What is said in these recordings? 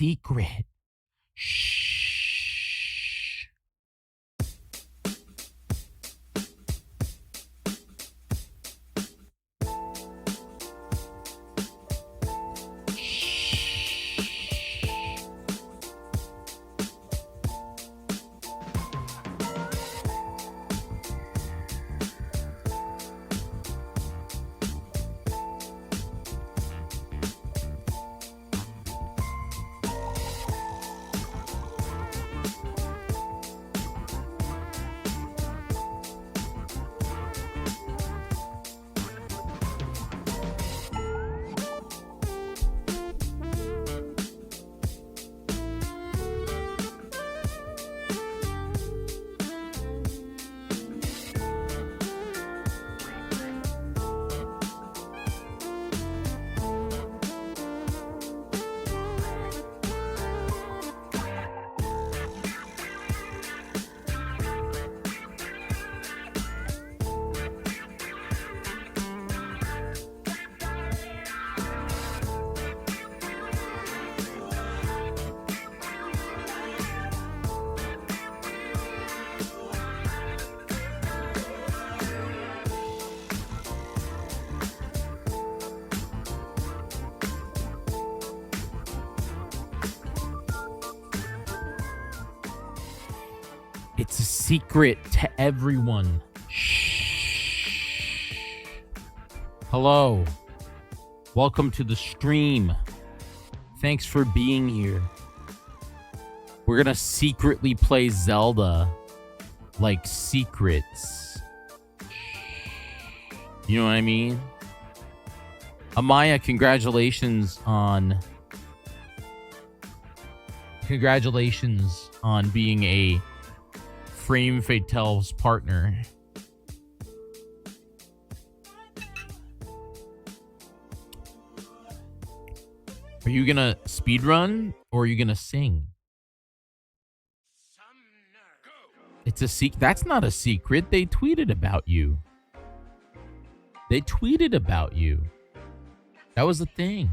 secret. Shh. It's a secret to everyone. Shh. Hello. Welcome to the stream. Thanks for being here. We're gonna secretly play Zelda. Like secrets. You know what I mean? Amaya, congratulations on being a Frame Fatale's partner. Are you gonna speedrun or are you gonna sing? It's a secret. That's not a secret. They tweeted about you. They tweeted about you. That was the thing.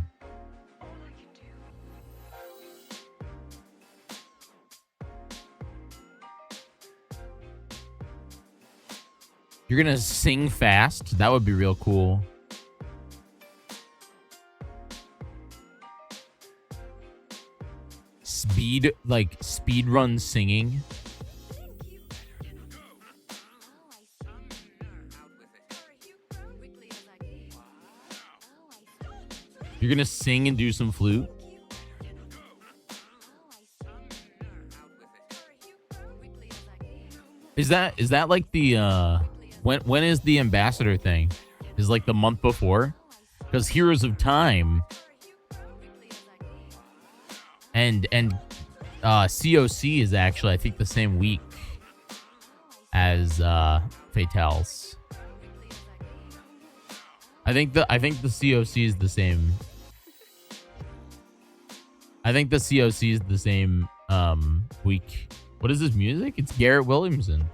You're gonna sing fast? That would be real cool. Speed run singing. You're gonna sing and do some flute? Is that like the when is the ambassador thing? Is like the month before? Because Heroes of Time and COC is actually, I think, the same week as Fatales. I think the COC is the same. I think the COC is the same week. What is this music? It's Garrett Williamson.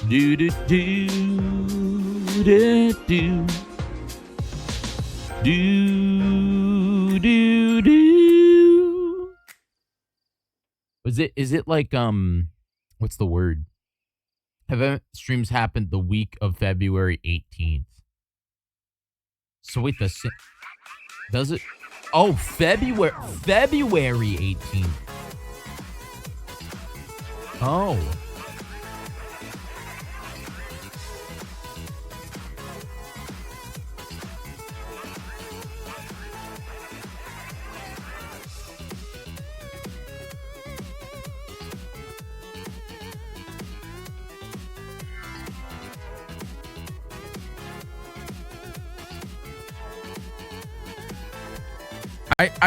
Do do do do do do do do. Is it like what's the word? Event streams happened the week of February 18th. So wait, does it? Oh, February 18th. Oh.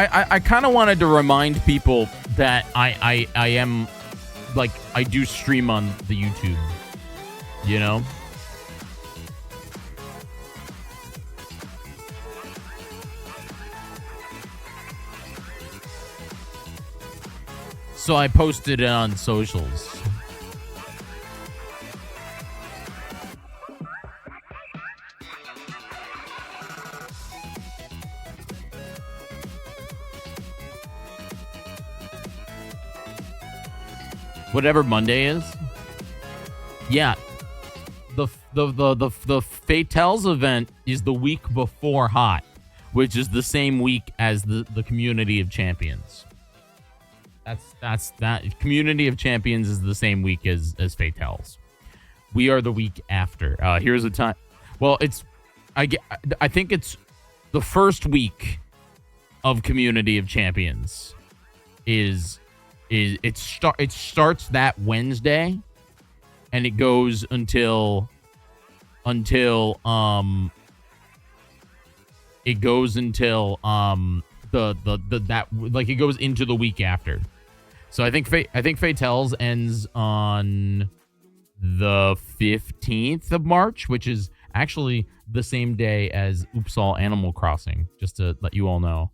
I kind of wanted to remind people that I am, like, I do stream on the YouTube, you know? So I posted it on socials. whatever Monday is. Yeah, the Fatels event is the week before Hot, which is the same week as the Community of Champions. That's that Community of Champions is the same week as Fatels. We are the week after. Here's a time. Well, I think it's the first week of Community of Champions it starts that Wednesday and it goes until it goes until that like it goes into the week after. So I think Fatels ends on the 15th of March, which is actually the same day as Oops All Animal Crossing, just to let you all know.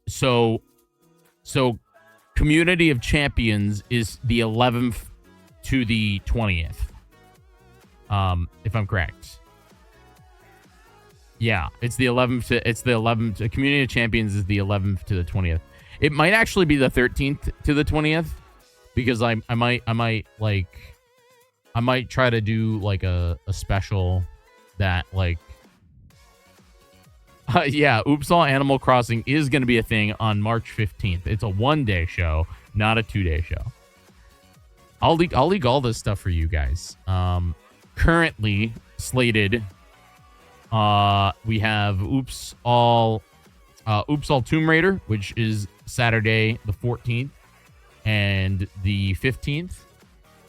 So Community of Champions is the 11th to the 20th. If I'm correct. Yeah, it's the 11th. Community of Champions is the 11th to the 20th. It might actually be the 13th to the 20th because I might try to do like a special that like yeah, Oops All Animal Crossing is going to be a thing on March 15th. It's a 1-day show, not a 2-day show. I'll leak all this stuff for you guys. Currently slated, we have Oops All Tomb Raider, which is Saturday the 14th and the 15th.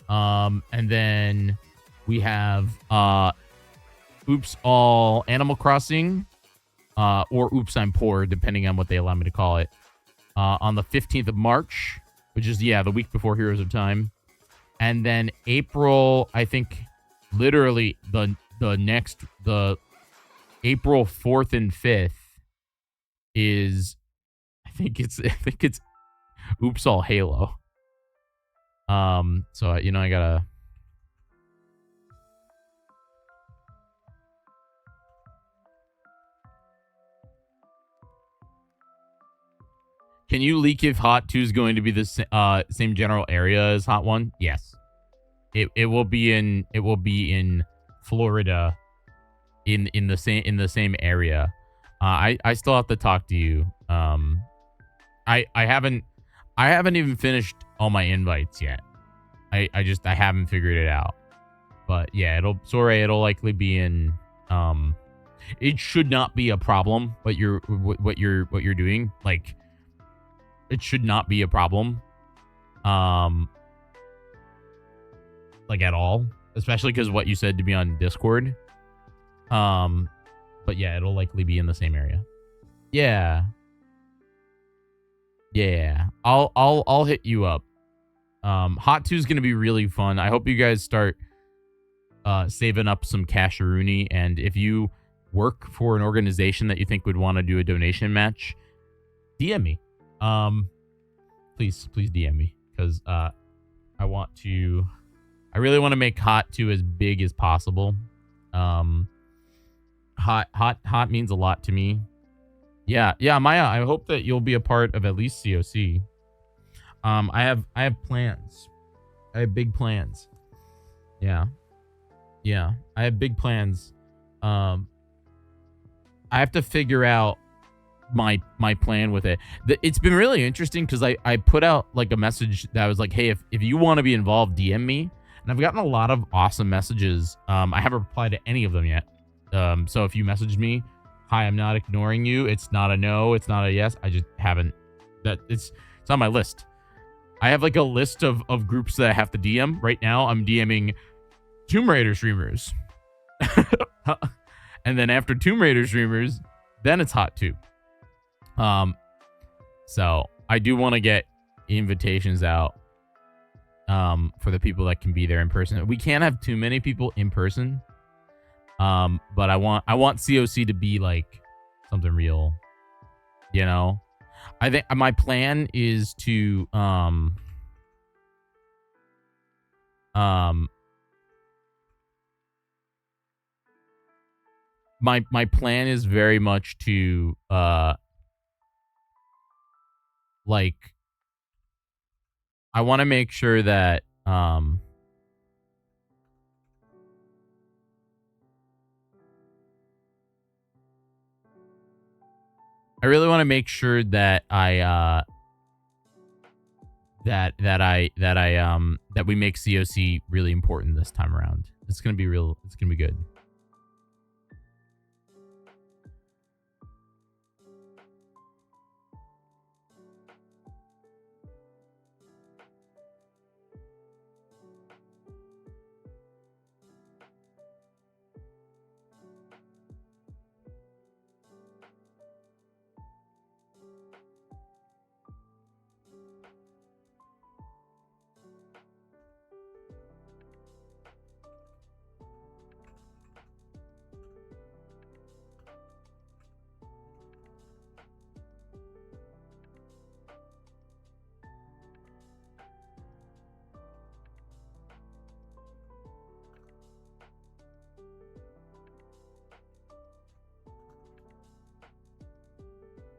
And then we have Oops All Animal Crossing, or Oops I'm Poor, depending on what they allow me to call it, on the 15th of March, which is, the week before Heroes of Time. And then April, I think, literally the April 4th and 5th is, I think it's Oops All Halo. So, I gotta... Can you leak if Hot 2 is going to be the same general area as Hot 1? Yes. It will be in Florida in the same area. I still have to talk to you. I haven't even finished all my invites yet. I haven't figured it out. But yeah, it'll likely be in it should not be a problem what you're doing. Like, it should not be a problem. Like at all, especially because what you said to me on Discord. But yeah, it'll likely be in the same area. Yeah. I'll hit you up. Hot 2 is gonna be really fun. I hope you guys start saving up some casharoonie, and if you work for an organization that you think would want to do a donation match, DM me. Please DM me, because I really want to make Hot 2 as big as possible. Hot means a lot to me. Yeah, Maya, I hope that you'll be a part of at least COC. I have plans. I have big plans. Yeah, I have big plans. I have to figure out my plan with it. It's been really interesting because I put out like a message that was like, hey, if you want to be involved, DM me. And I've gotten a lot of awesome messages. I haven't replied to any of them yet. So if you message me, hi, I'm not ignoring you. It's not a no. It's not a yes. I just haven't. It's on my list. I have like a list of groups that I have to DM. Right now, I'm DMing Tomb Raider streamers. And then after Tomb Raider streamers, then it's Hot 2. So I do want to get invitations out for the people that can be there in person. We can't have too many people in person. But I want COC to be like something real, you know? I think my plan is to my plan is very much to like I want to make sure that I really want to make sure that that we make COC really important this time around. It's gonna be real. It's gonna be good.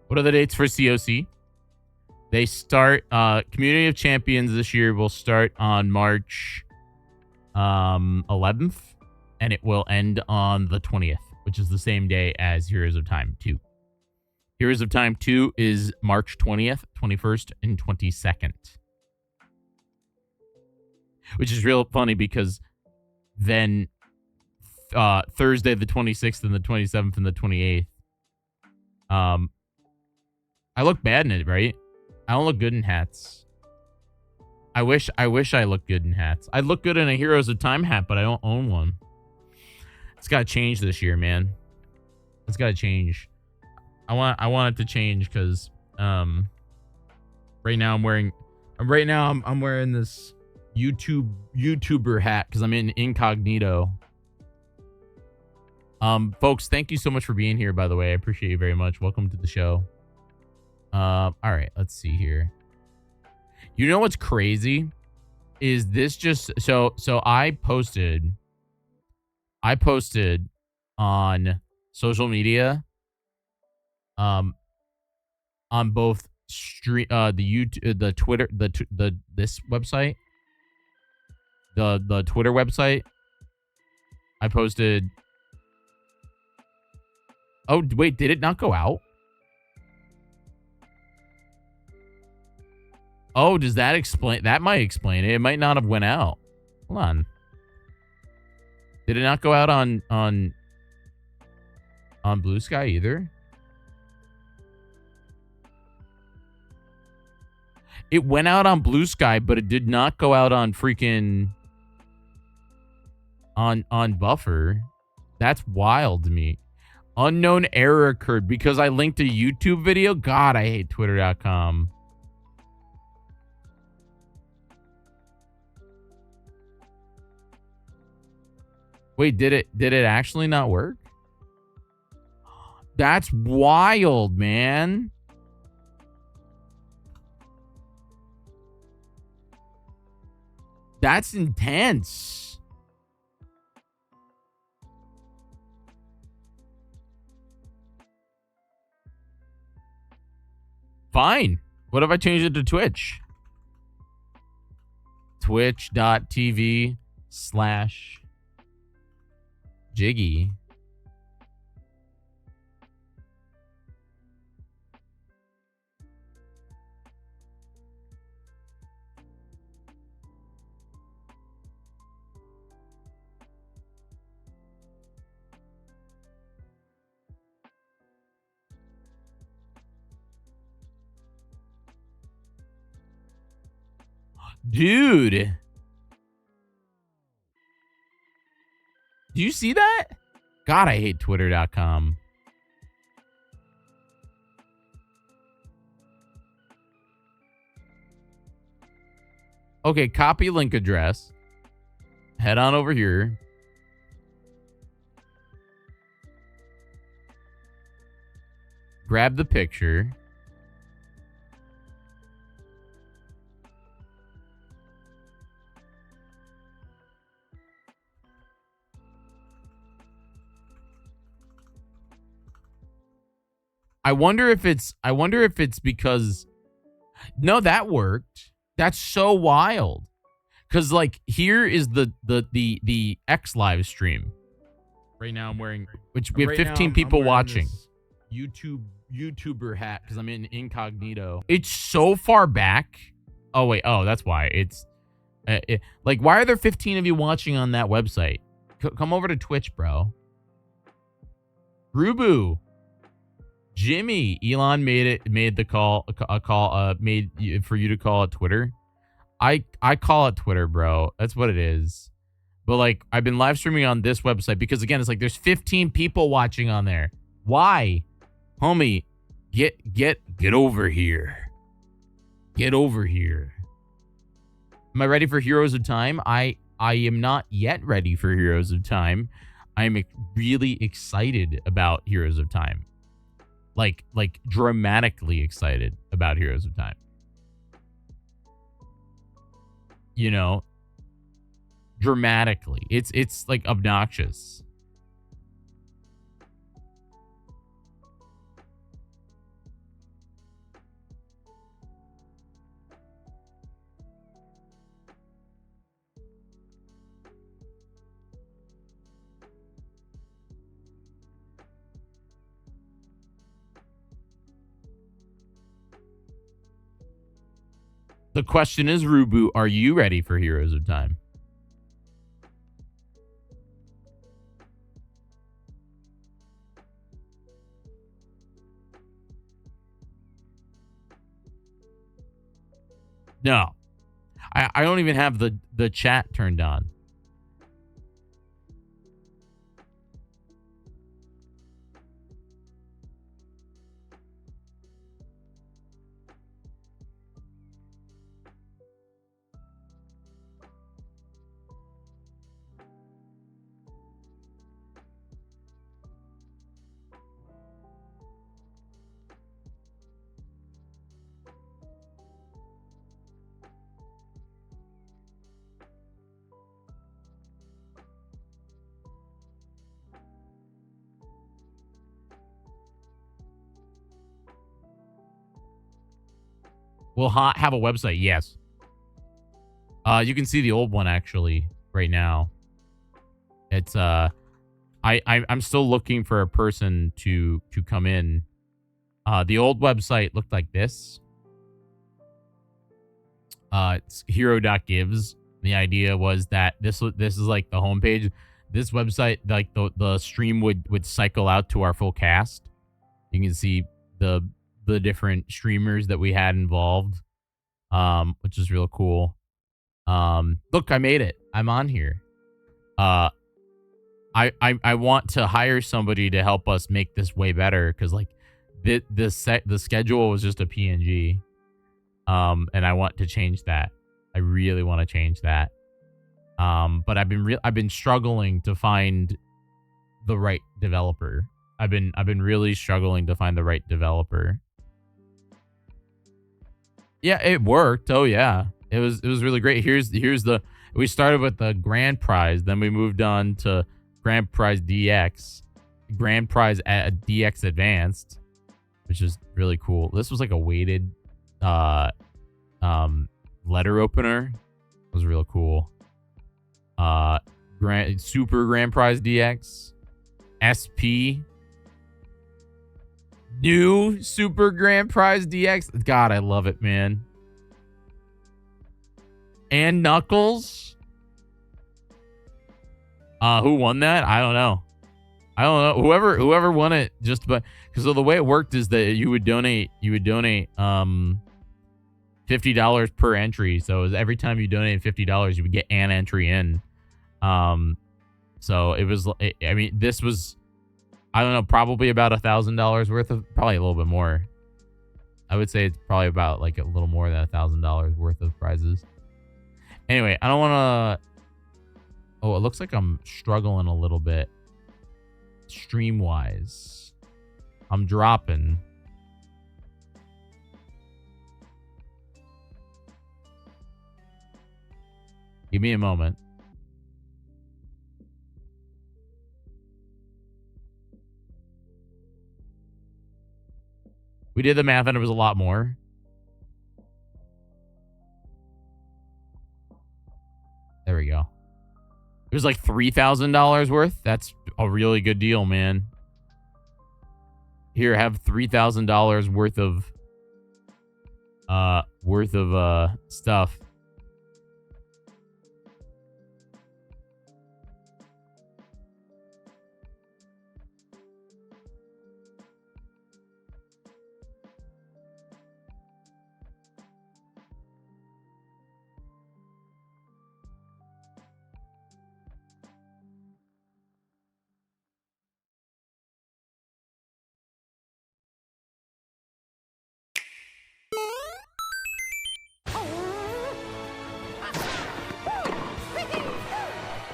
What are the dates for COC? They start Community of Champions this year will start on March 11th, and it will end on the 20th, which is the same day as Heroes of Time 2. Heroes of Time 2 is March 20th, 21st, and 22nd. Which is real funny because then Thursday the 26th and the 27th and the 28th. I look bad in it, right? I don't look good in hats. I wish I looked good in hats. I look good in a Heroes of Time hat, but I don't own one. It's got to change this year, man. It's got to change. I want it to change because right now I'm wearing this YouTuber hat because I'm in incognito. Folks, thank you so much for being here, by the way. I appreciate you very much. Welcome to the show. All right, let's see here. You know what's crazy? Is this just so I posted on social media on both the YouTube, the Twitter, this website, the Twitter website. I posted. Oh wait, did it not go out? Oh, does that explain? That might explain it. It might not have went out. Hold on. Did it not go out on Blue Sky either? It went out on Blue Sky, but it did not go out on freaking on Buffer. That's wild to me. Unknown error occurred because I linked a YouTube video. God, I hate Twitter.com. Wait, did it actually not work? That's wild, man. That's intense. Fine. What if I change it to Twitch? Twitch.tv/Jyggy. Dude. Do you see that? God, I hate Twitter.com. Okay, copy link address. Head on over here. Grab the picture. I wonder if it's because no, that worked. That's so wild. Cause like here is the X live stream. Right now I'm wearing, which we have 15 people watching. YouTuber hat because I'm in incognito. It's so far back. Oh wait, oh that's why it's like why are there 15 of you watching on that website? Come over to Twitch, bro. Rubu, Jimmy, Elon made the call made for you to call it Twitter. I call it Twitter, bro. That's what it is. But like I've been live streaming on this website because again it's like there's 15 people watching on there. Why? Homie, get over here. Get over here. Am I ready for Heroes of Time? I am not yet ready for Heroes of Time. I'm really excited about Heroes of Time. Like dramatically excited about Heroes of Time. You know, dramatically. It's like obnoxious. The question is, Rubu, are you ready for Heroes of Time? No. I don't even have the chat turned on. We'll have a website, yes. You can see the old one actually right now. It's I'm still looking for a person to come in. The old website looked like this. It's hero.gives. The idea was that this is like the homepage. This website, like the stream would cycle out to our full cast. You can see the different streamers that we had involved, which is real cool. Look, I made it. I'm on here. I want to hire somebody to help us make this way better because like the schedule was just a PNG. And I want to change that. I really want to change that. But I've been struggling to find the right developer. I've been really struggling to find the right developer. Yeah, it worked. Oh yeah. It was really great. We started with the grand prize, then we moved on to grand prize DX, grand prize at DX advanced, which is really cool. This was like a weighted letter opener. It was real cool. Super grand prize DX, SP, new super grand prize DX. God, I love it, man. And Knuckles. Who won that? I don't know. Whoever won it, just but because of the way it worked is that you would donate $50 per entry. So every time you donated $50, you would get an entry in. So it was, I mean, this was, I don't know, probably about $1,000 worth of, probably a little bit more. I would say it's probably about like a little more than $1,000 worth of prizes. Anyway, I don't want to. Oh, it looks like I'm struggling a little bit stream wise. I'm dropping. Give me a moment. We did the math and it was a lot more. There we go. It was like $3,000 worth. That's a really good deal, man. Here, have $3,000 worth of stuff.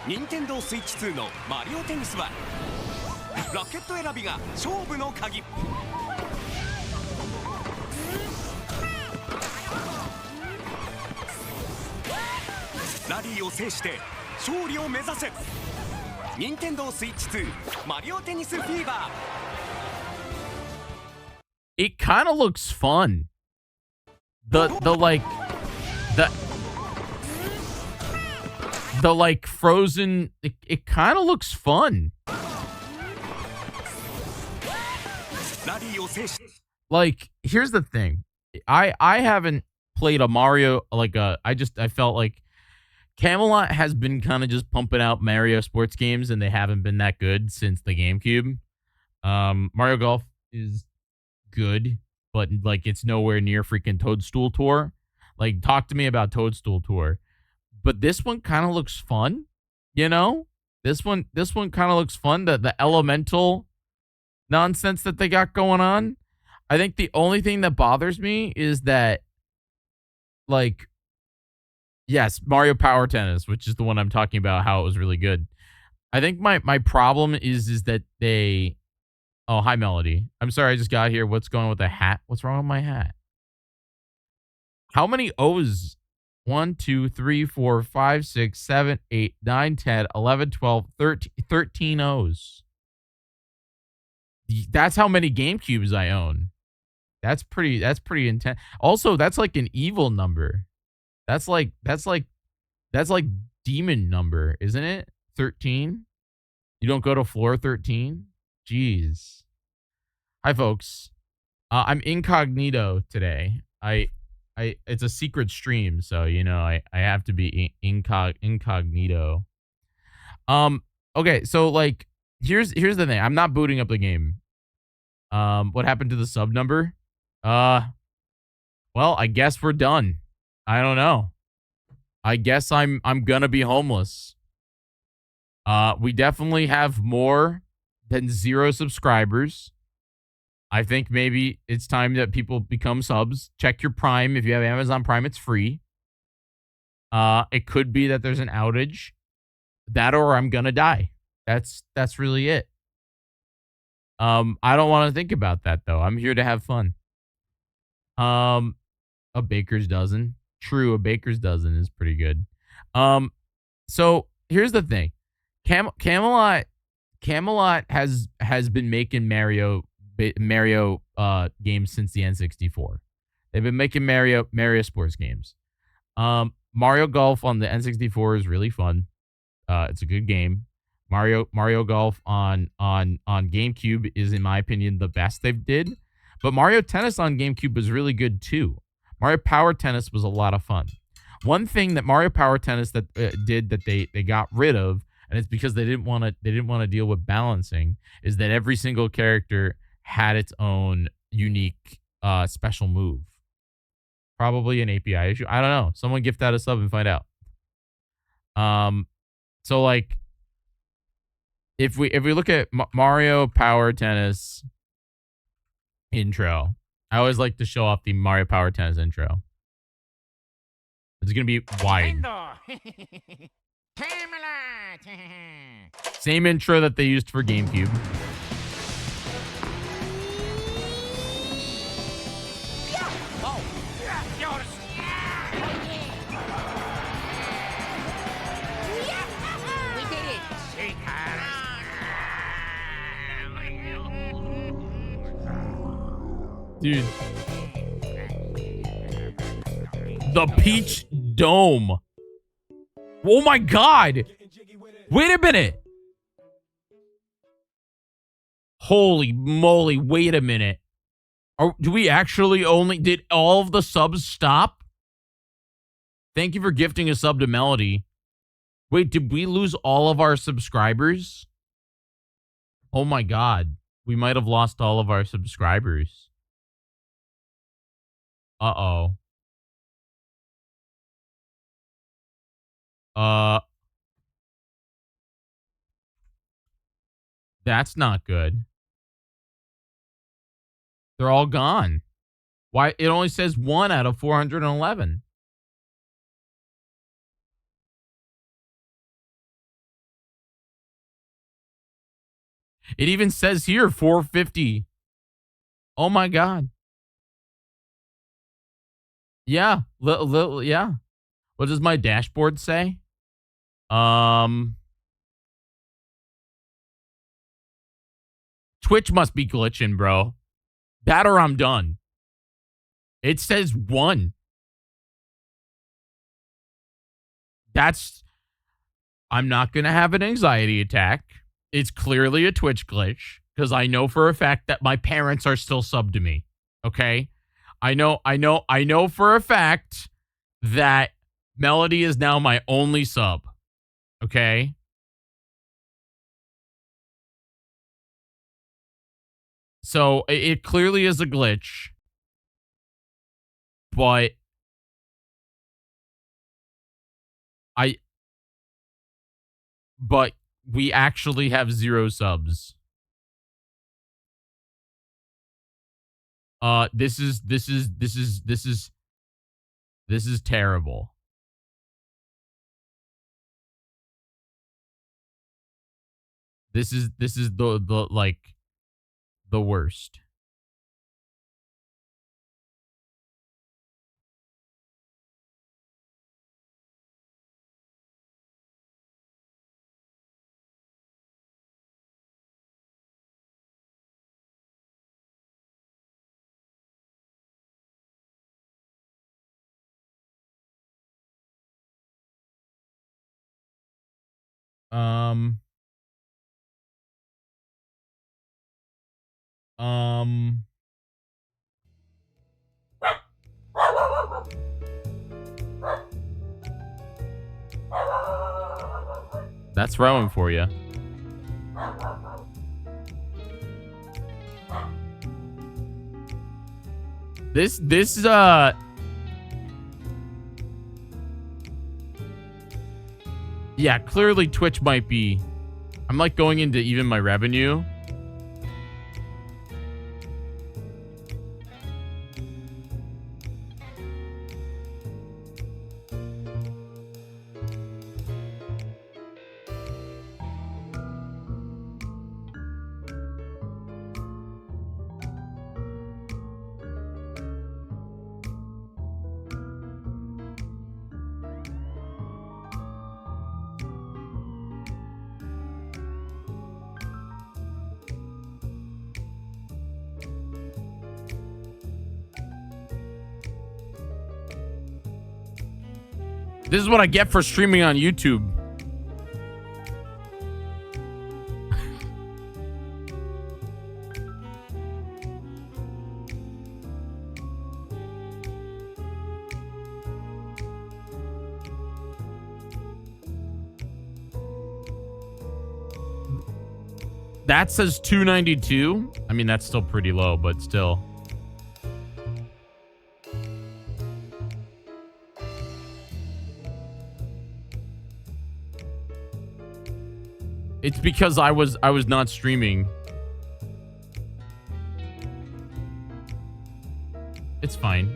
Nintendo Switch 2のマリオテニスはラケット選びが勝負の鍵。ラリーを制して勝利を目指せ。Nintendo Switch 2マリオテニスフィーバー。 It kind of looks fun. The like frozen, it kind of looks fun. Like, here's the thing. I haven't played a Mario, I felt like Camelot has been kind of just pumping out Mario sports games and they haven't been that good since the GameCube. Mario Golf is good, but like it's nowhere near freaking Toadstool Tour. Like, talk to me about Toadstool Tour. But this one kind of looks fun, you know? This one kind of looks fun. The elemental nonsense that they got going on. I think the only thing that bothers me is that, like, yes, Mario Power Tennis, which is the one I'm talking about, how it was really good. I think my problem is that they... Oh, hi, Melody. I'm sorry, I just got here. What's going on with the hat? What's wrong with my hat? How many O's? 1, 2, 3, 4, 5, 6, 7, 8, 9, 10, 11, 12, 13 O's. That's how many GameCubes I own. That's pretty intense. Also, that's like an evil number. That's like demon number, isn't it? 13? You don't go to floor 13? Jeez. Hi, folks. I'm incognito today. It's a secret stream, so you know I have to be incognito. Okay, so like here's the thing. I'm not booting up the game. What happened to the sub number? Well, I guess we're done. I don't know. I guess I'm gonna be homeless. We definitely have more than 0 subscribers. I think maybe it's time that people become subs. Check your Prime. If you have Amazon Prime, it's free. It could be that there's an outage. That or I'm gonna die. That's really it. I don't want to think about that though. I'm here to have fun. A baker's dozen. True, a baker's dozen is pretty good. So here's the thing. Camelot has been making Mario games since the N64. They've been making Mario sports games. Mario Golf on the N64 is really fun. It's a good game. Mario Golf on GameCube is, in my opinion, the best they've did. But Mario Tennis on GameCube was really good too. Mario Power Tennis was a lot of fun. One thing that Mario Power Tennis that did that they got rid of, and it's because they didn't want to deal with balancing, is that every single character had its own unique special move. Probably an API issue. I don't know. Someone gift that a sub and find out. So like if we look at Mario Power Tennis intro, I always like to show off the Mario Power Tennis intro. It's going to be wide. Same intro that they used for GameCube. Dude. The Peach Dome. Oh my God. Wait a minute. Holy moly. Wait a minute. Do we actually did all of the subs stop? Thank you for gifting a sub to Melody. Wait, did we lose all of our subscribers? Oh my God. We might have lost all of our subscribers. Uh-oh. That's not good. They're all gone. Why? It only says 1 out of 411. It even says here 450. Oh my God. Yeah. Yeah. What does my dashboard say? Twitch must be glitching, bro. That or I'm done. It says 1. I'm not going to have an anxiety attack. It's clearly a Twitch glitch because I know for a fact that my parents are still subbed to me. Okay? I know for a fact that Melody is now my only sub. Okay? So it clearly is a glitch. But we actually have 0 subs. This is terrible. This is the like the worst. Um That's Rowan for you. This yeah, clearly Twitch might be. I'm like going into even my revenue. This is what I get for streaming on YouTube. That says 292. I mean, that's still pretty low, but still. It's because I was not streaming. It's fine.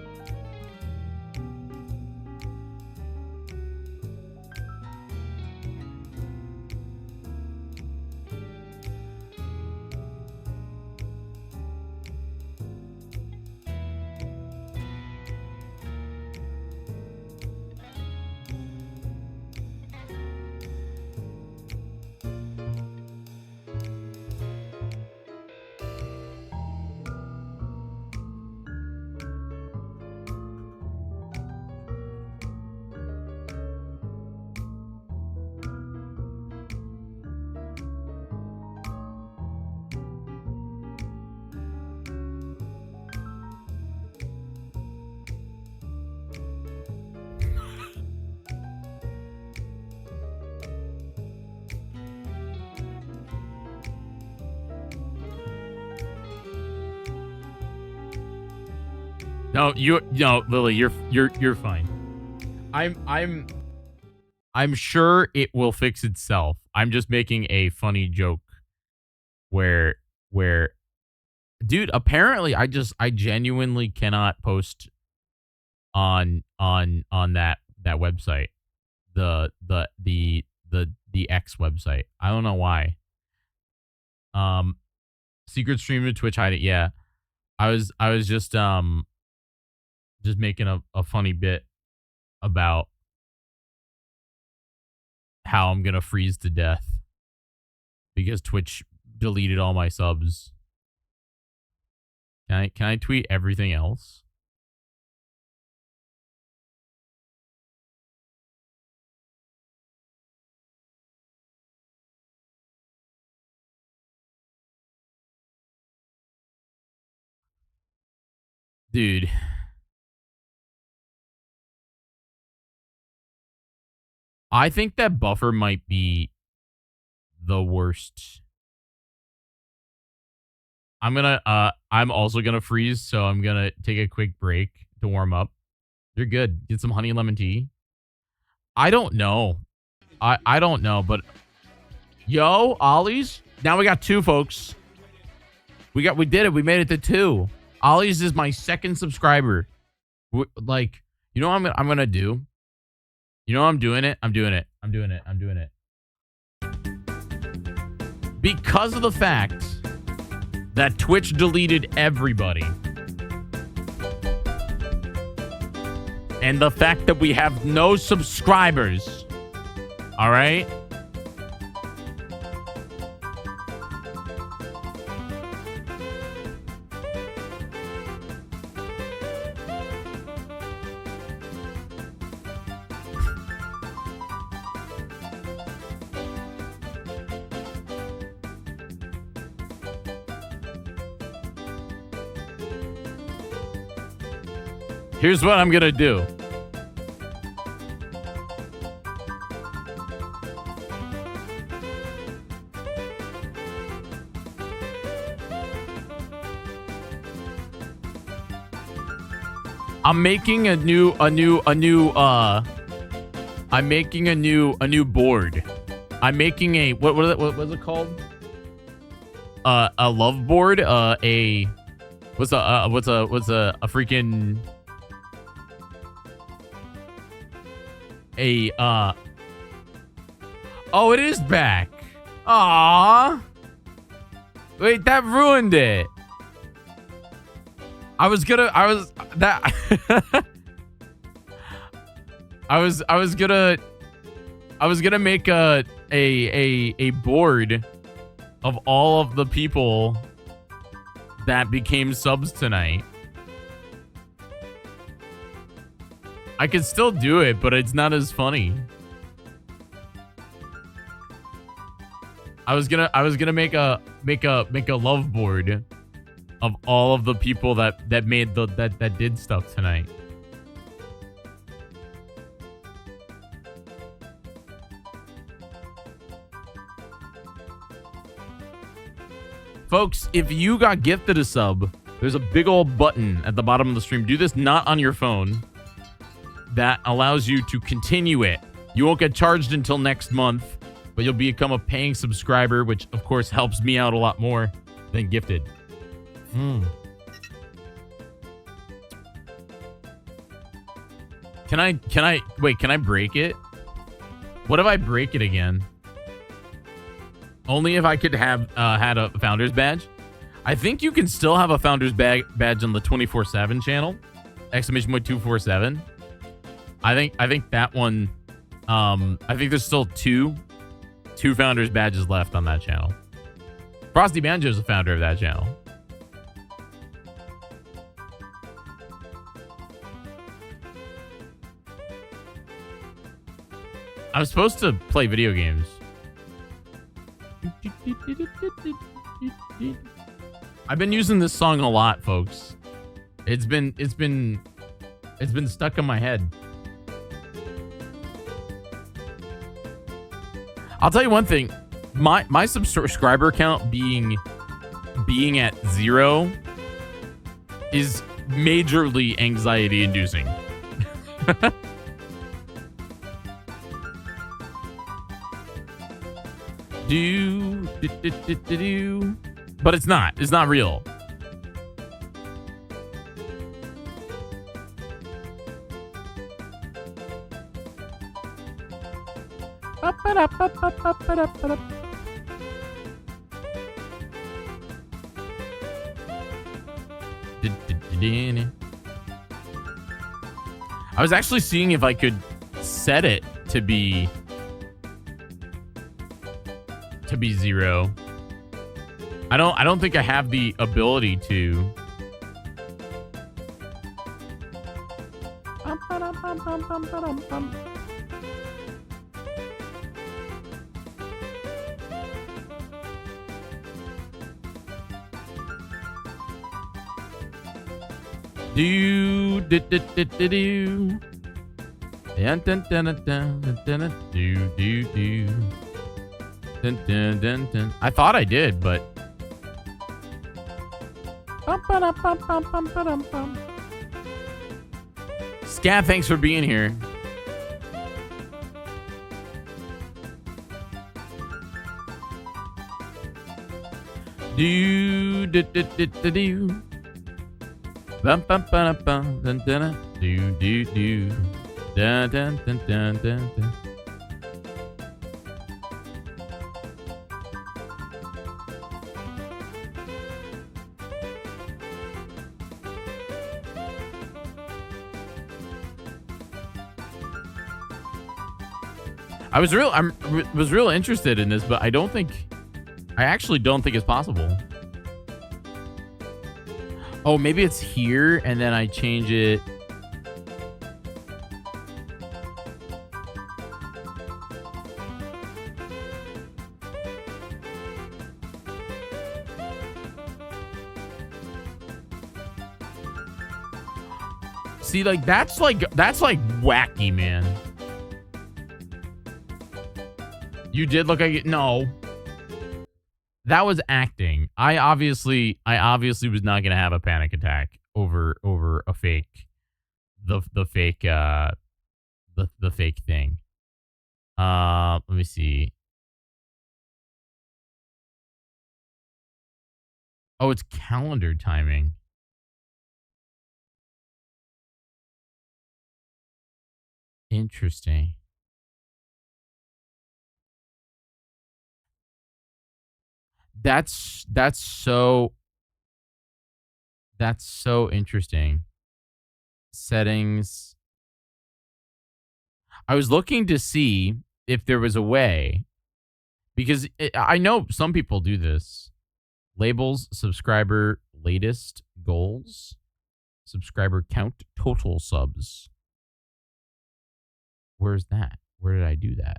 No, Lily, you're fine. I'm sure it will fix itself. I'm just making a funny joke where dude, apparently I genuinely cannot post on that website. The X website. I don't know why. Secret stream to Twitch hide it. Yeah. I was just making a funny bit about how I'm gonna freeze to death because Twitch deleted all my subs. Can I tweet everything else? Dude. I think that buffer might be the worst. I'm also gonna freeze, so I'm gonna take a quick break to warm up. You're good. Get some honey and lemon tea. I don't know. I don't know, but yo, Ollie's. Now we got 2, folks. We did it. We made it to 2. Ollie's is my 2nd subscriber. Like, you know what I'm gonna do? You know I'm doing it? I'm doing it. Because of the fact that Twitch deleted everybody. And the fact that we have no subscribers. All right? Here's what I'm gonna do. I'm making a new board. I'm making a what was it called? A love board. What's a freaking oh, it is back. Aww. Wait, that ruined it. I was gonna make a board of all of the people that became subs tonight. I could still do it, but it's not as funny. I was gonna make a love board of all of the people that did stuff tonight. Folks, if you got gifted a sub, there's a big old button at the bottom of the stream. Do this not on your phone. That allows you to continue it. You won't get charged until next month, but you'll become a paying subscriber, which of course helps me out a lot more than gifted. Can I break it? What if I break it again? Only if I could have had a founder's badge. I think you can still have a founder's badge on the 24/7 channel. !247. I think that one. I think there's still two founders badges left on that channel. Frosty Banjo is the founder of that channel. I was supposed to play video games. I've been using this song a lot, folks. It's been stuck in my head. I'll tell you one thing. My subscriber count being at 0 is majorly anxiety inducing. do. But it's not. It's not real. I was actually seeing if I could set it to be 0. I don't think I have the ability to. Do. Dun, dun, dun, dun, dun, dun, do. Dun, dun, dun, dun. I thought I did, but. Scat, thanks for being here. Do. Bum bum bum bum dun dun do dun dun dun dun dun dun. I was real interested in this, but I actually don't think it's possible. Oh, maybe it's here, and then I change it. See, like that's like wacky, man. You did look like it. No. That was acting. I obviously was not gonna have a panic attack over a fake, the fake thing. Let me see. Oh, it's calendar timing. Interesting. That's so interesting. Settings. I was looking to see if there was a way, because I know some people do this. Labels, subscriber latest goals, subscriber count, total subs. Where's that? Where did I do that?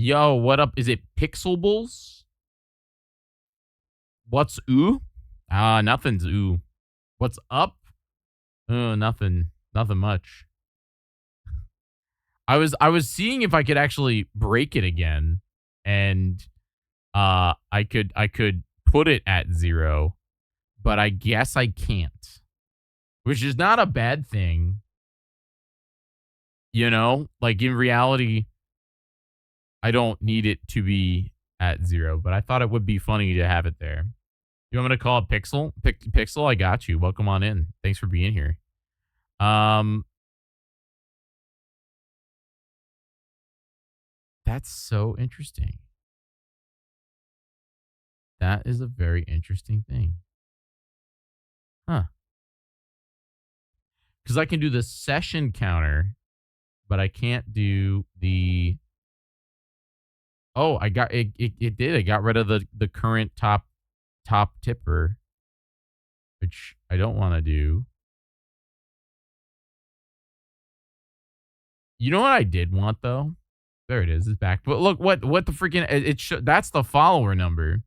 Yo, what up? Is it Pixelables? What's ooh? Nothing's ooh. What's up? Nothing much. I was seeing if I could actually break it again, and I could put it at 0, but I guess I can't, which is not a bad thing. You know, like in reality, I don't need it to be at 0, but I thought it would be funny to have it there. You want me to call it Pixel? Pixel, I got you. Welcome on in. Thanks for being here. That's so interesting. That is a very interesting thing. Huh. Because I can do the session counter, but I can't do the... Oh, I got it. It did. I got rid of the current top tipper, which I don't want to do. You know what I did want though? There it is. It's back. But look, what the freaking that's the follower number.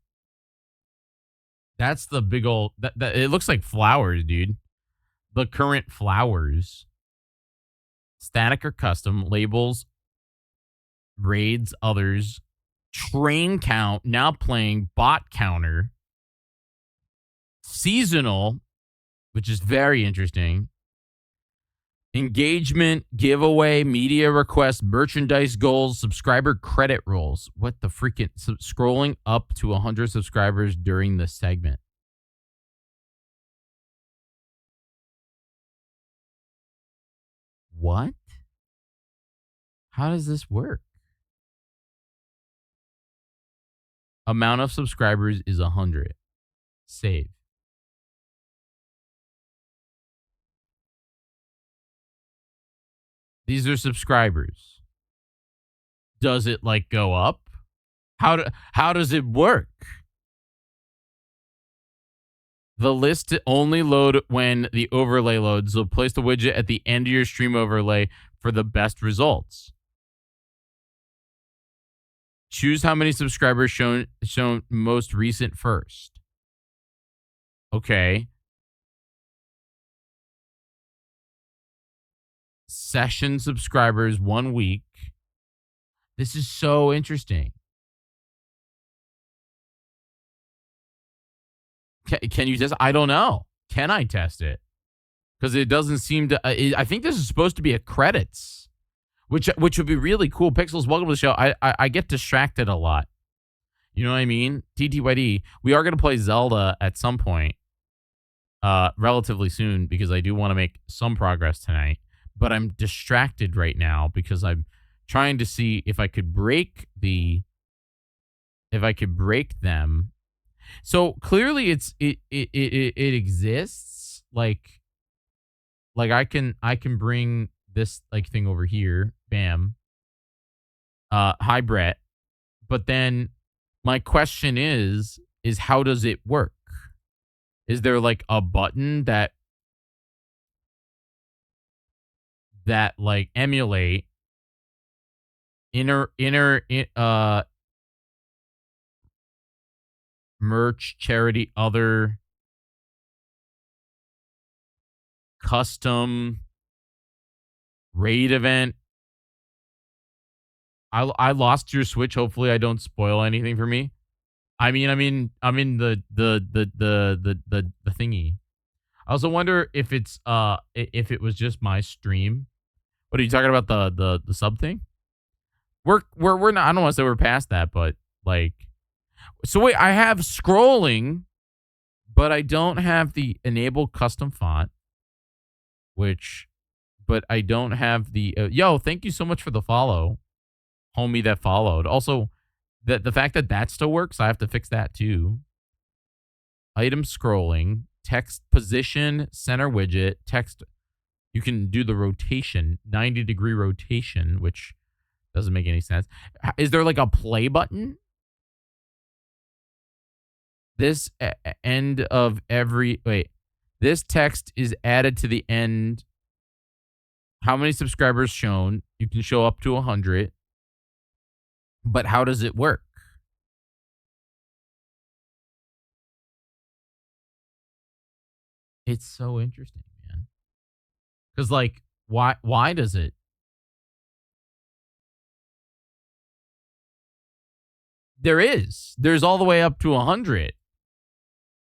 That's the big old that it looks like flowers, dude. The current flowers. Static or custom labels, raids, others. Train count now playing bot counter. Seasonal, which is very interesting. Engagement, giveaway, media requests, merchandise goals, subscriber credit rolls. What the freaking scrolling up to 100 subscribers during the segment. What? How does this work? Amount of subscribers is 100. Save. These are subscribers. Does it like go up? How does it work? The list only load when the overlay loads. So place the widget at the end of your stream overlay for the best results. Choose how many subscribers shown most recent first. Okay. Session subscribers 1 week. This is so interesting. Can you test? I don't know. Can I test it? Because it doesn't seem to. I think this is supposed to be a credits, which would be really cool. Pixels, welcome to the show. I get distracted a lot. You know what I mean? TTYD. We are going to play Zelda at some point, relatively soon, because I do want to make some progress tonight. But I'm distracted right now because I'm trying to see if I could break them. So clearly it exists. Like I can bring this like thing over here. Bam. Hi Brett. But then my question is how does it work? Is there like a button that like emulate inner merch, charity, other, custom, raid event? I lost your Switch. Hopefully I don't spoil anything for me. I'm in the thingy. I also wonder if it's if it was just my stream. What are you talking about, the sub thing? We're not, I don't want to say we're past that, but like, so wait, I have scrolling, but I don't have the enable custom font, but I don't have the, yo, thank you so much for the follow, homie that followed. Also, the fact that still works, I have to fix that too. Item scrolling, text position, center widget, text. You can do the rotation, 90-degree rotation, which doesn't make any sense. Is there like a play button? This end of every, wait, this text is added to the end. How many subscribers shown? You can show up to 100. But how does it work? It's so interesting, man. Because like, why does it? There's all the way up to 100.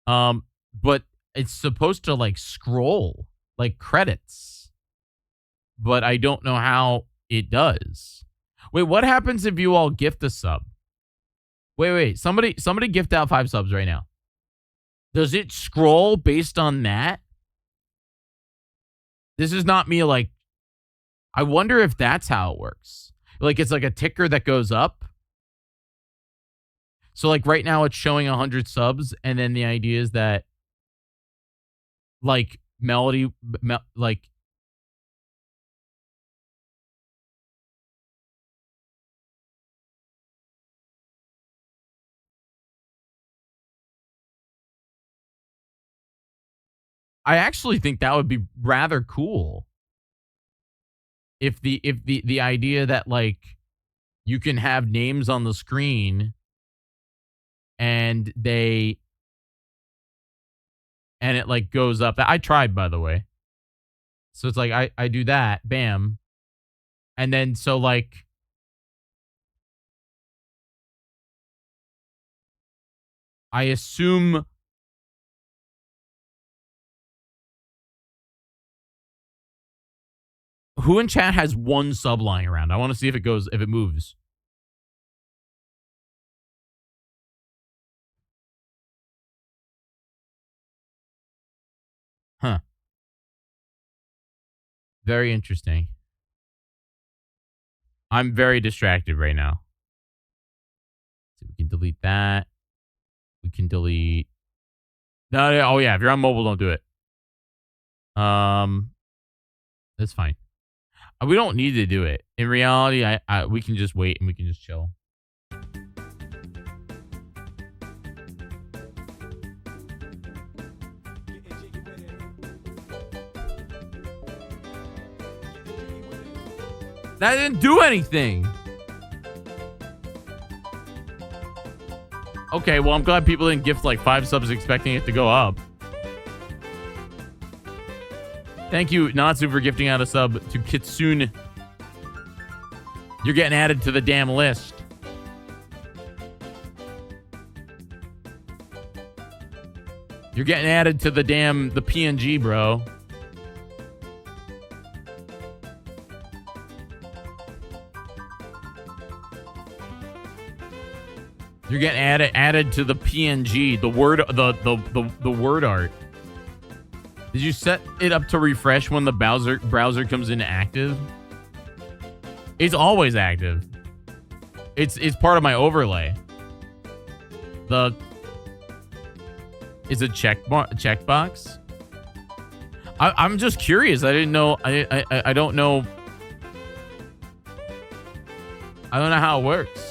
But it's supposed to like scroll like credits, but I don't know how it does. Wait, what happens if you all gift a sub? Wait, somebody gift out 5 subs right now. Does it scroll based on that? This is not me like, I wonder if that's how it works. Like it's like a ticker that goes up. So like right now it's showing 100 subs, and then the idea is that like Melody, like I actually think that would be rather cool. If the idea that like you can have names on the screen and it like goes up. I tried, by the way. So it's like I do that, bam. And then so like I assume... Who in chat has one sub lying around? I want to see if it moves. Huh. Very interesting. I'm very distracted right now. So we can delete that. We can delete... No, oh yeah, if you're on mobile, don't do it. That's fine. We don't need to do it. In reality, we can just wait and we can just chill. That didn't do anything. Okay, well, I'm glad people didn't gift like 5 subs expecting it to go up. Thank you, Natsu, for gifting out a sub to Kitsune. You're getting added to the damn list. You're getting added to the PNG, bro. You're getting added to the PNG, the word art. Did you set it up to refresh when the browser comes into active? It's always active. It's part of my overlay. Is a checkbox? I'm just curious. I didn't know. I don't know. I don't know how it works.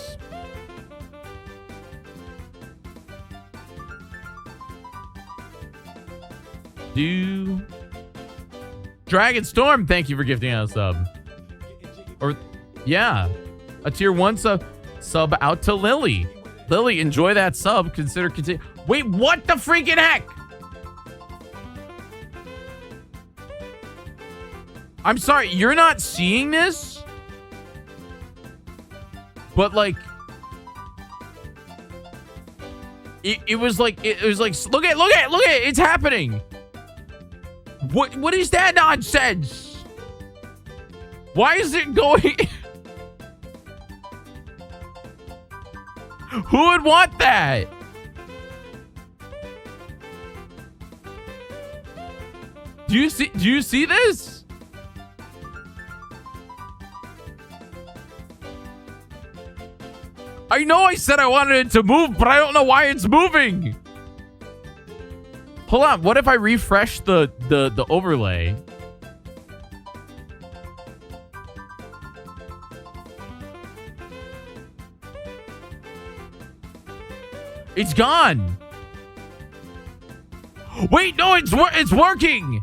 Dragon Storm, thank you for gifting out a sub. Or yeah, a tier 1 sub out to Lily. Lily, enjoy that sub. Consider continue. Wait, what the freaking heck? I'm sorry, you're not seeing this? But like it was like look at it, it's happening. What is that nonsense? Why is it going? Who would want that? Do you see this? I know I said I wanted it to move, but I don't know why it's moving. Hold on, what if I refresh the overlay? It's gone. Wait, no, it's working.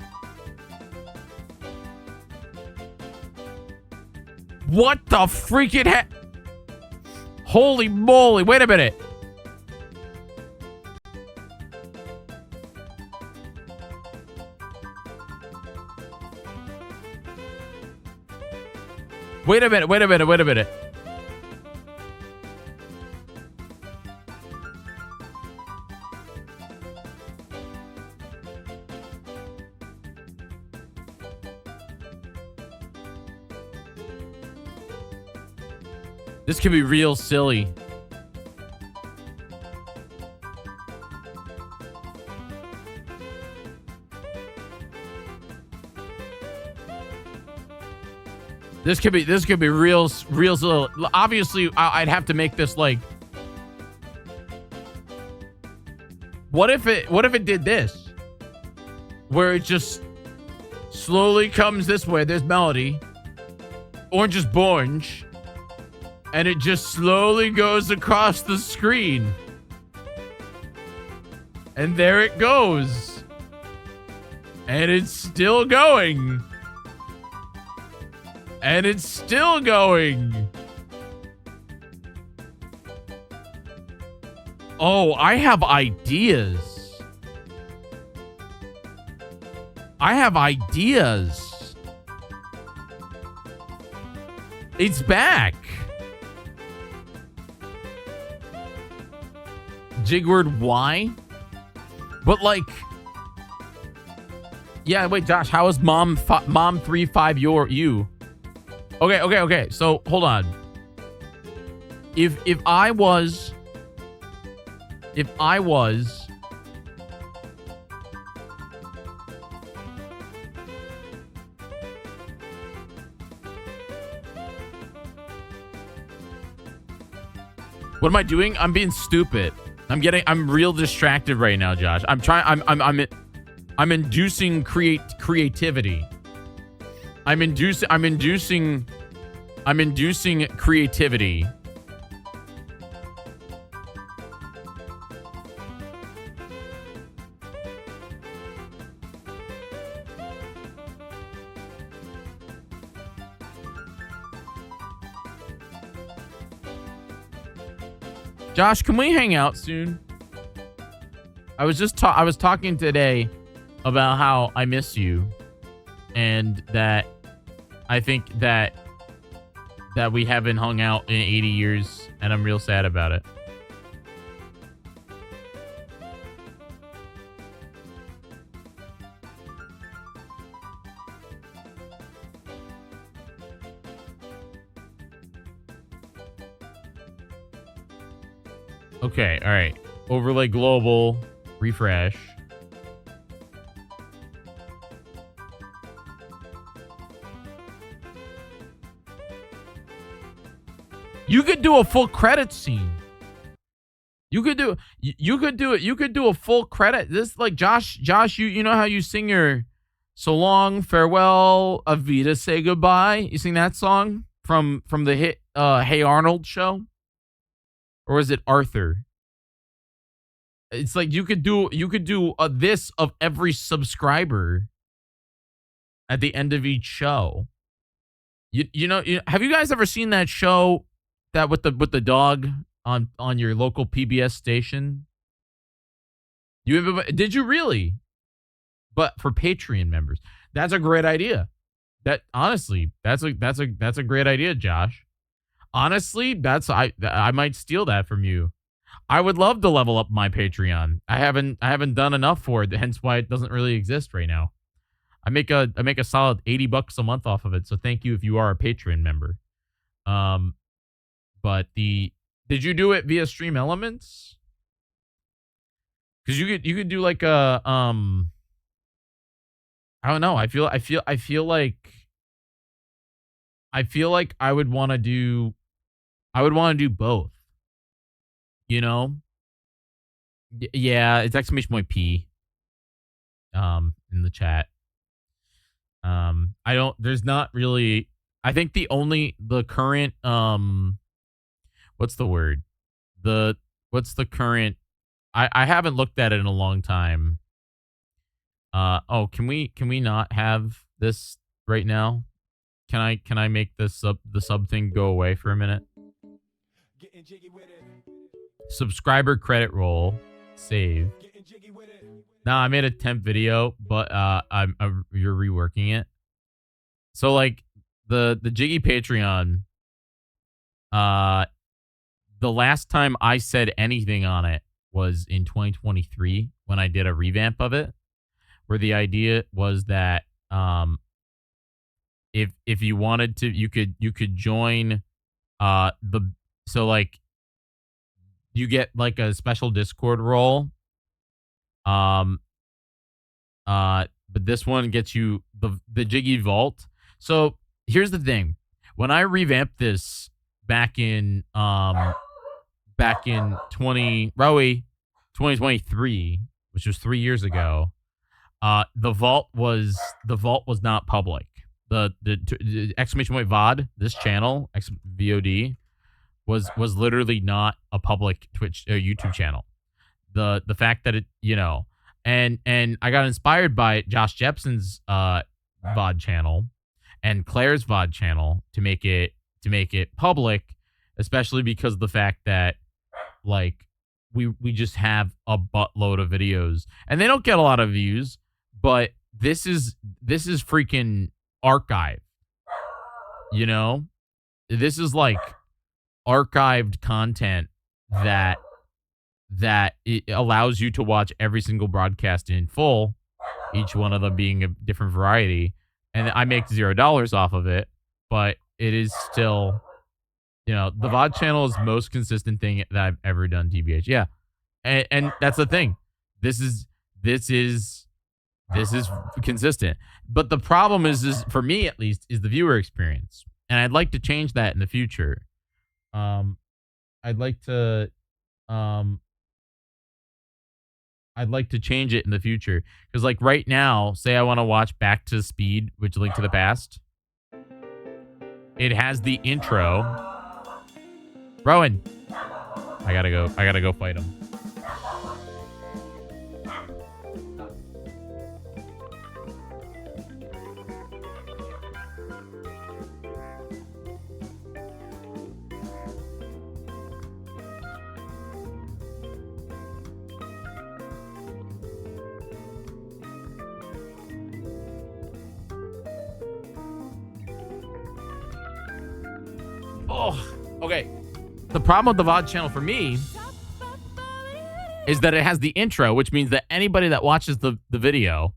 What the freaking heck? Holy moly, wait a minute. Wait a minute. This could be real silly. This could be real silly. Obviously, I'd have to make this like. What if it did this? Where it just slowly comes this way. There's Melody. Orange is Borange. And it just slowly goes across the screen. And there it goes. And it's still going. And it's still going. Oh, I have ideas. It's back. Jigward, why? But like, yeah. Wait, Josh, how is mom 35 you? Okay. So hold on. If I was. What am I doing? I'm being stupid. I'm real distracted right now, Josh. I'm inducing creativity. I'm inducing creativity. Josh, can we hang out soon? I was talking today about how I miss you, and that I think that we haven't hung out in 80 years, and I'm real sad about it. Okay, all right. Overlay global, refresh. You could do a full credit scene. You could do a full credit. This like Josh, you know how you sing your so long, farewell, Avita, say goodbye? You sing that song from the hit Hey Arnold show? Or is it Arthur? It's like you could do this of every subscriber at the end of each show. You know, have you guys ever seen that show that with the dog on your local PBS station? Did you really? But for Patreon members, that's a great idea. That honestly, that's a great idea, Josh. Honestly, I might steal that from you. I would love to level up my Patreon. I haven't done enough for it, hence why it doesn't really exist right now. I make a solid $80 a month off of it, so thank you if you are a Patreon member. But did you do it via Stream Elements? Because you could do like a I don't know. I feel like I would want to do both. You know? Yeah, it's exclamation point P. In the chat. There's not really, I think the current, what's the word? What's the current, I haven't looked at it in a long time. Can we not have this right now? Can I make the sub thing go away for a minute? Subscriber credit roll. Save. Nah, I made a temp video, but you're reworking it. So like the Jyggy Patreon, the last time I said anything on it was in 2023 when I did a revamp of it, where the idea was that if you wanted to, you could join so like you get like a special Discord role. But this one gets you the Jyggy Vault. So here's the thing. When I revamped this back in 2023, which was 3 years ago, the vault was not public. The exclamation point VOD, this channel, VOD, was literally not a public Twitch YouTube channel. The fact that it, you know, and I got inspired by Josh Jepson's VOD channel and Claire's VOD channel to make it public, especially because of the fact that like we just have a buttload of videos and they don't get a lot of views, but this is freaking archive. You know? This is like archived content that that it allows you to watch every single broadcast in full, each one of them being a different variety. And I make $0 off of it, but it is still, the VOD channel is the most consistent thing that I've ever done, TBH. Yeah. And that's the thing. This is this is consistent. But the problem is for me at least, is the viewer experience. And I'd like to change that in the future. I'd like to change it in the future. Because like right now, say I want to watch Back to Speed, which Link to the Past. It has the intro. Rowan. I gotta go fight him. Oh, okay. The problem with the VOD channel for me is that it has the intro, which means that anybody that watches the video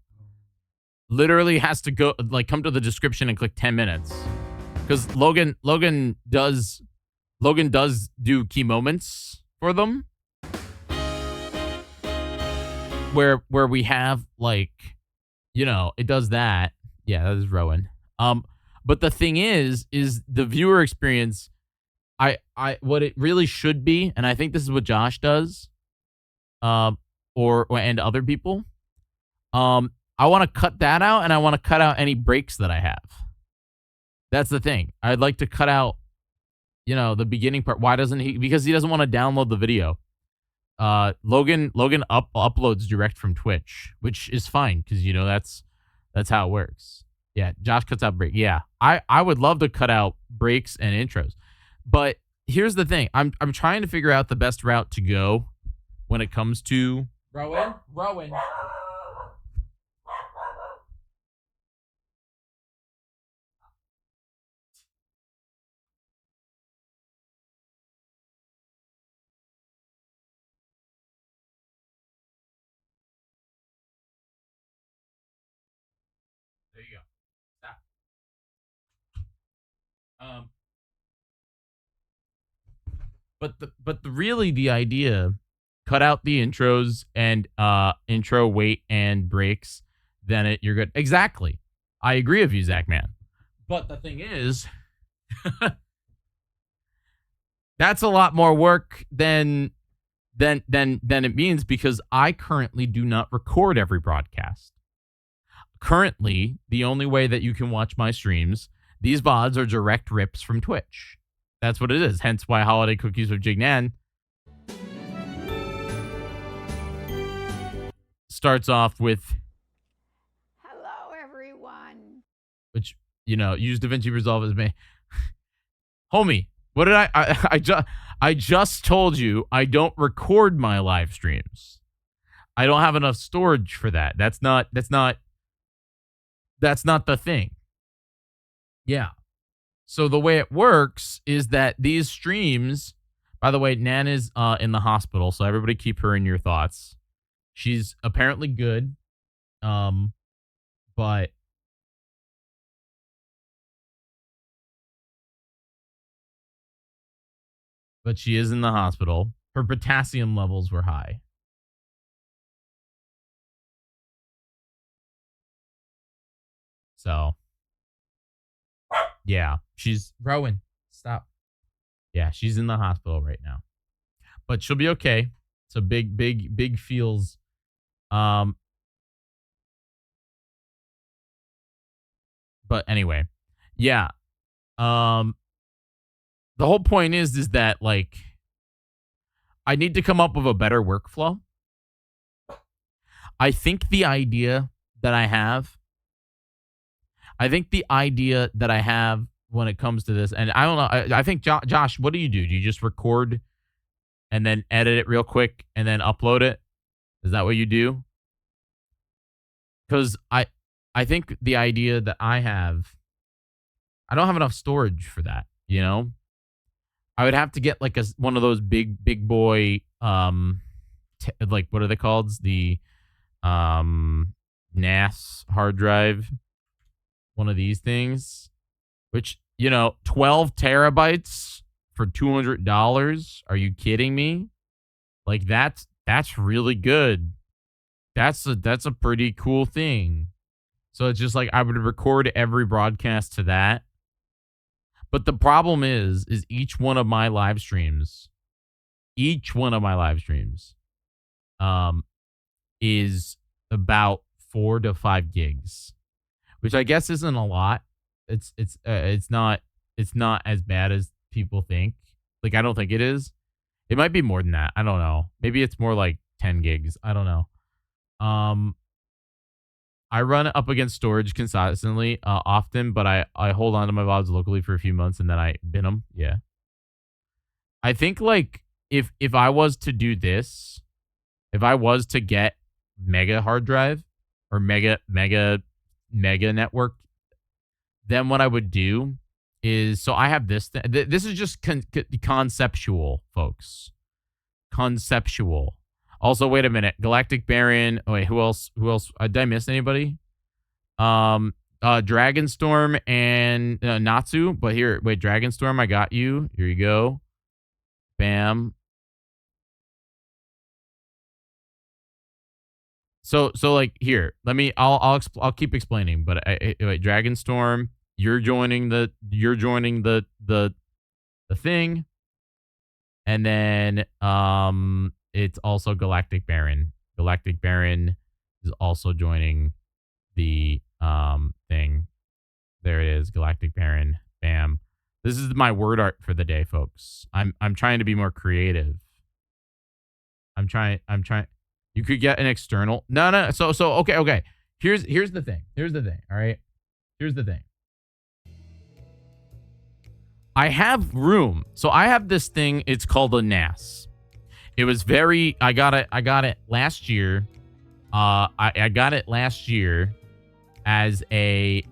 literally has to go, like, come to the description and click 10 minutes. Because Logan does do key moments for them. Where we have, like, it does that. Yeah, that is Rowan. But the thing is the viewer experience, what it really should be, and I think this is what Josh does, and other people. I want to cut that out, and I want to cut out any breaks that I have. That's the thing. I'd like to cut out, the beginning part. Why doesn't he? Because he doesn't want to download the video. Logan uploads direct from Twitch, which is fine because that's how it works. Yeah, Josh cuts out break. Yeah, I would love to cut out breaks and intros, but here's the thing: I'm trying to figure out the best route to go when it comes to Rowan. There you go. Stop. But the idea, cut out the intros and intro wait and breaks, then you're good. Exactly. I agree with you, Zach Man. But the thing is, that's a lot more work than it means, because I currently do not record every broadcast. Currently, the only way that you can watch my streams, these VODs are direct rips from Twitch. That's what it is. Hence why Holiday Cookies with Jignan starts off with, hello, everyone. which, use DaVinci Resolve as me. Homie, what did I just told you I don't record my live streams. I don't have enough storage for that. That's not the thing. Yeah. So the way it works is that these streams, by the way, Nan is in the hospital, so everybody keep her in your thoughts. She's apparently good. But she is in the hospital. Her potassium levels were high. So, yeah, she's Rowan. Stop. Yeah, she's in the hospital right now, but she'll be okay. It's a big feels. But anyway, yeah. The whole point is that, like, I need to come up with a better workflow. I think the idea that I have when it comes to this, and I don't know, I think, Josh, what do? Do you just record and then edit it real quick and then upload it? Is that what you do? Because I think the idea that I don't have enough storage for that, I would have to get like one of those big boy like what are they called? The NAS hard drive, one of these things, which 12 terabytes for $200. Are you kidding me? Like that's really good. That's a pretty cool thing. So it's just like I would record every broadcast to that. But the problem is each one of my live streams, is about 4 to 5 gigs, which I guess isn't a lot. It's not as bad as people think. Like I don't think it is. It might be more than that. I don't know. Maybe it's more like 10 gigs. I don't know. I run up against storage consistently, often, but I hold on to my VODs locally for a few months and then I bin them. Yeah. I think like if I was to do this, if I was to get mega hard drive or mega network, then what I would do is, so I have this. This is just conceptual, folks. Conceptual. Also, wait a minute. Galactic Baron. Oh, wait, who else? Did I miss anybody? Dragonstorm and Natsu. But here, wait, Dragonstorm, I got you. Here you go. Bam. So like here, I'll keep explaining. But wait, Dragonstorm, you're joining the thing, and then it's also Galactic Baron. Galactic Baron is also joining the thing. There it is, Galactic Baron. Bam. This is my word art for the day, folks. I'm trying to be more creative. I'm trying. You could get an external. No. So okay. Here's the thing. All right. Here's the thing. I have room. So I have this thing. It's called a NAS. It was I got it last year. I got it last year as a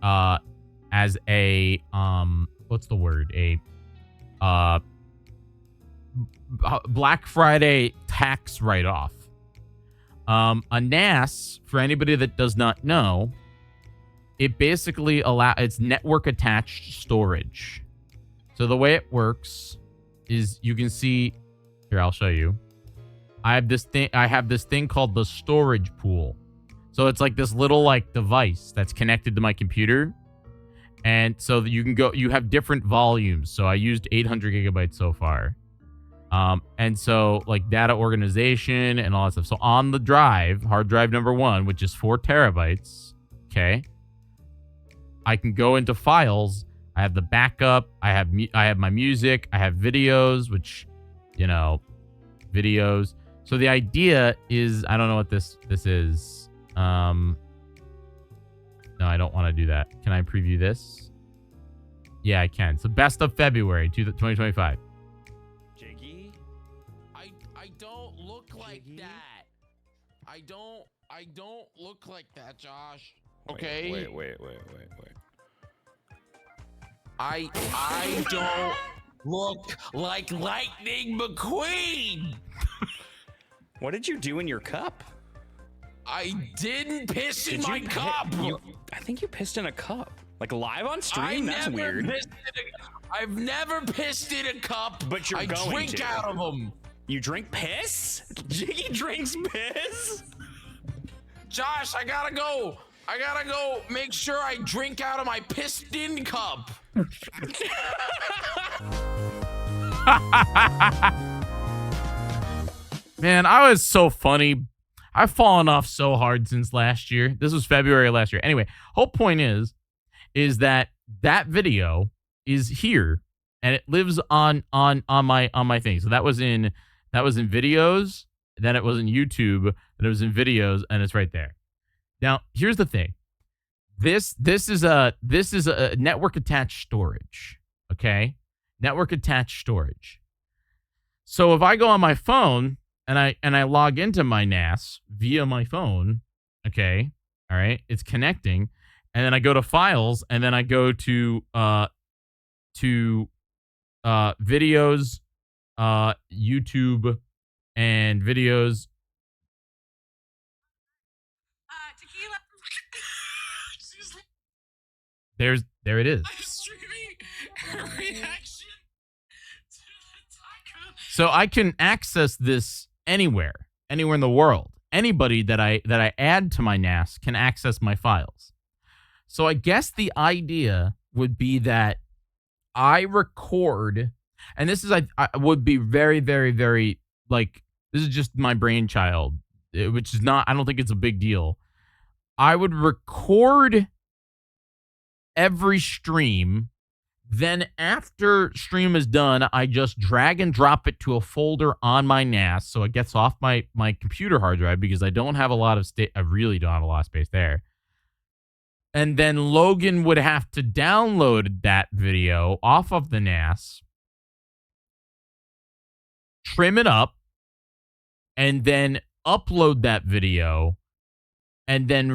what's the word? A Black Friday tax write-off. A NAS, for anybody that does not know, it basically it's network attached storage. So the way it works is you can see here, I'll show you. I have this thing called the storage pool. So it's like this little like device that's connected to my computer. And so that you have different volumes. So I used 800 gigabytes so far. And so like data organization and all that stuff. So on the drive, hard drive number 1, which is 4 terabytes. Okay. I can go into files. I have the backup. I have my music. I have videos, which, videos. So the idea is, I don't know what this is. No, I don't want to do that. Can I preview this? Yeah, I can. So best of February 2025. Jyggy? I don't look like Jyggy? that. I don't look like that, Josh. Okay. Wait. I don't look like Lightning McQueen. What did you do in your cup? I didn't piss in Did my you cup. I think you pissed in a cup. Like live on stream? That's weird. I've never pissed in a cup. But you're I going drink to. out of them. You drink piss? Jyggy drinks piss? Josh, I gotta go make sure I drink out of my pissed in cup. Man, I was so funny. I've fallen off so hard since last year. This was February last year. Anyway, whole point is that video is here and it lives on my thing. So that was in videos, then it was in YouTube, then it was in videos, and it's right there. Now, here's the thing. This is a network attached storage. Okay? Network attached storage. So if I go on my phone and I log into my NAS via my phone, okay, all right, it's connecting, and then I go to files, and then I go to videos, YouTube, and videos, There it is. I'm streaming a reaction to the taco. So I can access this anywhere in the world. Anybody that I add to my NAS can access my files. So I guess the idea would be that I record, and this is I would be very, very, very, like, this is just my brainchild, which is not, I don't think it's a big deal. I would record every stream. Then after stream is done, I just drag and drop it to a folder on my NAS so it gets off my computer hard drive because I don't have a lot of I really don't have a lot of space there. And then Logan would have to download that video off of the NAS, trim it up, and then upload that video, and then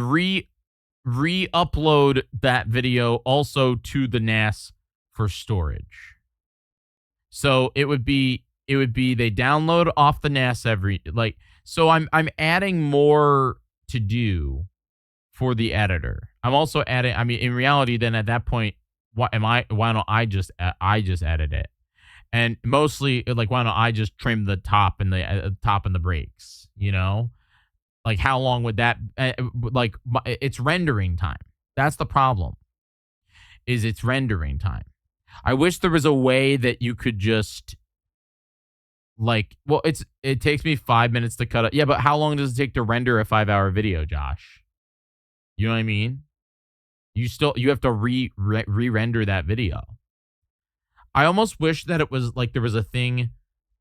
re-upload that video also to the NAS for storage. So it would be they download off the NAS so I'm adding more to do for the editor. I'm also adding, I mean, in reality, then at that point, why don't I just edit it? And mostly, like, why don't I just trim the top and the breaks, you know? Like, how long would that, it's rendering time. That's the problem, is it's rendering time. I wish there was a way that you could just, it takes me 5 minutes to cut it. Yeah, but how long does it take to render a 5-hour video, Josh? You know what I mean? You have to re-render that video. I almost wish that it was like there was a thing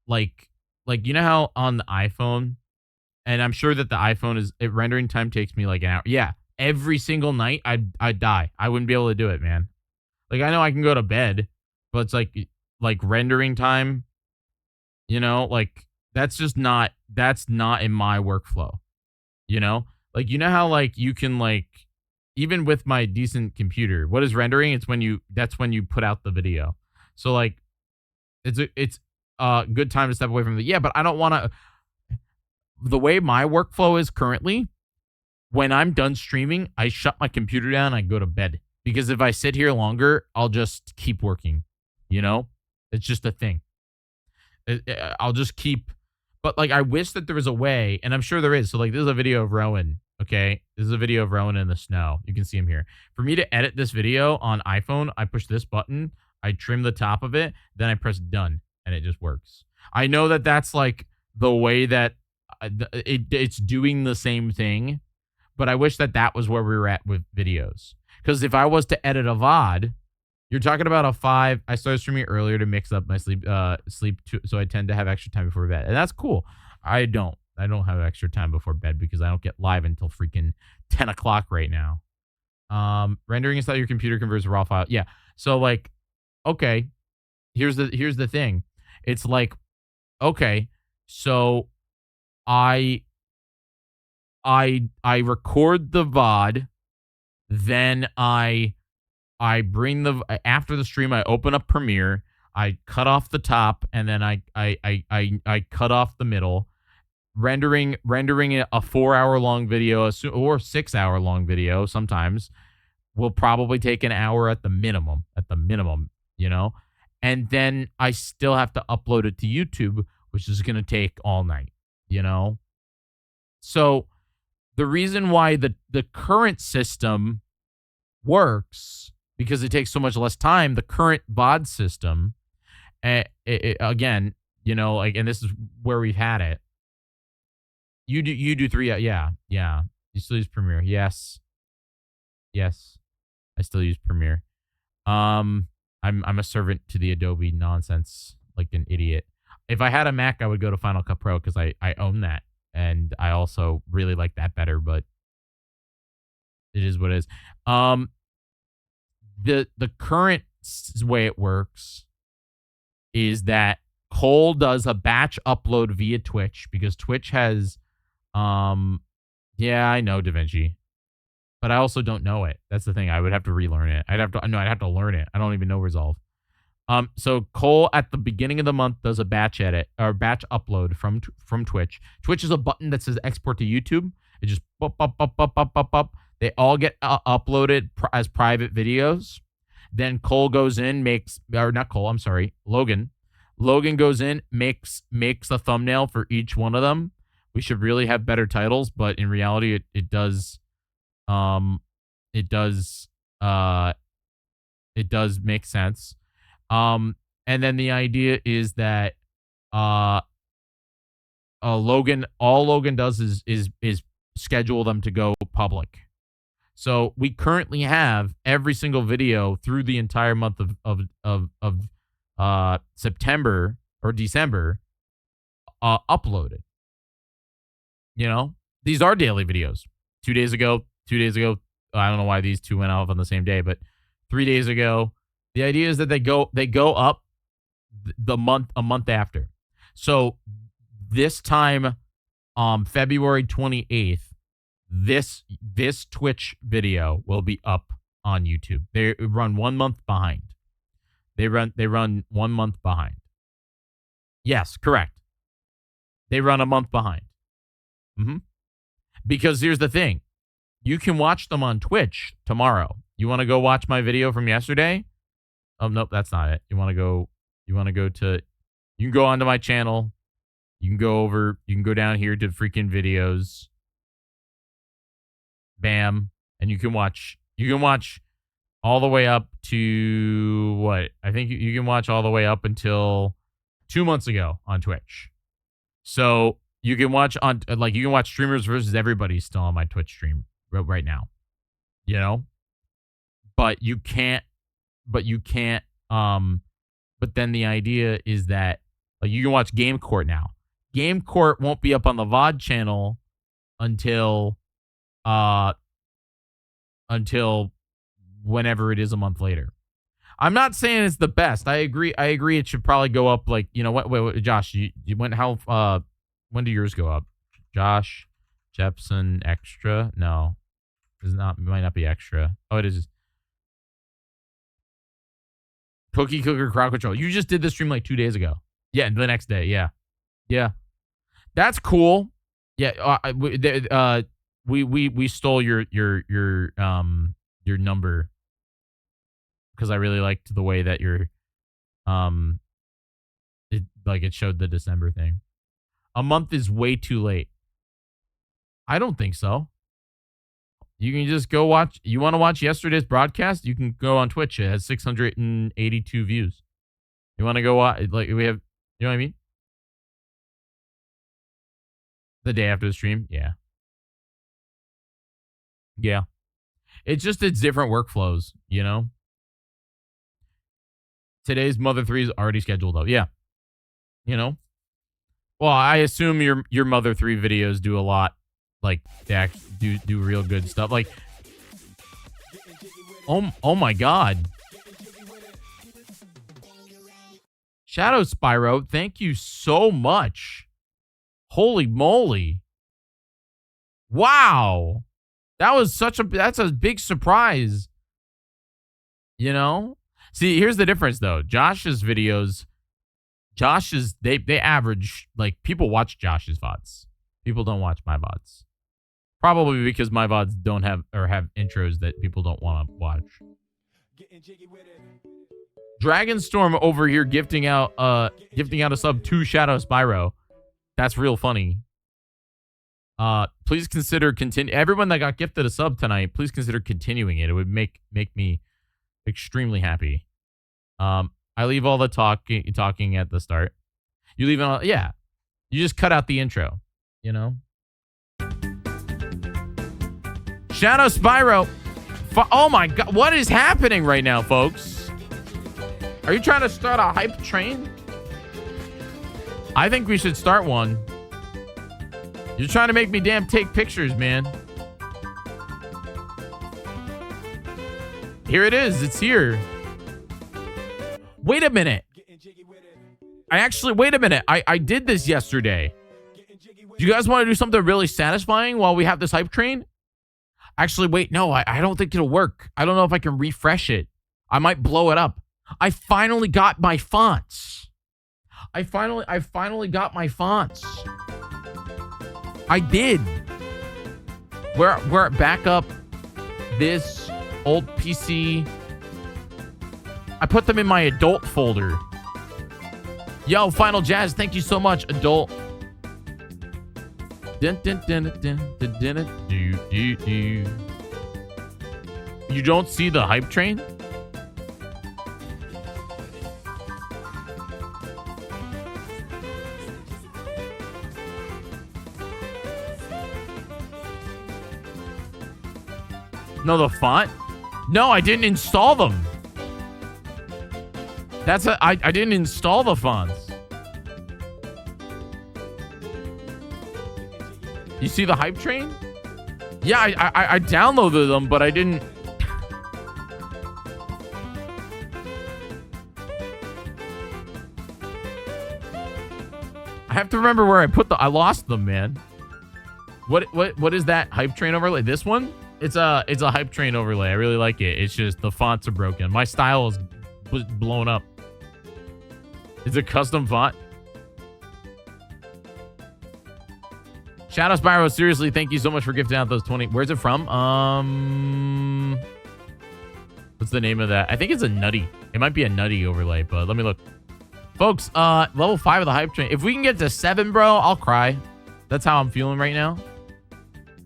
like you know how on the iPhone, and I'm sure that the iPhone rendering time takes me like an hour. Yeah, every single night I'd die. I wouldn't be able to do it, man. Like, I know I can go to bed, but it's like rendering time, you know, like that's not in my workflow, you know? Like, you know how, like, you can, like, even with my decent computer, what is rendering? That's when you put out the video. So, like, it's a good time to step away from yeah, but I don't want to. The way my workflow is currently, when I'm done streaming, I shut my computer down and I go to bed. Because if I sit here longer, I'll just keep working, you know? It's just a thing. I'll just keep, but, like, I wish that there was a way, and I'm sure there is. So, like, this is a video of Rowan, okay? This is a video of Rowan in the snow. You can see him here. For me to edit this video on iPhone, I push this button, I trim the top of it, then I press done, and it just works. I know that that's, like, the way that it's doing the same thing, but I wish that was where we were at with videos. Because if I was to edit a VOD, you're talking about I started streaming earlier to mix up my sleep so I tend to have extra time before bed. And that's cool. I don't have extra time before bed because I don't get live until freaking 10 o'clock right now. Rendering is how your computer converts raw file. Yeah. So, like, okay, here's the thing. It's like, okay, so I record the VOD, then I bring after the stream, I open up Premiere, I cut off the top, and then I cut off the middle, rendering it a 4-hour long video or 6-hour long video sometimes will probably take an hour at the minimum, you know, and then I still have to upload it to YouTube, which is going to take all night, you know. So the reason why the current system works, because it takes so much less time, the current VOD system, again, you know, like, and this is where we've had it. You do 3, yeah. You still use Premiere, yes. I still use Premiere. I'm a servant to the Adobe nonsense, like an idiot. If I had a Mac, I would go to Final Cut Pro because I own that, and I also really like that better. But it is what it is. The current way it works is that Cole does a batch upload via Twitch because Twitch has, yeah, I know DaVinci, but I also don't know it. That's the thing. I would have to relearn it. I'd have to learn it. I don't even know Resolve. So Cole at the beginning of the month does a batch edit or batch upload from Twitch. Twitch is a button that says export to YouTube. It just up. They all get uploaded as private videos. Then Cole goes in, not Cole, I'm sorry, Logan. Logan goes in, makes the thumbnail for each one of them. We should really have better titles, but in reality, it does make sense. And then the idea is that Logan, all Logan does is schedule them to go public. So we currently have every single video through the entire month of September or December uploaded. You know, these are daily videos. 2 days ago. I don't know why these two went off on the same day, but 3 days ago. The idea is that they go up a month after. So this time, February 28th, this Twitch video will be up on YouTube. They run 1 month behind. They run 1 month behind. Yes, correct. They run a month behind. Because here's the thing. You can watch them on Twitch tomorrow. You want to go watch my video from yesterday? Oh, nope, that's not it. You can go onto my channel. You can go down here to freaking videos. Bam. And you can watch all the way up to what? I think you can watch all the way up until 2 months ago on Twitch. So you can watch Streamers versus Everybody still on my Twitch stream right now. You know? But then the idea is that you can watch Game Court now. Game Court won't be up on the VOD channel until whenever it is a month later. I'm not saying it's the best. I agree it should probably go up wait, Josh, you went when do yours go up? Josh Jepson extra? No. It might not be extra. Oh, it is. Cookie Cooker Crowd Control. You just did this stream 2 days ago. Yeah, the next day. Yeah. That's cool. Yeah, we stole your number because I really liked the way that it showed the December thing. A month is way too late. I don't think so. You can just go watch. You want to watch yesterday's broadcast? You can go on Twitch. It has 682 views. You want to go watch? We have, you know what I mean? The day after the stream? Yeah. Yeah. It's different workflows, you know? Today's Mother 3 is already scheduled, though. Yeah. You know? Well, I assume your Mother 3 videos do a lot. They do real good stuff. Oh my God. Shadow Spyro, thank you so much. Holy moly. Wow. That's a big surprise. You know? See, here's the difference though. Josh's videos, they average, people watch Josh's VODs. People don't watch my VODs. Probably because my VODs don't have intros that people don't want to watch. Dragonstorm over here gifting out a sub to Shadow Spyro. That's real funny. Please consider everyone that got gifted a sub tonight, please consider continuing it. It would make me extremely happy. I leave all the talking at the start. You leave it all, yeah. You just cut out the intro, you know? Shadow Spyro. Oh my God. What is happening right now, folks? Are you trying to start a hype train? I think we should start one. You're trying to make me take pictures, man. Here it is. It's here. Wait a minute. Wait a minute. I did this yesterday. Do you guys want to do something really satisfying while we have this hype train? Actually, wait, no, I don't think it'll work. I don't know if I can refresh it. I might blow it up. I finally got my fonts. I finally got my fonts. I did. We're back up. this, old PC. I put them in my adult folder. Yo, Final Jazz, thank you so much, adult. Dun, dun, dun, dun, dun, dun, dun, do, do, do. You don't see the hype train? No, the font? No, I didn't install them. I didn't install the fonts. You see the hype train? Yeah, I downloaded them, but I didn't. I have to remember where I put I lost them, man. What is that hype train overlay? This one? It's a hype train overlay. I really like it. It's just the fonts are broken. My style was blown up. It's a custom font. Shadow Spyro, seriously, thank you so much for gifting out those 20. Where's it from? What's the name of that? I think it's a nutty. It might be a nutty overlay, but let me look. Folks, level 5 of the hype train. If we can get to 7, bro, I'll cry. That's how I'm feeling right now.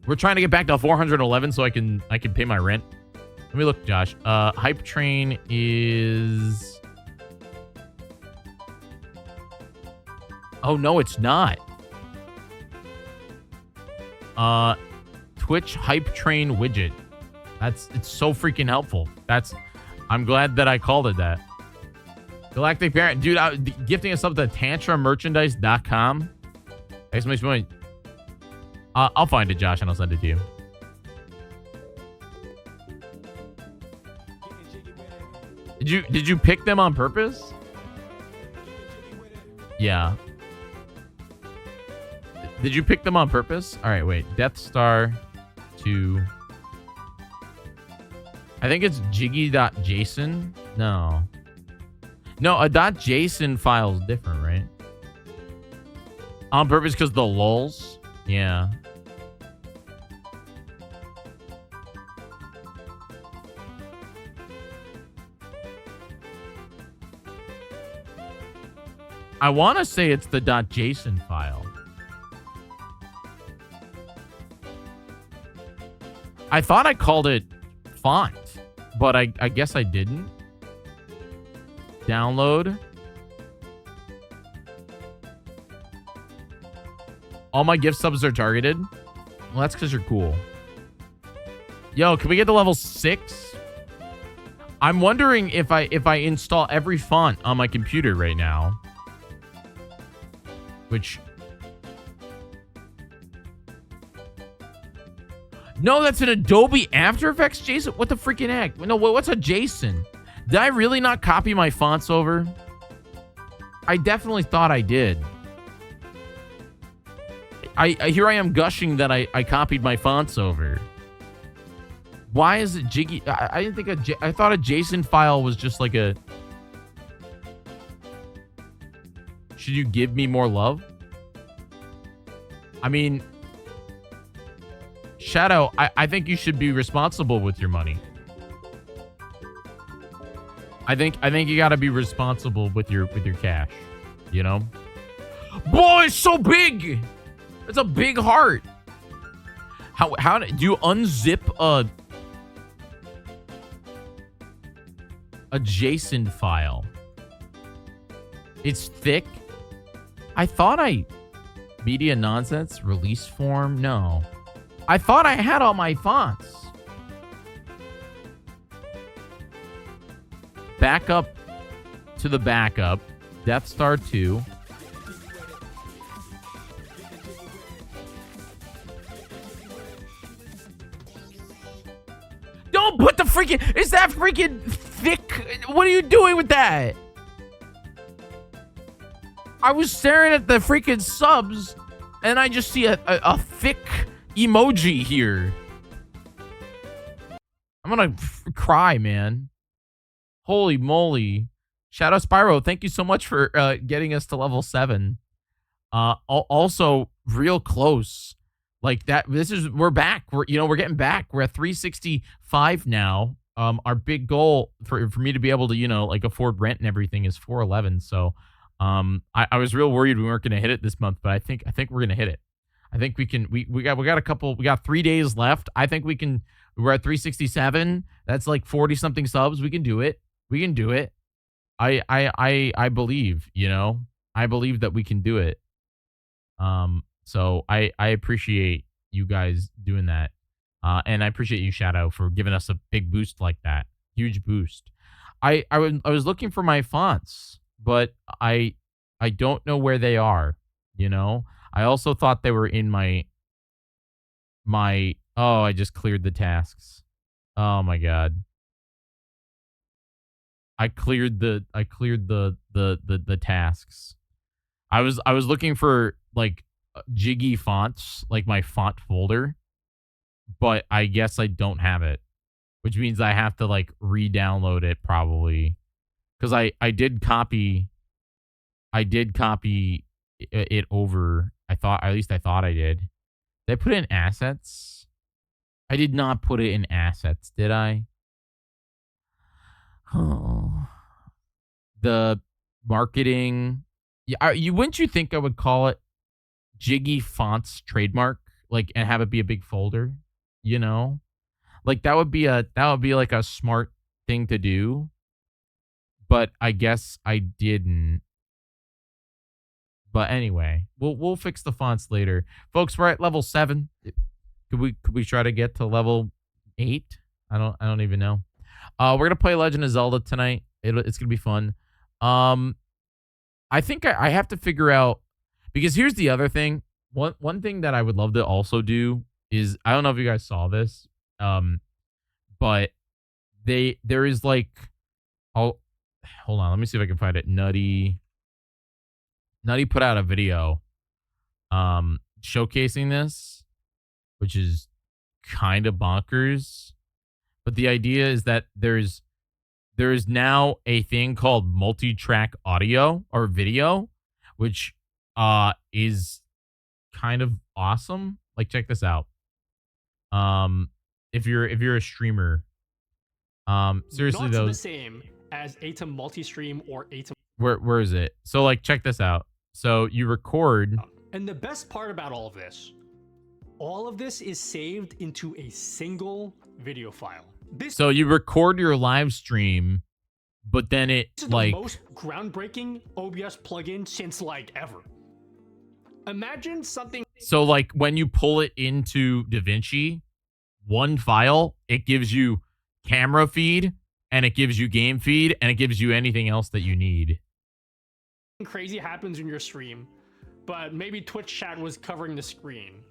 We're trying to get back to 411 so I can pay my rent. Let me look, Josh. Hype train is... Oh, no, it's not. Twitch hype train widget. It's so freaking helpful. I'm glad that I called it that. Galactic Parent. Dude, gifting us up to tantramerchandise.com. Exclamation point. I'll find it, Josh, and I'll send it to you. Did you pick them on purpose? Yeah. Did you pick them on purpose? All right, wait. Death Star 2. I think it's jiggy.json. No. No, a .json file is different, right? On purpose because the lulz? Yeah. I want to say it's the .json file. I thought I called it font, but I guess I didn't. Download. All my gift subs are targeted. Well, that's because you're cool. Yo, can we get to level 6? I'm wondering if I install every font on my computer right now. Which... No, that's an Adobe After Effects, Jason. What the freaking heck? No, what's a JSON? Did I really not copy my fonts over? I definitely thought I did. Here I am gushing that I copied my fonts over. Why is it Jiggy? I didn't think I thought a JSON file was just like a... Should you give me more love? I mean... Shadow, I think you should be responsible with your money. I think you gotta be responsible with your cash. You know? Boy, it's so big! It's a big heart. How do you unzip a JSON file? It's thick. I thought media nonsense release form. No, I thought I had all my fonts. Backup to the backup. Death Star 2. Don't put the freaking... Is that freaking thick? What are you doing with that? I was staring at the freaking subs, and I just see a thick emoji here. I'm gonna cry, man. Holy moly. Shadow Spyro, thank you so much for getting us to level 7. Also, real close Like that. We're back. We're getting back. We're at 365 now. Our big goal for me to be able to, like afford rent and everything is 411. So, I was real worried we weren't going to hit it this month, but I think we're going to hit it. I think we can, we got 3 days left. I think we're at 367. That's like 40 something subs. We can do it. I believe, I believe that we can do it. So I appreciate you guys doing that. And I appreciate you, Shadow, for giving us a big boost like that. Huge boost. I was looking for my fonts, but I don't know where they are, I also thought they were in my oh, I just cleared the tasks. Oh my god. I cleared the tasks. I was looking for like Jyggy fonts, like my font folder, but I guess I don't have it, which means I have to like re-download it probably, because I did copy it over. I thought I did. Did I put it in assets? I did not put it in assets, did I? Oh, the marketing. Yeah, wouldn't you think I would call it Jyggy Fonts trademark, like, and have it be a big folder? Like that would be like a smart thing to do. But I guess I didn't. But anyway, we'll fix the fonts later, folks. We're at level 7. Could we try to get to level 8? I don't even know. We're gonna play Legend of Zelda tonight. It's gonna be fun. I think I have to figure out, because here's the other thing. One thing that I would love to also do is, I don't know if you guys saw this, but there is like, hold on, let me see if I can find it. Nutty put out a video showcasing this, which is kind of bonkers. But the idea is that there is now a thing called multi-track audio or video, which is kind of awesome. Like, check this out. If you're a streamer, seriously, not those the same as ATEM multi-stream or ATEM. Where is it? So like, check this out. So you record. And the best part about all of this is saved into a single video file. So you record your live stream, but then This is like the most groundbreaking OBS plugin since like ever. Imagine something. So like when you pull it into DaVinci, one file, it gives you camera feed, and it gives you game feed, and it gives you anything else that you need. Crazy happens in your stream, but maybe Twitch chat was covering the screen.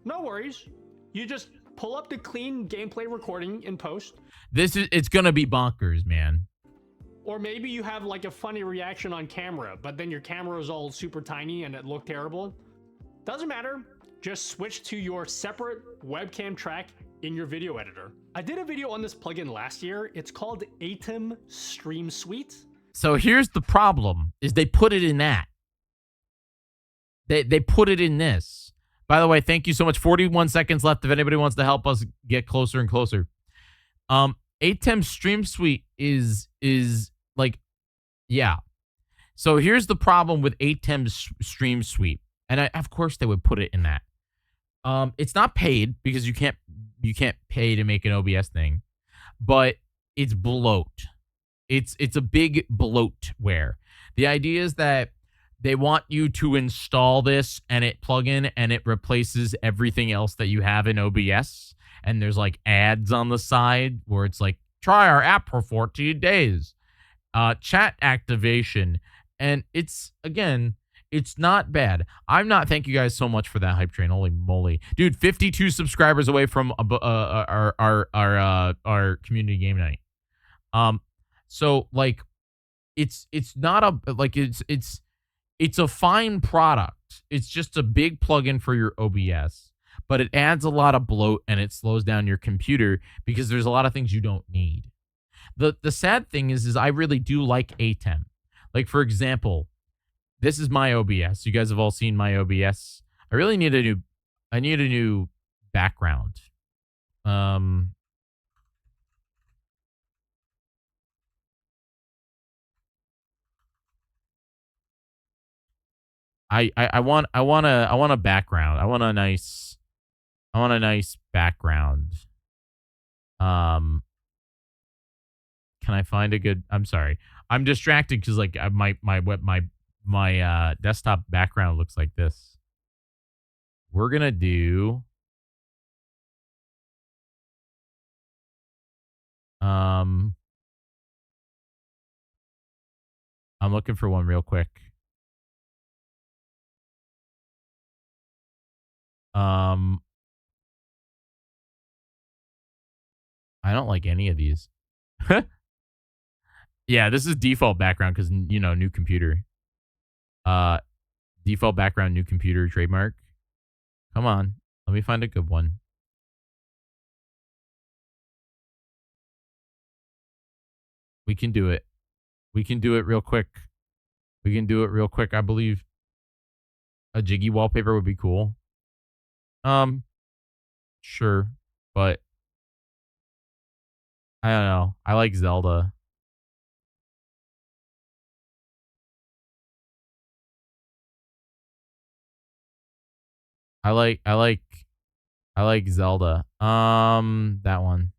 No worries. You just pull up the clean gameplay recording in post. It's gonna be bonkers, man. Or maybe you have like a funny reaction on camera, but then your camera is all super tiny and it looked terrible. Doesn't matter. Just switch to your separate webcam track in your video editor. I did a video on this plugin last year. It's called ATEM Stream Suite. So here's the problem, is they put it in that. They put it in this. By the way, thank you so much. 41 seconds left if anybody wants to help us get closer and closer. ATEM Stream Suite is like, yeah. So here's the problem with ATEM Stream Suite. And of course they would put it in that. It's not paid, because you can't pay to make an OBS thing, but it's bloat. It's a big bloatware. The idea is that they want you to install this and it plugin, and it replaces everything else that you have in OBS. And there's like ads on the side where it's like, try our app for 14 days. Chat activation. And it's not bad. Thank you guys so much for that hype train. Holy moly. Dude, 52 subscribers away from our community game night. So like, it's not a, like, it's a fine product. It's just a big plugin for your OBS, but it adds a lot of bloat and it slows down your computer because there's a lot of things you don't need. The sad thing is I really do like ATEM. Like, for example, this is my OBS. You guys have all seen my OBS. I really need a new, I need a new background. I want a background. I want a nice background. Um, can I find a good? I'm sorry, I'm distracted because like my desktop background looks like this. We're gonna do I'm looking for one real quick. Um, I don't like any of these. Yeah, this is default background because new computer. Uh, Default background, new computer trademark. Come on, let me find a good one. We can do it. We can do it real quick. We can do it real quick. I believe a Jyggy wallpaper would be cool. Sure, but I don't know. I like Zelda. I like Zelda. That one.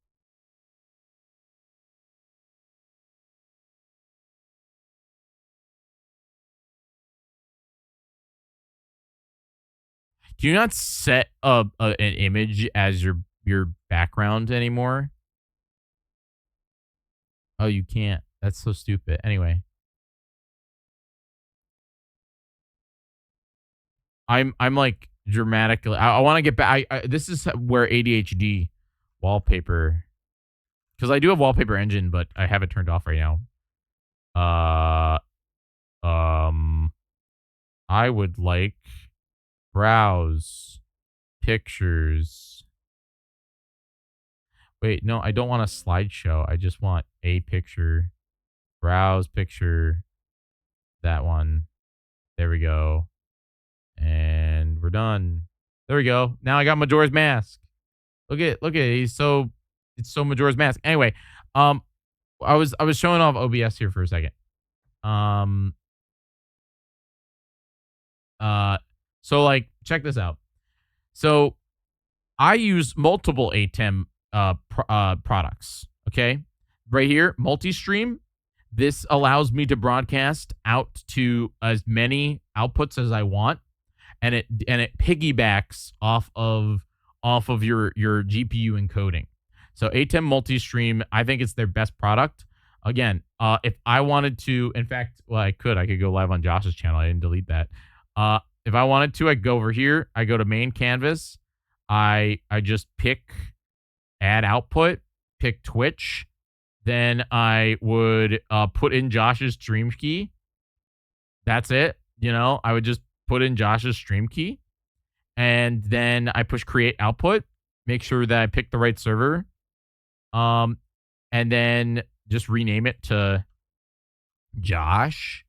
Do you not set an image as your background anymore? Oh, you can't. That's so stupid. Anyway, I'm like dramatically. I want to get back. This is where ADHD wallpaper, because I do have wallpaper engine, but I have it turned off right now. Uh, I would like browse pictures. Wait, no, I don't want a slideshow. I just want a picture. Browse picture. That one. There we go. And we're done. There we go. Now I got Majora's Mask. Look at it's so Majora's Mask. Anyway, I was showing off OBS here for a second. So like check this out. So I use multiple ATEM products. Okay, right here, multi-stream. This allows me to broadcast out to as many outputs as I want, and it piggybacks off of your GPU encoding. So ATEM multi-stream, I think it's their best product. Again, if I wanted to, in fact, well, I could go live on Josh's channel. I didn't delete that. If I wanted to, I go over here. I go to main canvas. I just pick add output, pick Twitch. Then I would put in Josh's stream key. That's it. I would just put in Josh's stream key. And then I push create output. Make sure that I pick the right server. And then just rename it to Josh.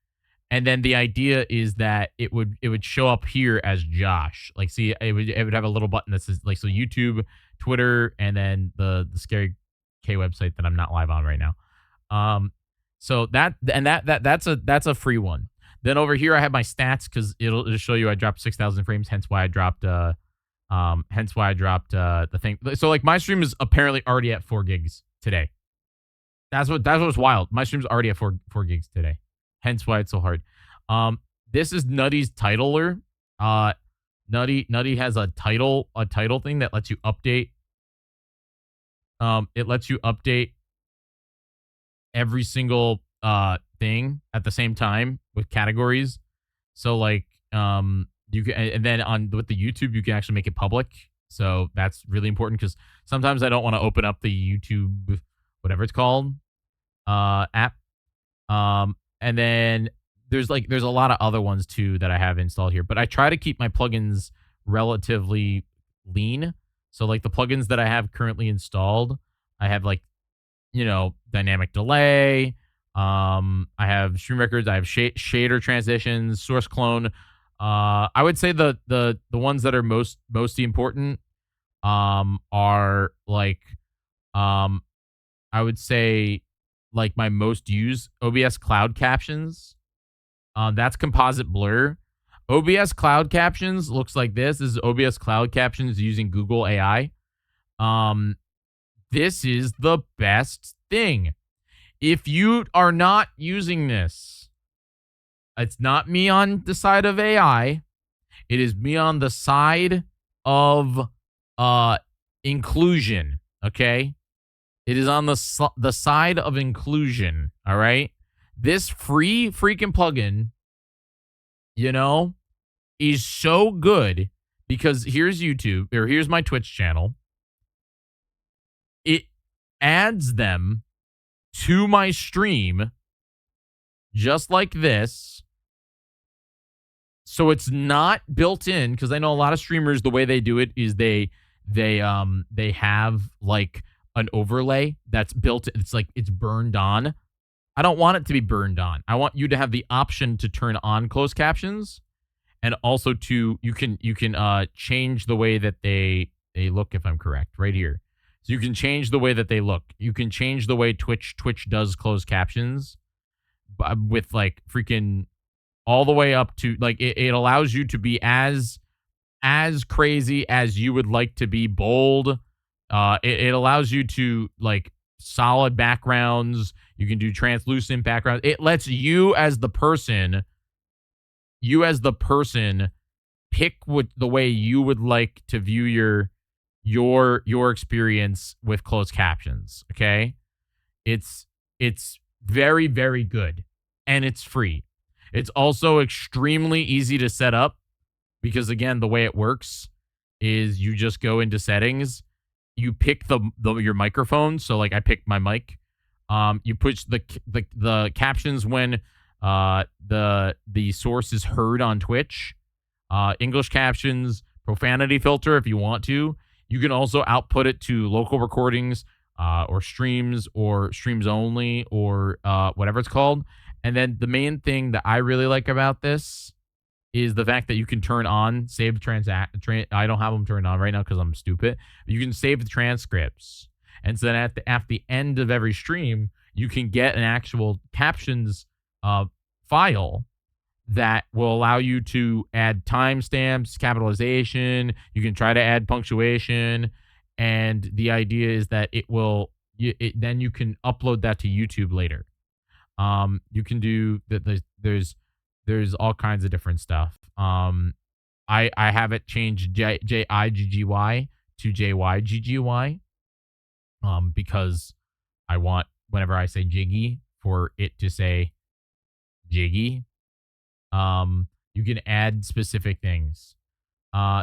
And then the idea is that it would show up here as Josh. Like, see, it would have a little button that says, like, so YouTube, Twitter, and then the Scary K website that I'm not live on right now. So that's a free one. Then over here I have my stats because it'll show you I dropped 6,000 frames, hence why I dropped the thing. So like my stream is apparently already at 4 gigs today. That's what's wild. My stream's already at 4 gigs today. Hence why it's so hard. This is Nutty's titler. Nutty has a title thing that lets you update. It lets you update every single thing at the same time with categories. So like you can, and then with the YouTube you can actually make it public. So that's really important because sometimes I don't want to open up the YouTube whatever it's called app. And then there's a lot of other ones too that I have installed here, but I try to keep my plugins relatively lean. So like the plugins that I have currently installed, I have like, dynamic delay. I have stream records. I have shader transitions, source clone, I would say the ones that are most important are like I would say like my most used OBS cloud captions. That's composite blur. OBS cloud captions looks like this. This is OBS cloud captions using Google AI. Um, this is the best thing. If you are not using this, it's not me on the side of AI. It is me on the side of inclusion, okay? It is on the side of inclusion, all right? This free freaking plugin, you know, is so good because here's YouTube or here's my Twitch channel. It adds them to my stream just like this. So it's not built in because I know a lot of streamers, the way they do it is they have like an overlay that's built. It's like it's burned on. I don't want it to be burned on. I want you to have the option to turn on closed captions, and also to you can change the way that they look, if I'm correct, right here. So you can change the way that they look. You can change the way Twitch does closed captions with like freaking all the way up to like it allows you to be as crazy as you would like to be, bold. It allows you to like solid backgrounds. You can do translucent backgrounds. It lets you as the person pick what the way you would like to view your experience with closed captions. Okay, it's very, very good, and it's free. It's also extremely easy to set up because, again, the way it works is you just go into settings, you pick your microphone. So, like, I picked my mic. You push the captions when the source is heard on Twitch. English captions, profanity filter if you want to. You can also output it to local recordings or streams only or whatever it's called. And then the main thing that I really like about this is the fact that you can turn on save I don't have them turned on right now because I'm stupid. You can save the transcripts, and so then at the end of every stream, you can get an actual captions file that will allow you to add timestamps, capitalization. You can try to add punctuation, and the idea is that then you can upload that to YouTube later. You can do that. There's all kinds of different stuff. I have it changed Jiggy to Jyggy. Because I want whenever I say Jiggy for it to say Jiggy. You can add specific things.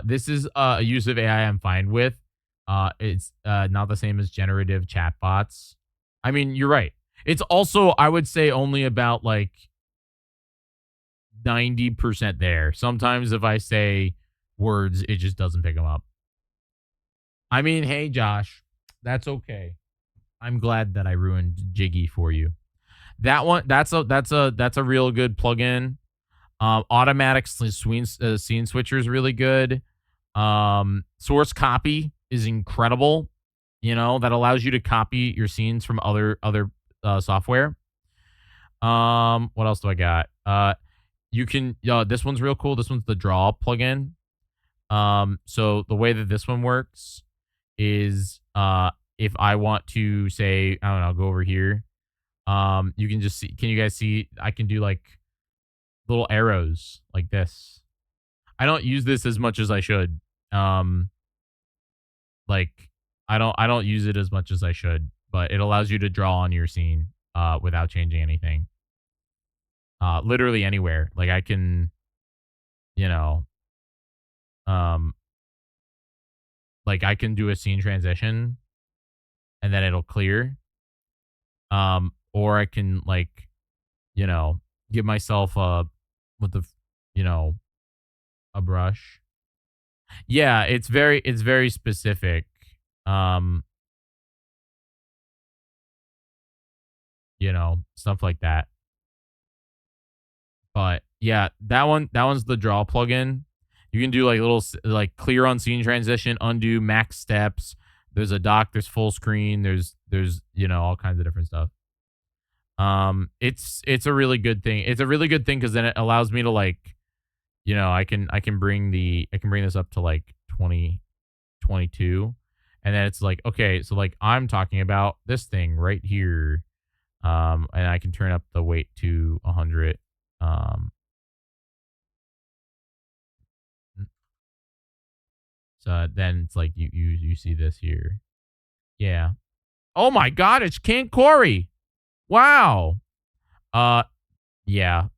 This is a use of AI I'm fine with. It's not the same as generative chatbots. I mean, you're right. It's also, I would say, only about like 90% there. Sometimes if I say words, it just doesn't pick them up. I mean, hey, Josh, that's okay. I'm glad that I ruined Jiggy for you. That's a real good plugin. Automatic scene switcher is really good. Source copy is incredible. You know, that allows you to copy your scenes from other software. What else do I got? You can this one's real cool. This one's the draw plugin. So the way that this one works is if I want to say, I don't know, go over here. You can just see, can you guys see I can do like little arrows like this. I don't use this as much as I should. Like I don't use it as much as I should, but it allows you to draw on your scene without changing anything. Literally anywhere. Like I can, you know, like I can do a scene transition and then it'll clear. Or I can like, you know, give myself a brush. Yeah, it's very specific. Stuff like that. But Yeah, that one's the draw plugin. You can do like little like clear on scene transition, undo, max steps. There's a dock, there's full screen, there's all kinds of different stuff. It's a really good thing. It's a really good thing because then it allows me to like, I can bring this up to like 2022, and then it's like, okay, so like I'm talking about this thing right here, and I can turn up the weight to 100. So then it's like you see this here. Yeah. Oh my God, it's King Corey. Wow. Yeah.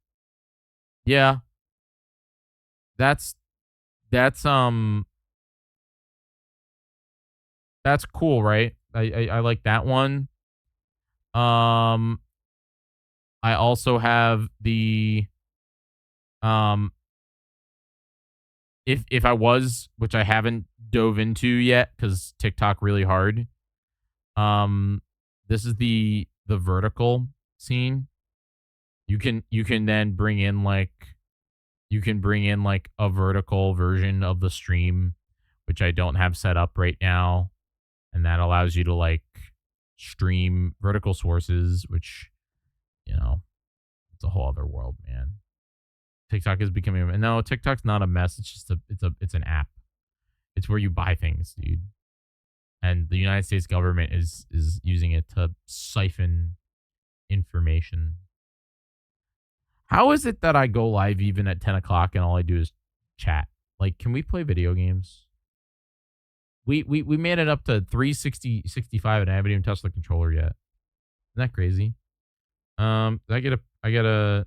Yeah. That's that's cool, right? I like that one. I also have the if I was, which I haven't dove into yet because TikTok really hard. This is the vertical scene. You can then bring in like a vertical version of the stream, which I don't have set up right now, and that allows you to like stream vertical sources, which it's a whole other world, man. TikTok is becoming no, TikTok's not a mess. It's just it's an app. It's where you buy things, dude. And the United States government is using it to siphon information. How is it that I go live even at 10 o'clock and all I do is chat? Like, can we play video games? We made it up to 365 and I haven't even touched the controller yet. Isn't that crazy? I get a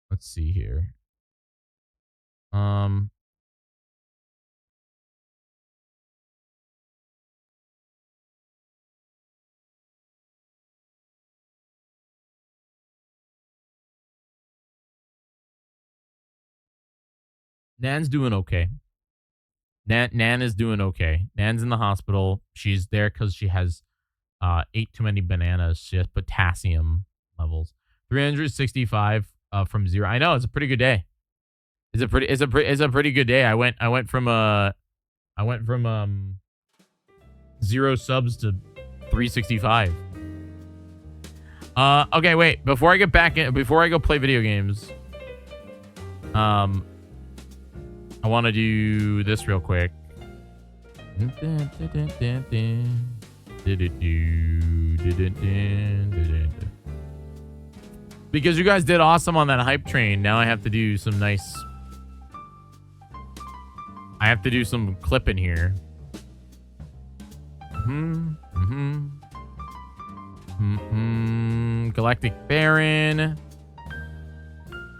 let's see here. Nan's doing okay. Nan is doing okay. Nan's in the hospital. She's there because she has ate too many bananas. She has potassium levels. 365 from 0. I know, it's a pretty good day. It's a pretty good day. I went from 0 subs to 365. Okay, wait. Before I go play video games, I want to do this real quick. Because you guys did awesome on that hype train. Now I have to do some clipping here. Galactic Baron.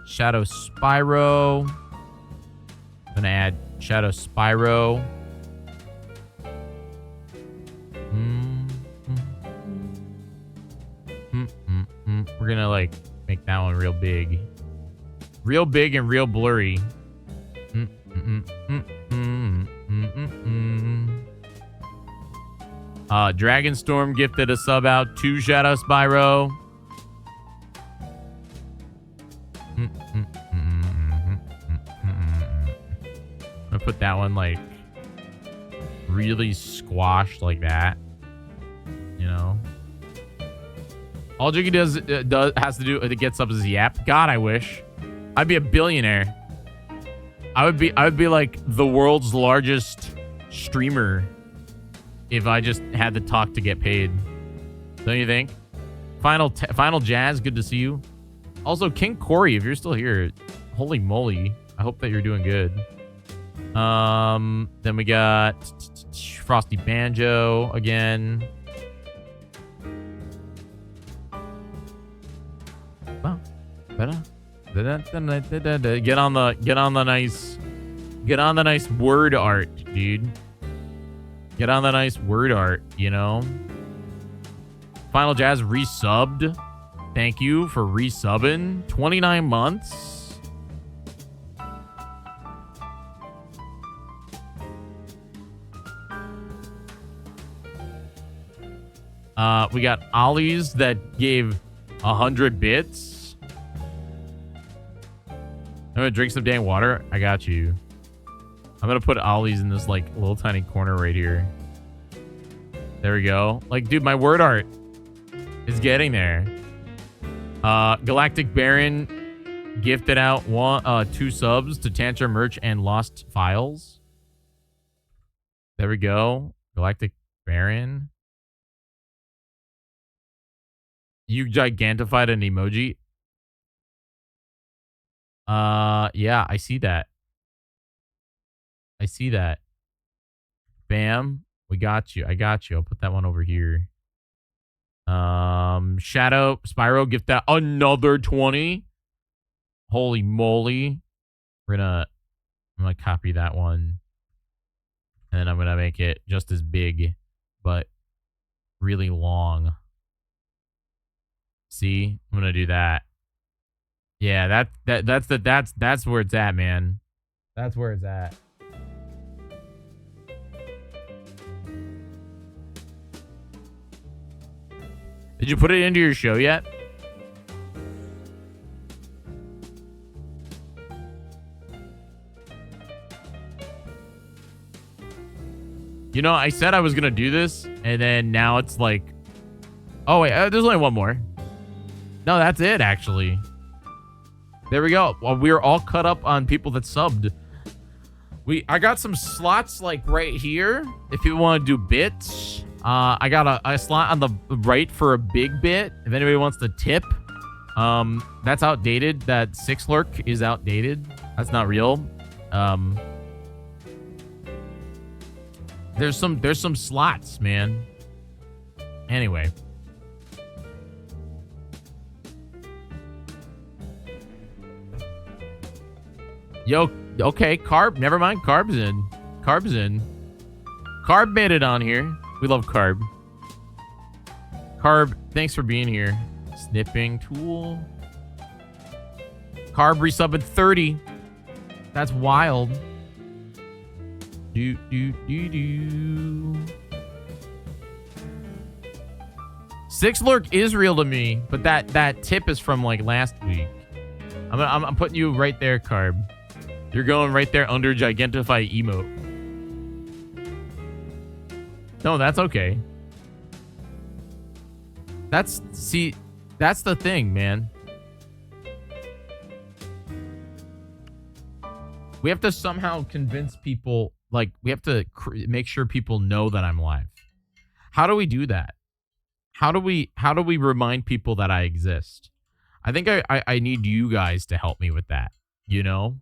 Shadow Spyro. I'm gonna add Shadow Spyro. We're gonna like make that one real big and real blurry. Dragonstorm gifted a sub out to Shadow Spyro. I'm gonna put that one like really squashed like that, All Jyggy has to do to get subs is yap. God, I wish I'd be a billionaire. I would be like the world's largest streamer if I just had to talk to get paid. Don't you think? Final Jazz, good to see you. Also, King Corey, if you're still here, holy moly, I hope that you're doing good. Then we got Frosty Banjo again. Get on the nice word art, dude. Get on the nice word art, Final Jazz resubbed. Thank you for resubbing. 29 months. We got Ollie's that gave 100 bits. gonna drink some dang water. I got you. I'm gonna put Ollie's in this like little tiny corner right here. There we go. Like, dude, my word art is getting there. Galactic Baron gifted out 2 subs to Tantra Merch and Lost Files. There we go. Galactic Baron. You gigantified an emoji. Yeah, I see that. I see that. Bam. We got you. I got you. I'll put that one over here. Shadow Spyro, gift that another 20. Holy moly. I'm gonna copy that one. And then I'm gonna make it just as big, but really long. See? I'm gonna do that. Yeah, that's where it's at, man. That's where it's at. Did you put it into your show yet? You know, I said I was going to do this, and then now it's like... Oh, wait, there's only one more. No, that's it, actually. There we go. Well, we're all cut up on people that subbed. I got some slots, like, right here. If people want to do bits... I got a slot on the right for a big bit. If anybody wants to tip, that's outdated. That 6 lurk is outdated. That's not real. There's some slots, man. Anyway. Yo, okay, Carb. Never mind. Carb's in. Carb's in. Carb made it on here. We love Carb. Carb, thanks for being here. Snipping tool. Carb resubbed 30. That's wild. Do. 6 lurk is real to me, but that tip is from like last week. I'm putting you right there, Carb. You're going right there under Gigantify emote. No, that's okay. That's the thing, man. We have to somehow convince people, like, we have to make sure people know that I'm live. How do we do that? How do we remind people that I exist? I think I need you guys to help me with that, you know?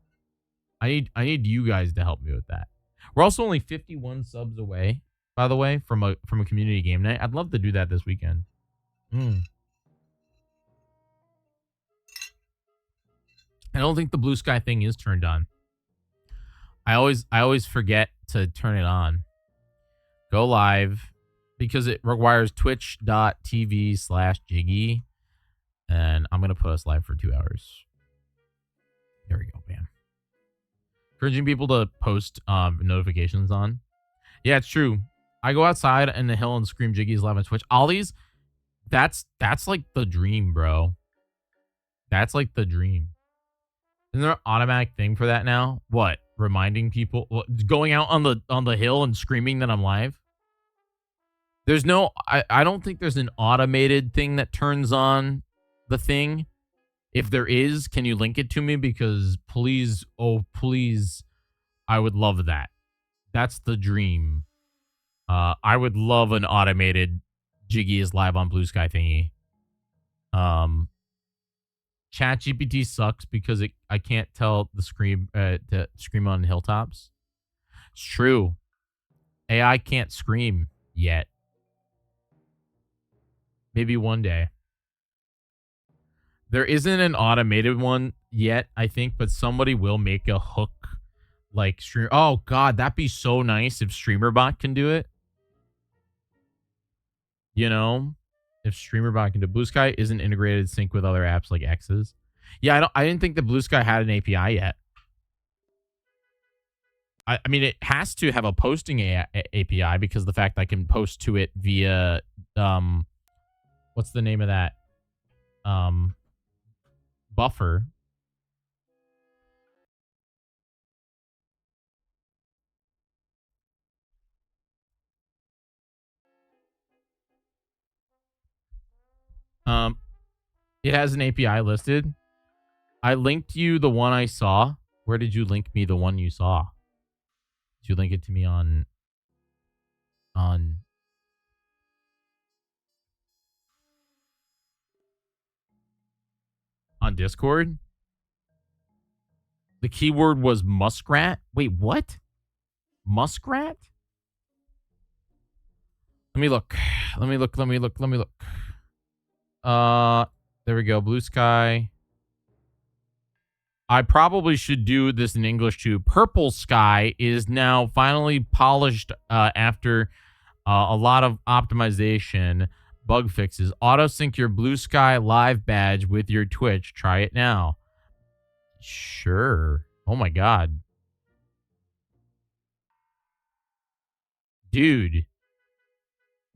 I need you guys to help me with that. We're also only 51 subs away, by the way, from a community game night. I'd love to do that this weekend. I don't think the blue sky thing is turned on. I always forget to turn it on. Go live because it requires twitch.tv/Jyggy. And I'm going to put us live for 2 hours. There we go. Bam. Encouraging people to post notifications on. Yeah, it's true. I go outside in the hill and scream Jiggy's live on Twitch. Ollie's, that's like the dream, bro. That's like the dream. Isn't there an automatic thing for that now? What? Reminding people? What, going out on the hill and screaming that I'm live? There's no... I don't think there's an automated thing that turns on the thing. If there is, can you link it to me? Because please, oh please, I would love that. That's the dream. I would love an automated Jyggy is live on Blue Sky thingy. ChatGPT sucks because I can't tell the scream to scream on hilltops. It's true. AI can't scream yet. Maybe one day. There isn't an automated one yet, I think, but somebody will make a hook like stream. Oh God, that'd be so nice if StreamerBot can do it. You know, if StreamerBot can do. Blue Sky isn't integrated sync with other apps like X's. Yeah, I didn't think that Blue Sky had an API yet. I mean, it has to have a posting API because of the fact that I can post to it via what's the name of that? Buffer. Um, it has an API listed. I linked you the one I saw. Where did you link me the one you saw? Did you link it to me on Discord? The keyword was muskrat. Wait, what? Muskrat? Let me look. Let me look. There we go. Blue sky. I probably should do this in English too. Purple sky is now finally polished after a lot of optimization, bug fixes. Auto sync your Blue Sky live badge with your Twitch. Try it now. Sure. Oh my god. Dude.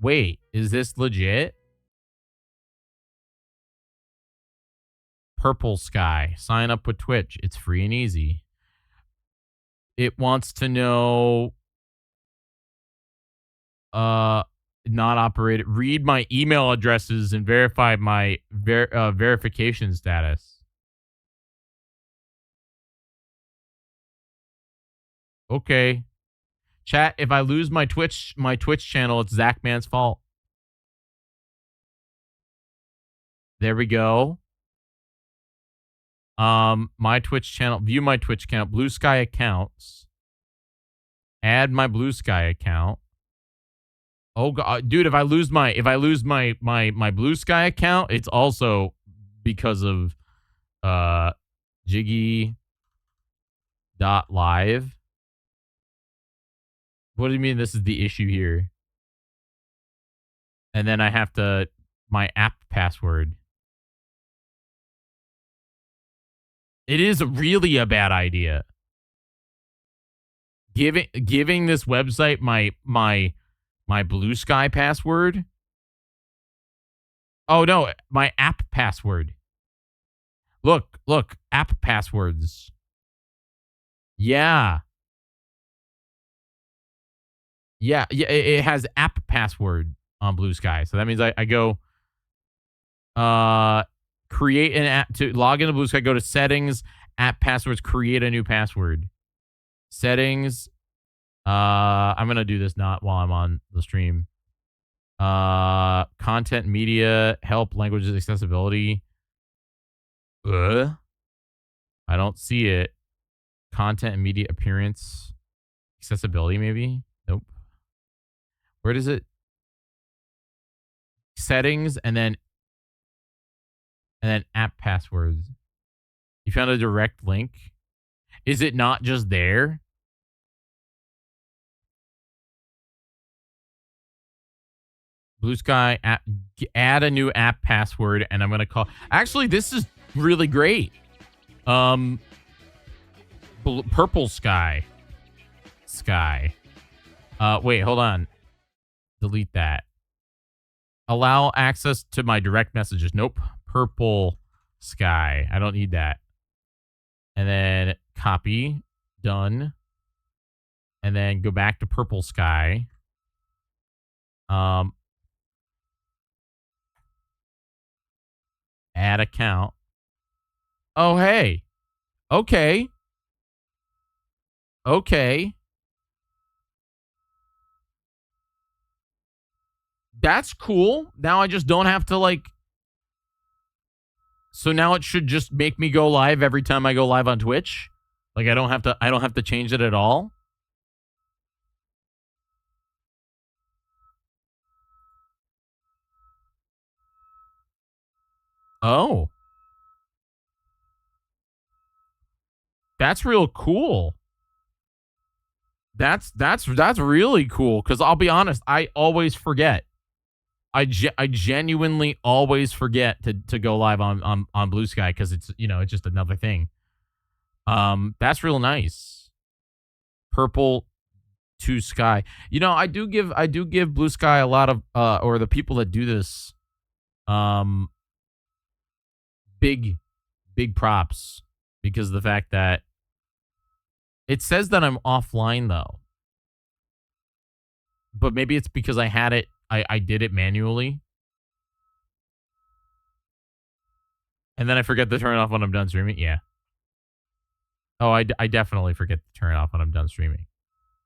Wait, is this legit? Purple Sky. Sign up with Twitch. It's free and easy. It wants to know not operated. Read my email addresses and verify my verification status. Okay. Chat, if I lose my Twitch channel, it's Zachman's fault. There we go. My Twitch channel, view my Twitch account, Blue Sky accounts. Add my Blue Sky account. Oh god, dude, if I lose my Blue Sky account, it's also because of Jyggy.live. What do you mean this is the issue here? And then I have to my app password. It is really a bad idea. Giving this website my Blue Sky password. Oh no, my app password. Look, app passwords. Yeah. Yeah, it has app password on Blue Sky. So that means I go create an app to log into Blue Sky, go to settings, app passwords, create a new password. Settings. I'm going to do this not while I'm on the stream. Content, media, help, languages, accessibility. I don't see it. Content and media appearance. Accessibility, maybe? Nope. Where does it? Settings and then app passwords. You found a direct link. Is it not just there? Blue Sky app, add a new app password, and I'm gonna call. Actually, this is really great. Purple Sky. Wait, hold on. Delete that. Allow access to my direct messages. Nope. Purple Sky. I don't need that. And then copy. Done. And then go back to Purple Sky. Add account. Oh, hey. Okay. That's cool. Now I just don't have to like. So now it should just make me go live every time I go live on Twitch. Like I don't have to change it at all. Oh. That's real cool. That's really cool cuz I'll be honest, I always forget. I genuinely always forget to go live on Blue Sky because it's it's just another thing. That's real nice. Purple to Sky. I do give Blue Sky a lot of or the people that do this big props because of the fact that it says that I'm offline though. But maybe it's because I had it I did it manually. And then I forget to turn it off when I'm done streaming. Yeah. Oh, I definitely forget to turn it off when I'm done streaming.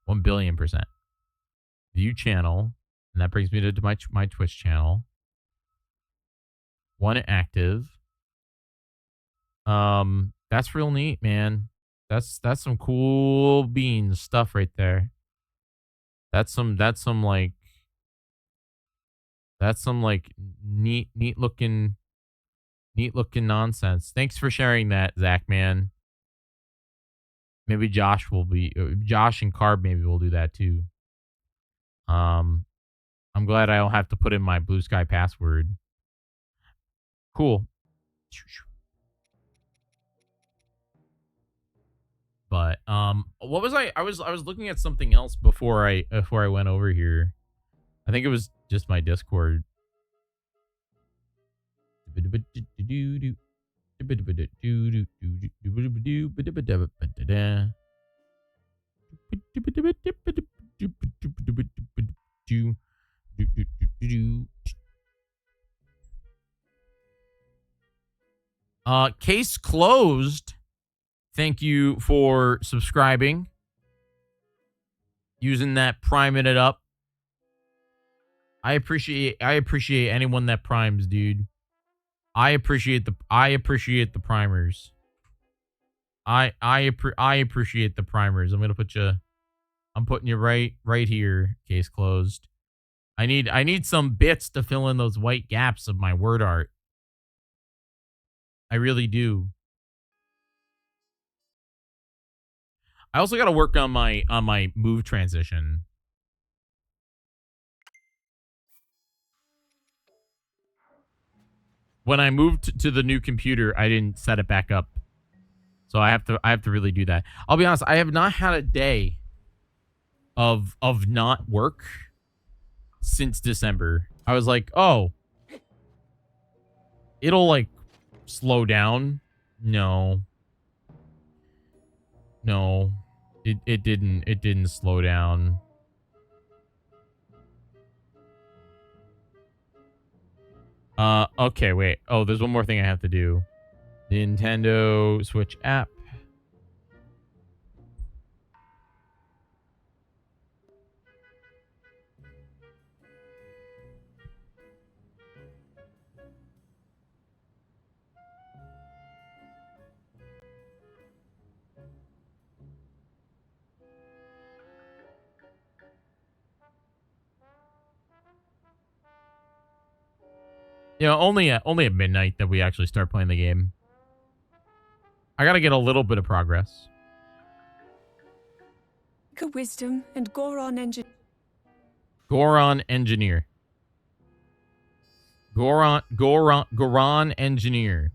1,000,000,000%. View channel. And that brings me to my Twitch channel. 1 active. That's real neat, man. That's some cool beans stuff right there. That's some like neat looking nonsense. Thanks for sharing that, Zach, man. Maybe Josh and Carb maybe will do that too. I'm glad I don't have to put in my Blue Sky password. Cool. But what was I was looking at something else before I went over here. I think it was just my Discord. Case closed. Thank you for subscribing. Using that, priming it up. I appreciate anyone that primes, dude. I appreciate the primers. I appreciate the primers. I'm putting you right here. Case closed. I need some bits to fill in those white gaps of my word art. I really do. I also got to work on my move transition. When I moved to the new computer, I didn't set it back up. So I have to really do that. I'll be honest, I have not had a day of not work since December. I was like, "Oh, it'll like slow down." No. It didn't slow down. Okay, wait. Oh, there's one more thing I have to do. Nintendo Switch app. You know, only at midnight that we actually start playing the game. I gotta get a little bit of progress. Wisdom and Goron engine. Goron engineer. Goron engineer.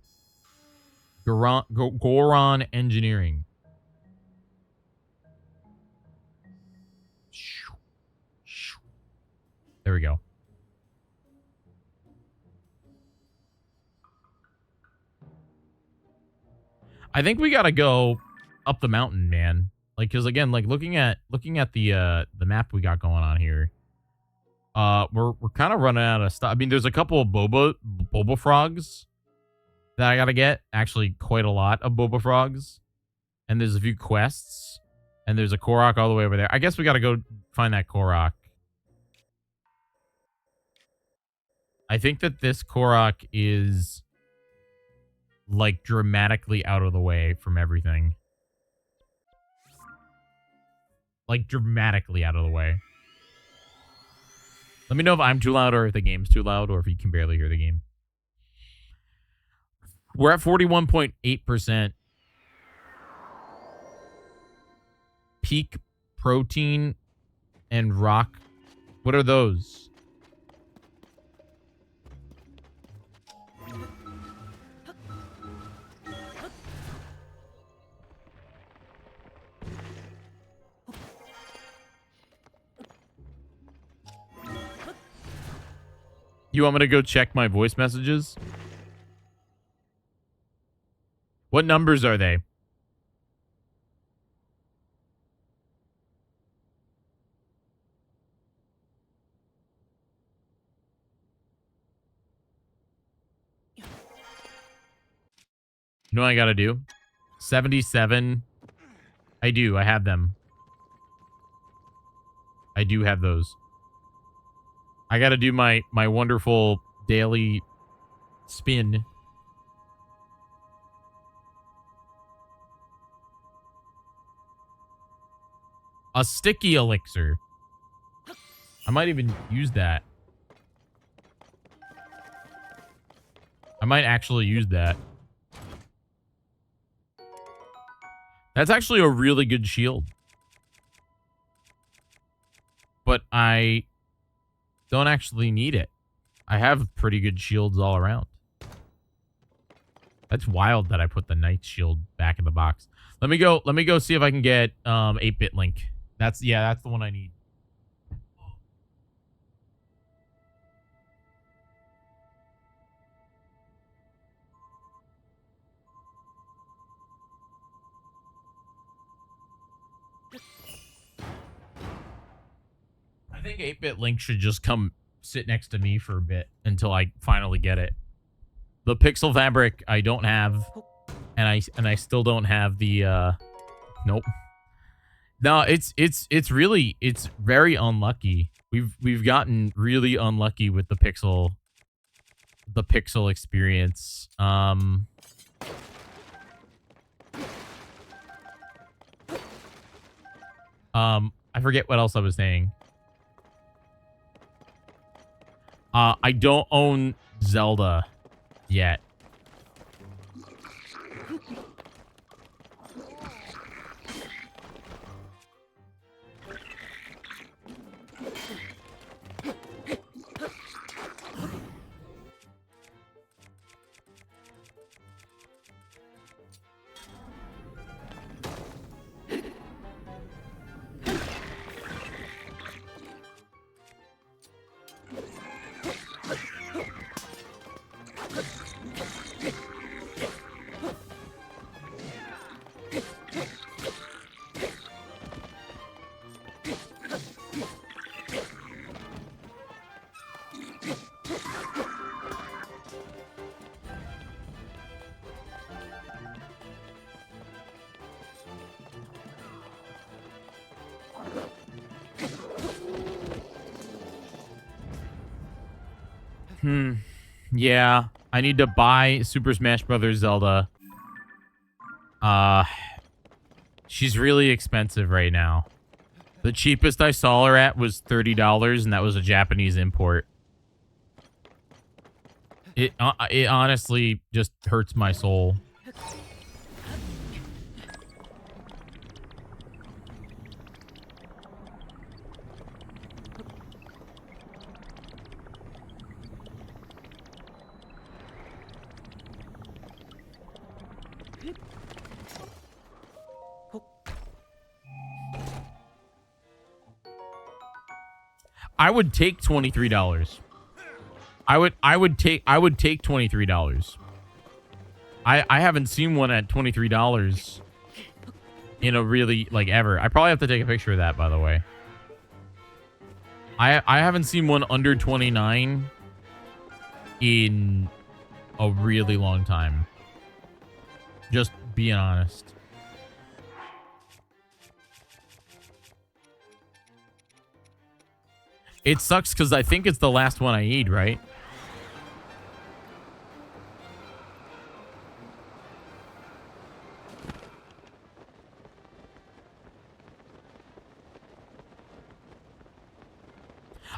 Goron engineering. There we go. I think we gotta go up the mountain, man. Like, cause again, like looking at the map we got going on here. We're kind of running out of stuff. I mean, there's a couple of boba frogs that I gotta get. Actually, quite a lot of boba frogs. And there's a few quests. And there's a Korok all the way over there. I guess we gotta go find that Korok. I think that this Korok is like dramatically out of the way from everything. Like dramatically out of the way. Let me know if I'm too loud or if the game's too loud or if you can barely hear the game. We're at 41.8%. Peak protein and rock. What are those? You want me to go check my voice messages? What numbers are they? know what I gotta do? 77. I do. I have them. I do have those. I gotta do my wonderful daily spin. A sticky elixir. I might even use that. I might actually use that. That's actually a really good shield. But I don't actually need it. I have pretty good shields all around. That's wild that I put the Knight shield back in the box. Let me go see if I can get 8-bit Link. That's the one I need. I think 8-bit Link should just come sit next to me for a bit until I finally get it. The Pixel Fabric I don't have, and I still don't have the nope. No, it's very unlucky. We've gotten really unlucky with the Pixel experience. I forget what else I was saying. I don't own Zelda yet. Yeah, I need to buy Super Smash Brothers Zelda. She's really expensive right now. The cheapest I saw her at was $30, and that was a Japanese import. It honestly just hurts my soul. I would take $23. I would take $23. I haven't seen one at $23 in a really ever. I probably have to take a picture of that, by the way. I haven't seen one under 29 in a really long time. Just being honest. It sucks because I think it's the last one I need, right?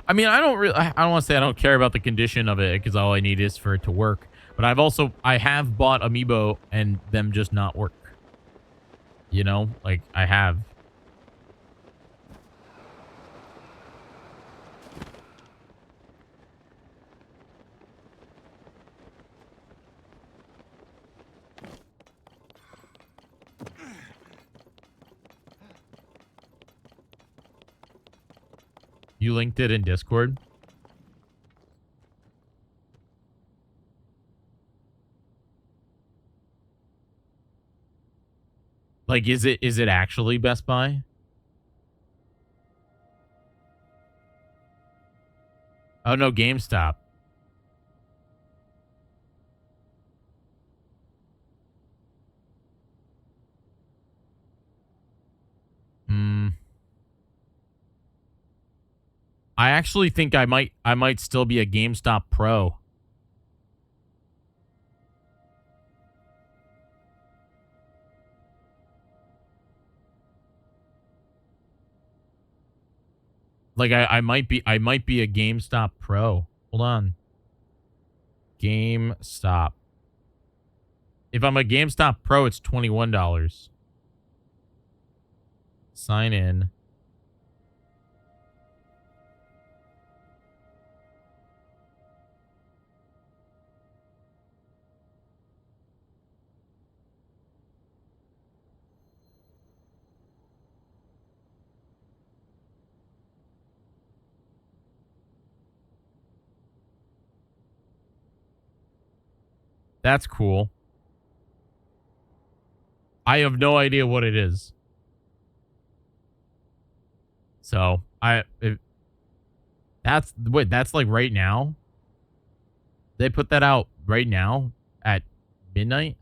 I mean, I don't want to say I don't care about the condition of it because all I need is for it to work. But I have bought Amiibo and them just not work. You know, I have. You linked it in Discord? Is it actually Best Buy? Oh no, GameStop. I actually think I might still be a GameStop pro. Like I might be a GameStop pro. Hold on. GameStop. If I'm a GameStop pro, it's $21. Sign in. That's cool. I have no idea what it is. So, that's like right now? They put that out right now at midnight?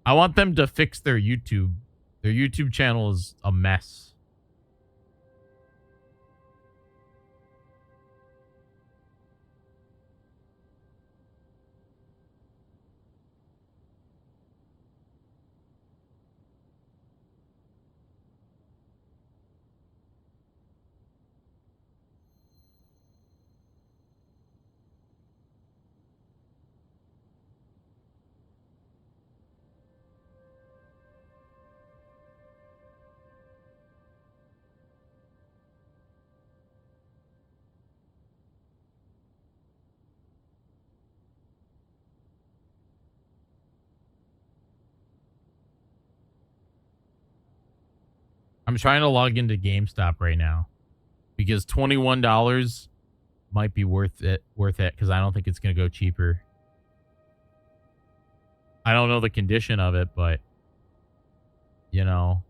I want them to fix their YouTube. Their YouTube channel is a mess. I'm trying to log into GameStop right now because $21 might be worth it because I don't think it's going to go cheaper. I don't know the condition of it, but you know.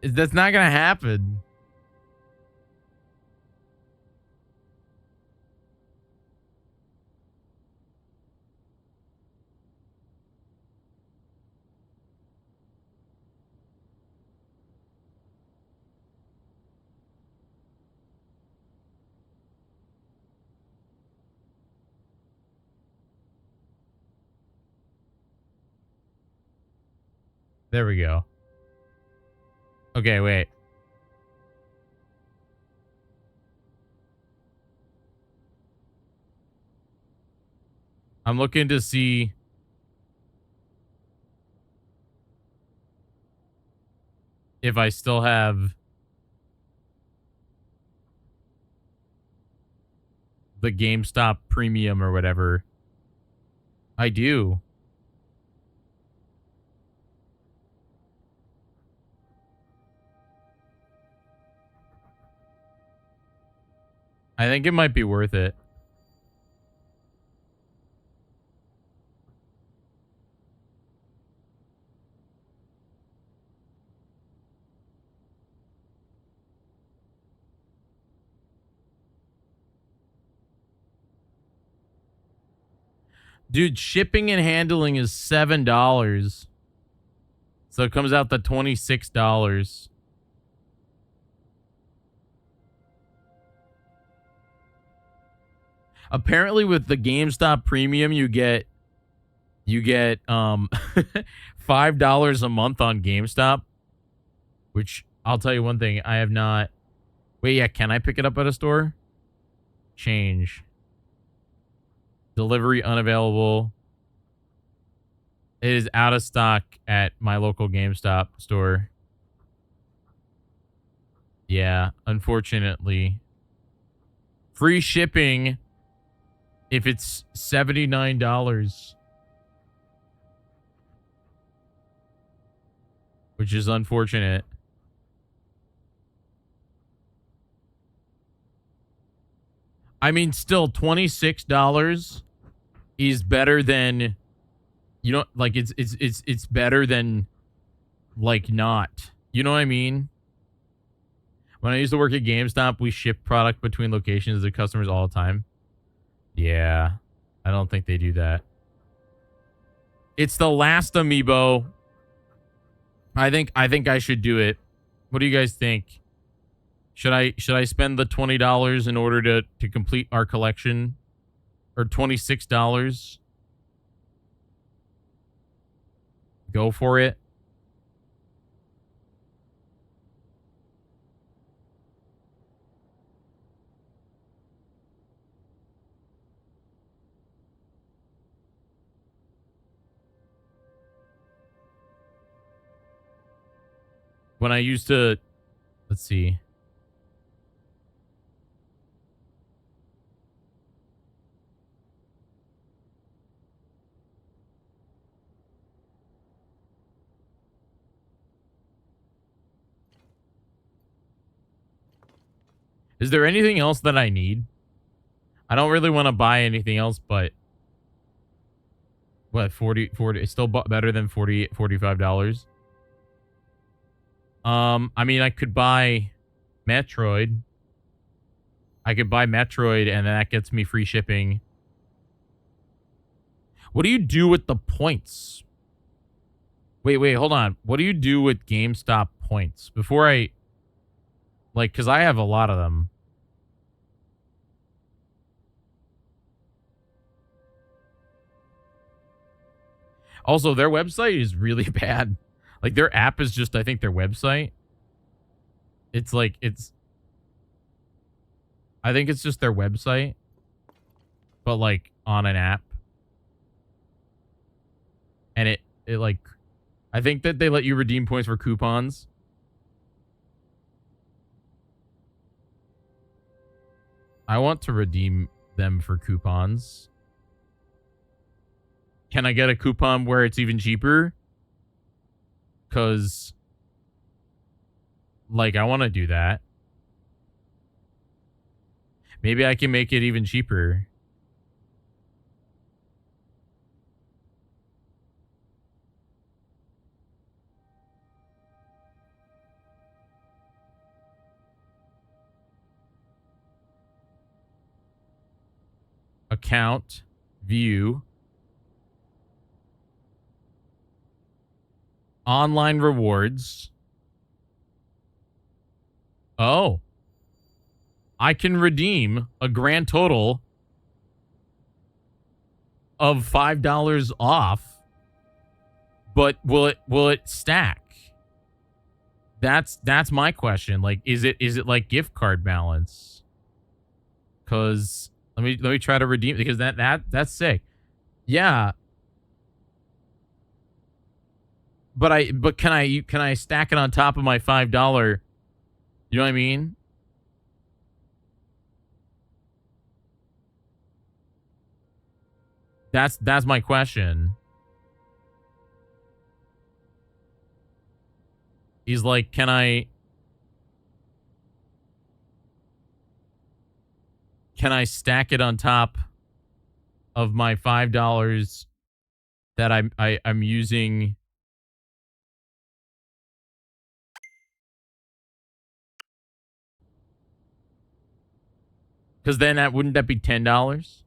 That's not going to happen. There we go. Okay, wait. I'm looking to see if I still have the GameStop premium or whatever. I do. I think it might be worth it. Dude, shipping and handling is $7. So it comes out to $26. Apparently with the GameStop premium you get $5 a month on GameStop, which I'll tell you one thing, I have not. Wait, yeah, can I pick it up at a store? Change. Delivery unavailable. It is out of stock at my local GameStop store. Yeah, unfortunately. Free shipping if it's $79. Which is unfortunate. I mean, still $26 is better than You know, like it's better than like not. You know what I mean? When I used to work at GameStop, we shipped product between locations to customers all the time. Yeah. I don't think they do that. It's the last amiibo. I think I should do it. What do you guys think? Should I spend the $20 in order to complete our collection? Or $26? Go for it. When I used to, let's see. Is there anything else that I need? I don't really want to buy anything else, but what, 40 it's still better than $45. I mean, I could buy Metroid. I could buy Metroid and that gets me free shipping. What do you do with the points? Wait, hold on. What do you do with GameStop points? Before I... Like, because I have a lot of them. Also, their website is really bad. Like, their app is just, I think, their website. It's like, it's... I think it's just their website. But, like, on an app. And it like... I think that they let you redeem points for coupons. I want to redeem them for coupons. Can I get a coupon where it's even cheaper? Because, like, I want to do that. Maybe I can make it even cheaper. Account. View. Online rewards. Oh. I can redeem a grand total of $5 off. But will it stack? That's my question. Like, is it like gift card balance? Cause let me try to redeem, because that's sick. Yeah. But can I stack it on top of my $5? You know what I mean? That's my question. He's like, can I stack it on top of my $5 that I'm using? Because then wouldn't that be $10?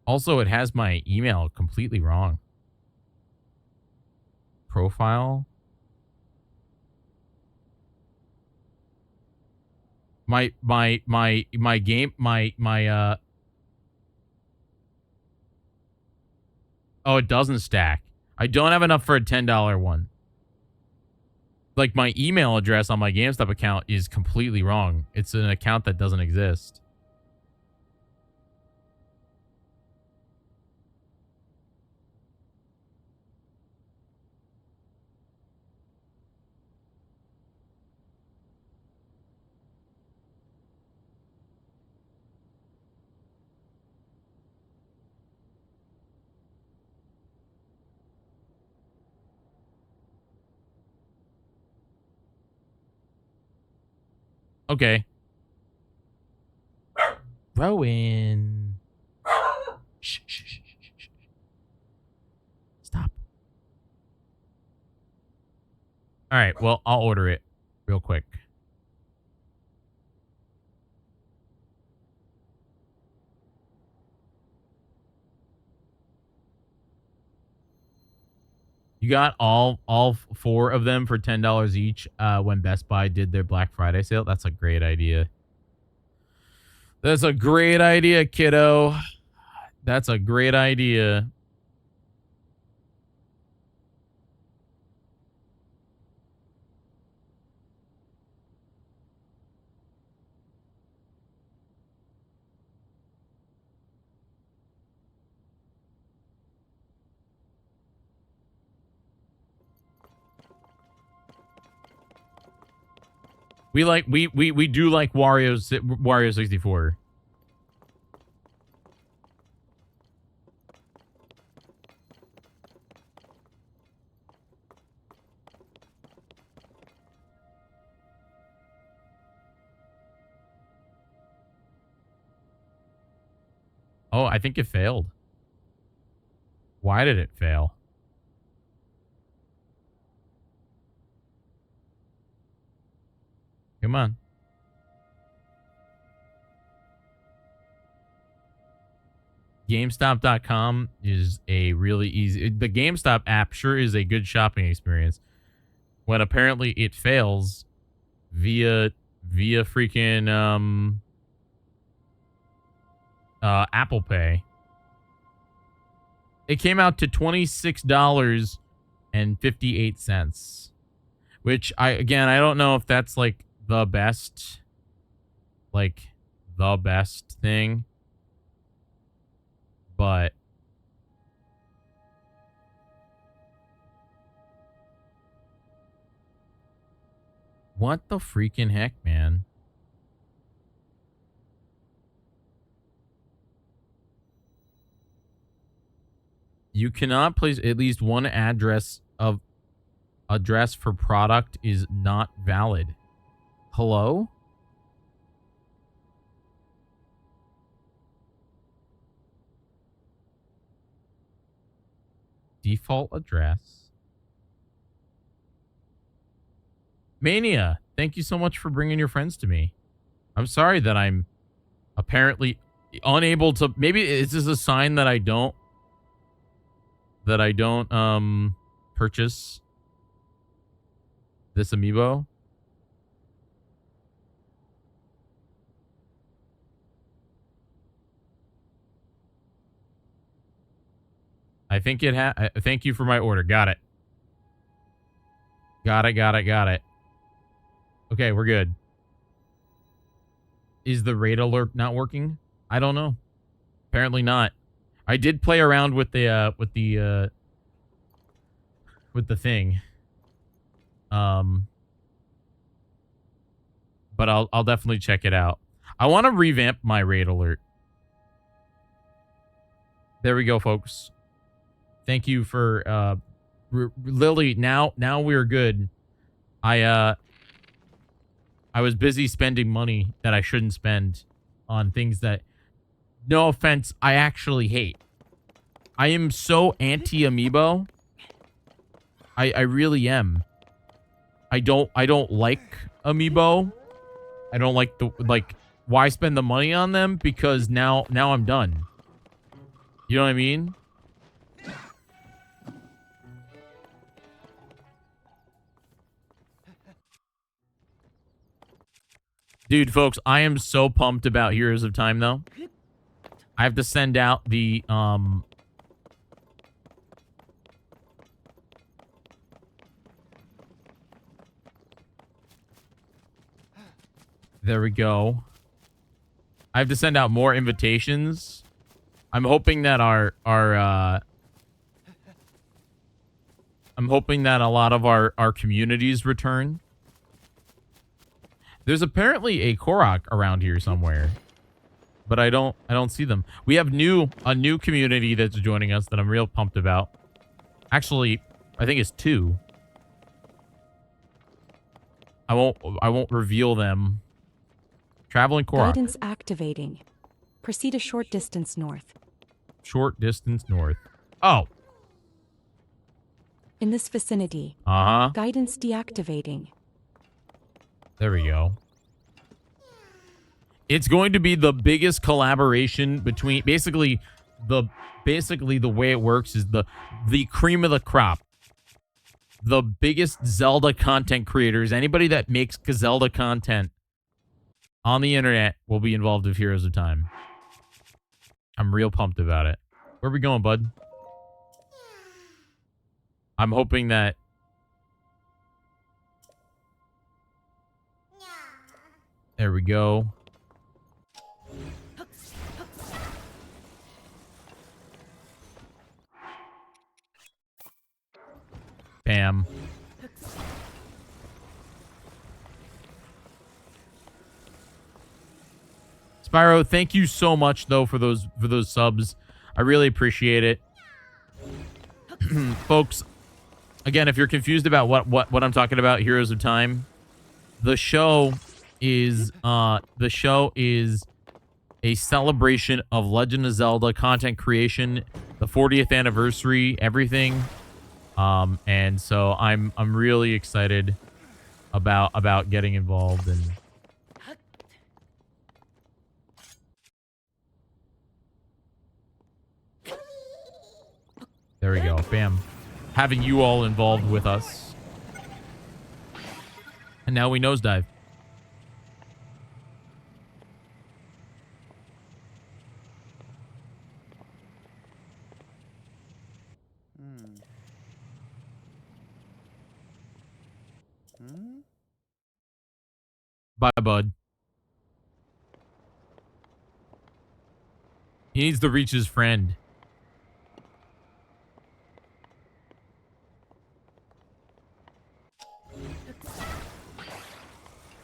Also, it has my email completely wrong. Profile. My game, oh, it doesn't stack. I don't have enough for a $10 one. Like, my email address on my GameStop account is completely wrong. It's an account that doesn't exist. Okay. Rowan. Shh, shh, shh, shh, shh. Stop. All right. Well, I'll order it real quick. You got all four of them for $10 each when Best Buy did their Black Friday sale. That's a great idea. That's a great idea, kiddo. That's a great idea. We do like Wario 64. Oh, I think it failed. Why did it fail? Come on. GameStop.com is a really easy... The GameStop app sure is a good shopping experience. When apparently it fails via freaking Apple Pay. It came out to $26.58. Which I don't know if that's like the best thing. But what the freaking heck, man? You cannot place at least one address for product is not valid. Hello? Default address. Mania, thank you so much for bringing your friends to me. I'm sorry that I'm apparently unable to... Maybe it's just a sign that I don't purchase this amiibo. I think it thank you for my order. Got it. Got it. Okay, we're good. Is the raid alert not working? I don't know. Apparently not. I did play around with the thing. But I'll definitely check it out. I want to revamp my raid alert. There we go, folks. Thank you for Lily. Now we're good. I was busy spending money that I shouldn't spend on things that, no offense, I actually hate. I am so anti-amiibo. I really am. I don't like amiibo. I don't like why spend the money on them? Because now I'm done. You know what I mean? Dude, folks, I am so pumped about Heroes of Time, though. I have to send out the, there we go. I have to send out more invitations. I'm hoping that I'm hoping that a lot of our communities return. There's apparently a Korok around here somewhere, but I don't see them. We have a new community that's joining us that I'm real pumped about. Actually, I think it's 2. I won't reveal them Traveling Korok. Guidance activating. Proceed a short distance north. Short distance north. Oh. In this vicinity. Uh-huh. Guidance deactivating. There we go. It's going to be the biggest collaboration between basically the way it works is the cream of the crop. The biggest Zelda content creators, anybody that makes Zelda content on the internet will be involved with Heroes of Time. I'm real pumped about it. Where are we going, bud? I'm hoping that... There we go. Bam. Spyro, thank you so much though for those subs. I really appreciate it. Folks, again, if you're confused about what I'm talking about, Heroes of Time, the show is a celebration of Legend of Zelda content creation, the 40th anniversary, everything. And so I'm really excited about getting involved and there we go. Bam. Having you all involved with us. And now we nosedive. Bye, bud. He needs to reach his friend.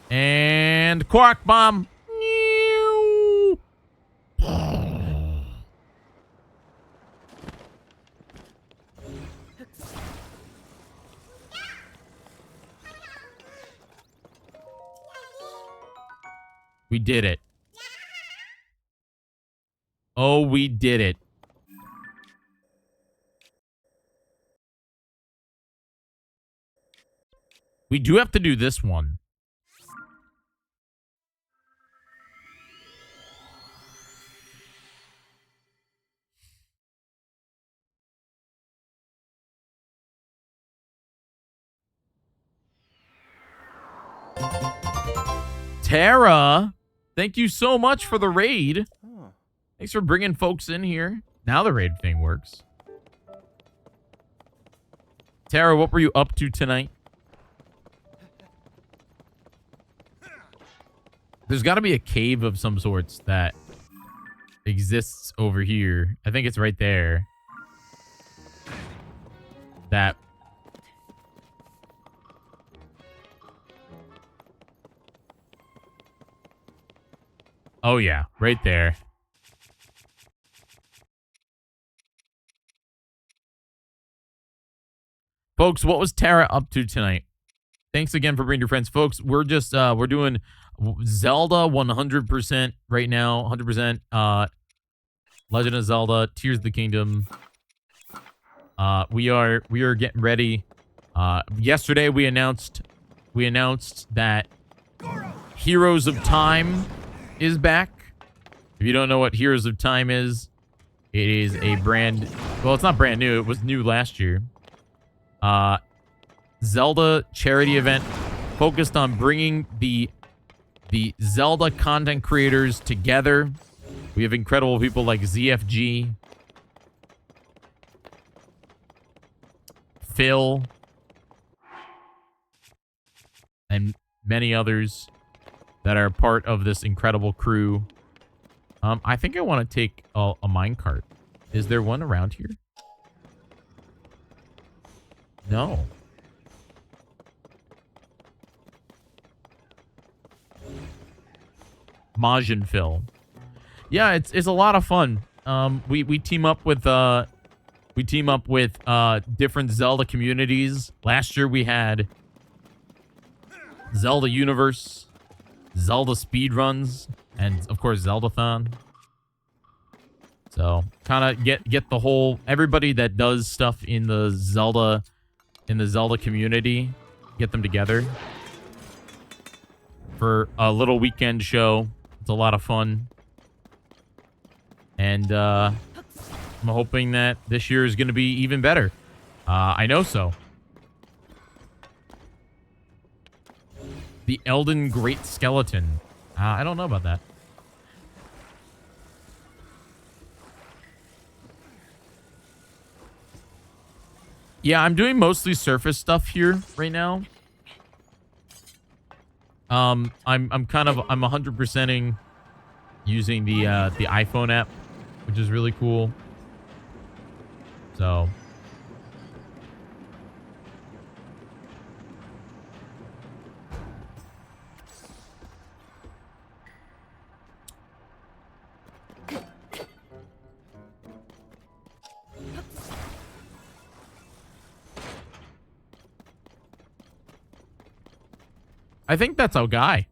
And Quark Bomb. We did it. Oh, we did it. We do have to do this one. Tara, thank you so much for the raid. Thanks for bringing folks in here. Now the raid thing works. Tara, what were you up to tonight? There's got to be a cave of some sorts that exists over here. I think it's right there. That... Oh, yeah. Right there. Folks, what was Tara up to tonight? Thanks again for bringing your friends. Folks, we're just, we're doing Zelda 100% right now. 100%. Legend of Zelda, Tears of the Kingdom. We are getting ready. Yesterday we announced that Heroes of Time is back. If you don't know what Heroes of Time is, it is a brand... Well, it's not brand new. It was new last year. Zelda charity event focused on bringing the Zelda content creators together. We have incredible people like ZFG, Phil, and many others that are part of this incredible crew. I think I want to take a minecart. Is there one around here? No. Majin Phil. Yeah, it's a lot of fun. We team up with different Zelda communities. Last year we had Zelda Universe. Zelda speedruns, and of course Zeldathon. So kind of get the whole everybody that does stuff in the Zelda community, get them together for a little weekend show. It's a lot of fun. And I'm hoping that this year is going to be even better. I know so. The Elden Great Skeleton. I don't know about that. Yeah, I'm doing mostly surface stuff here right now. I'm 100%ing using the iPhone app, which is really cool. So I think that's our guy.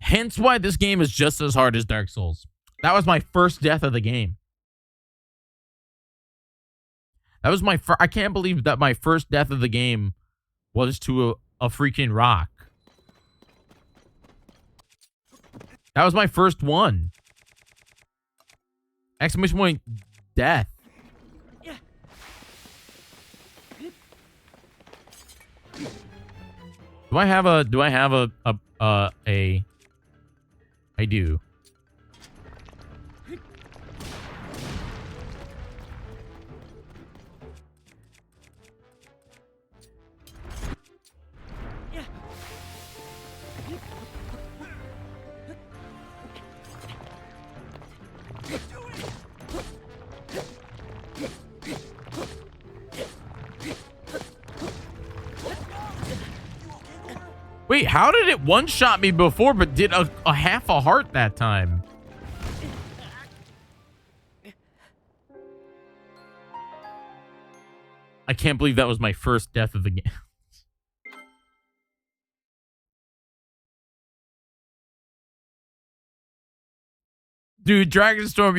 Hence why this game is just as hard as Dark Souls. That was my first death of the game. That was my I can't believe that my first death of the game was to a freaking rock. That was my first one. Exclamation point, death. Do I have a I do. Wait, how did it one-shot me before but did a half a heart that time? I can't believe that was my first death of the game. Dude, Dragonstorm,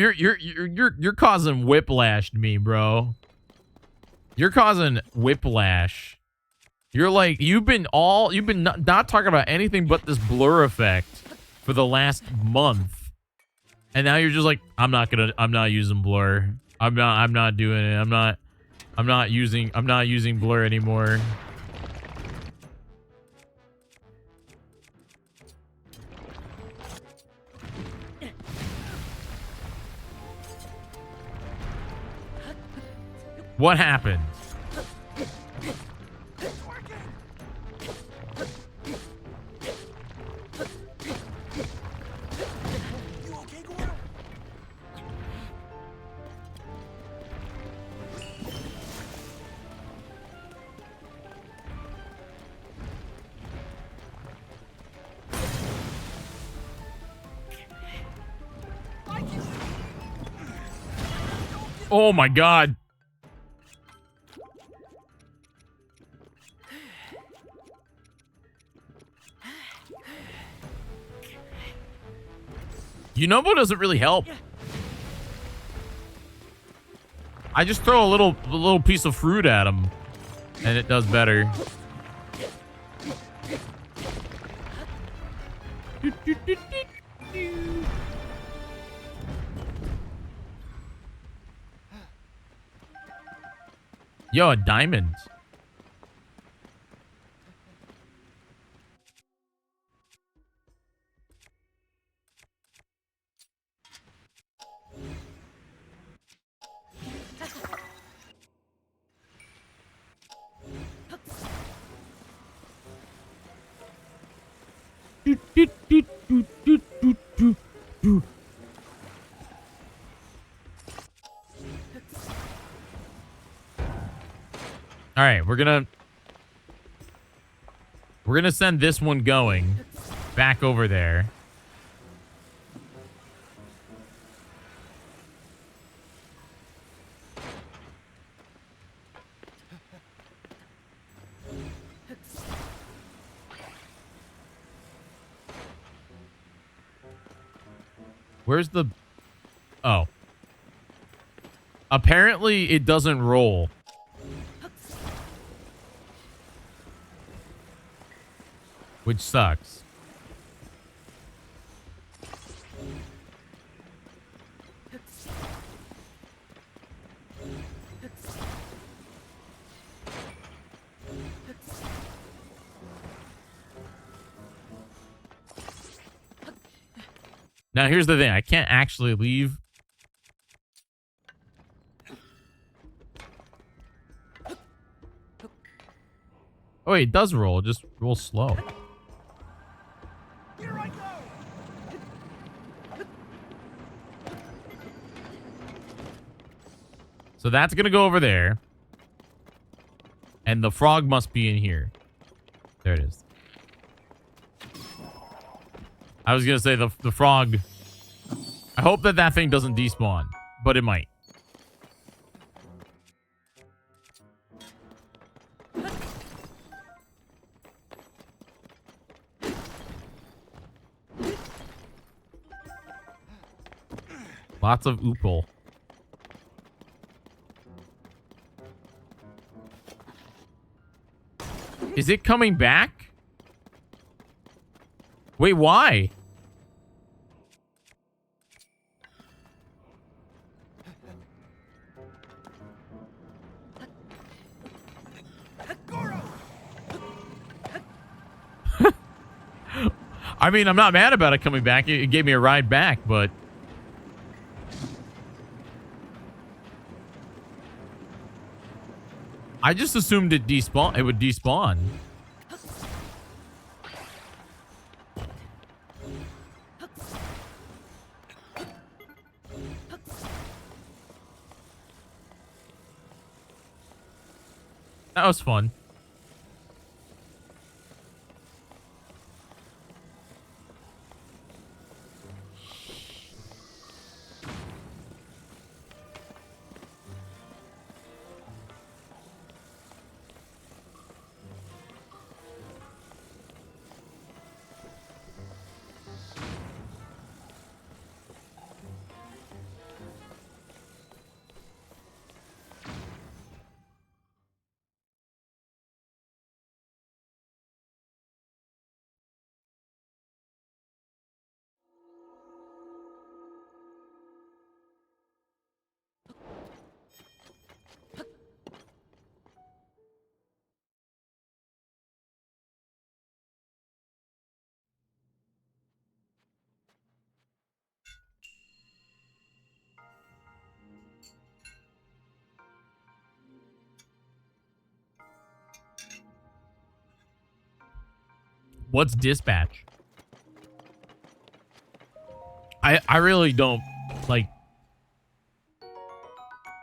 you're causing whiplash to me, bro. You're causing whiplash. You're like, you've been not talking about anything but this blur effect for the last month. And now you're just like, I'm not using blur. I'm not doing it. I'm not using blur anymore. What happened? Oh my god. Yunobo doesn't really help. I just throw a little piece of fruit at him and it does better. Yo, a diamond. All right, we're gonna send this one going back over there. Where's the... Oh. Apparently, it doesn't roll. Which sucks. Now, here's the thing. I can't actually leave. Oh, wait, it does roll. It just rolls slow. Here I go. So that's going to go over there. And the frog must be in here. There it is. I was going to say the frog. I hope that thing doesn't despawn, but it might. Lots of oople. Is it coming back? Wait, why? I mean, I'm not mad about it coming back. It gave me a ride back, but... I just assumed it would despawn. That was fun. What's dispatch? I really don't like.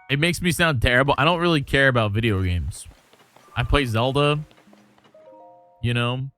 It makes me sound terrible. I don't really care about video games. I play Zelda, you know.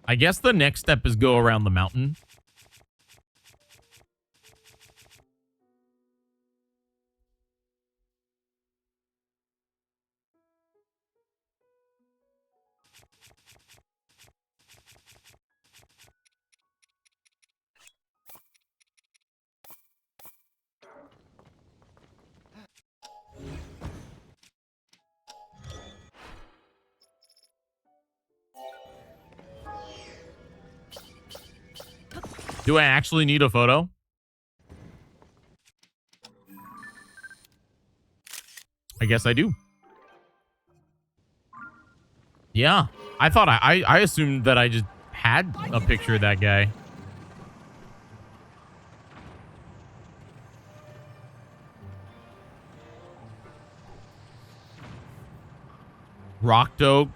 I guess the next step is go around the mountain. Do I actually need a photo? I guess I do. Yeah. I thought I assumed that I just had a picture of that guy. Rockto.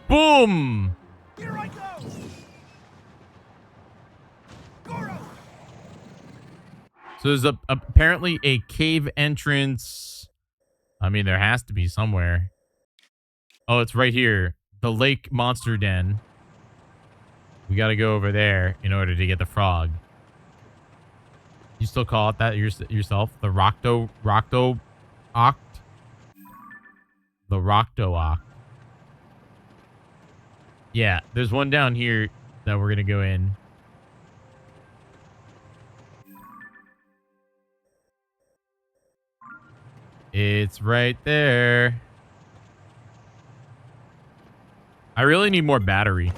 Boom! Here I go. Goro. So there's apparently a cave entrance. I mean, there has to be somewhere. Oh, it's right here. The lake monster den. We got to go over there in order to get the frog. You still call it that yourself? The Rockto Oct? The Rockto Oct. Yeah, there's one down here that we're going to go in. It's right there. I really need more battery.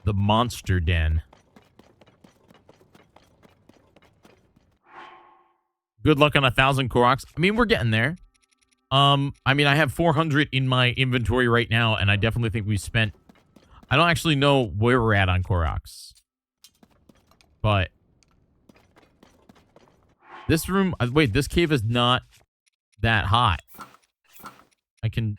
The monster den. Good luck on 1,000 Koroks. I mean, we're getting there. I mean, I have 400 in my inventory right now, and I definitely think we spent... I don't actually know where we're at on Koroks. But... This room... wait, this cave is not that hot. I can...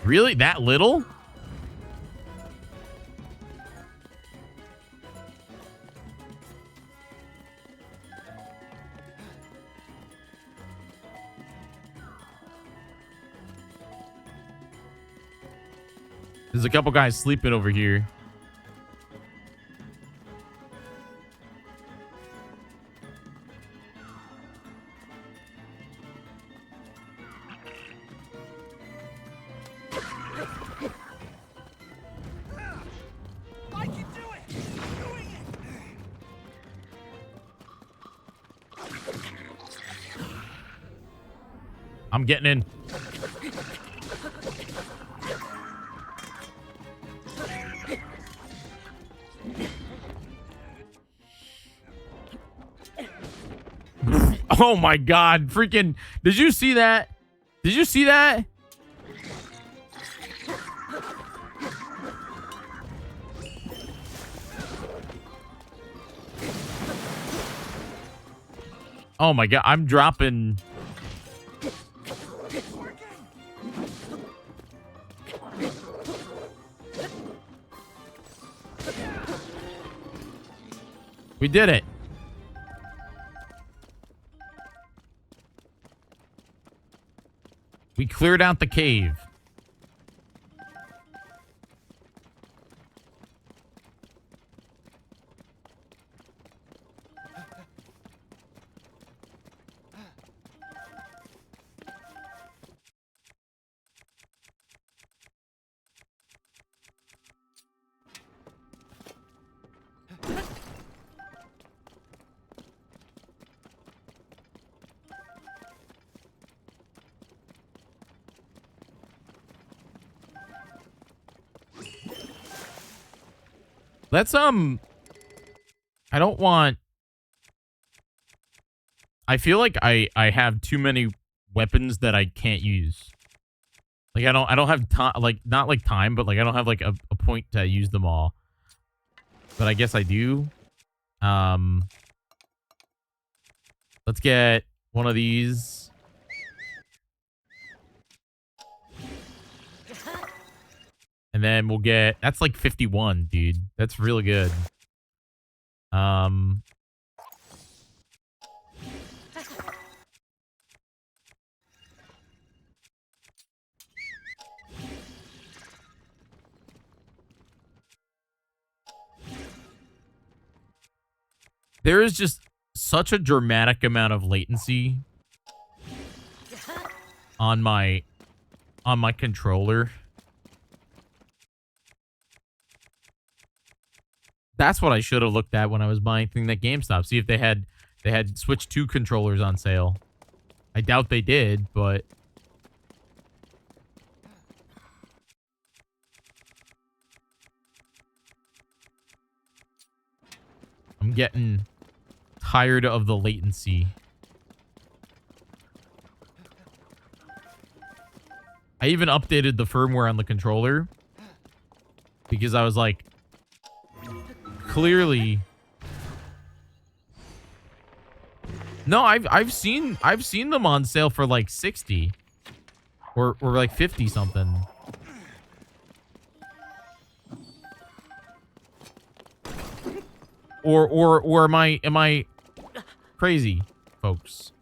Really? That little? There's a couple guys sleeping over here. I can do it. Doing it. I'm getting in. Oh my god, freaking... Did you see that? Did you see that? Oh my god, I'm dropping... We did it. We cleared out the cave. Let's, I don't want... I feel like I have too many weapons that I can't use. Like, I don't have time, like, not like time, but like, I don't have like a point to use them all. But I guess I do. Um, let's get one of these. And then we'll get, that's like 51, dude. That's really good. There is just such a dramatic amount of latency on my controller. That's what I should have looked at when I was buying things at GameStop. See if they had Switch 2 controllers on sale. I doubt they did, but I'm getting tired of the latency. I even updated the firmware on the controller because I was like, clearly. No, I've seen them on sale for like 60 or like 50 something. Or am I crazy, folks?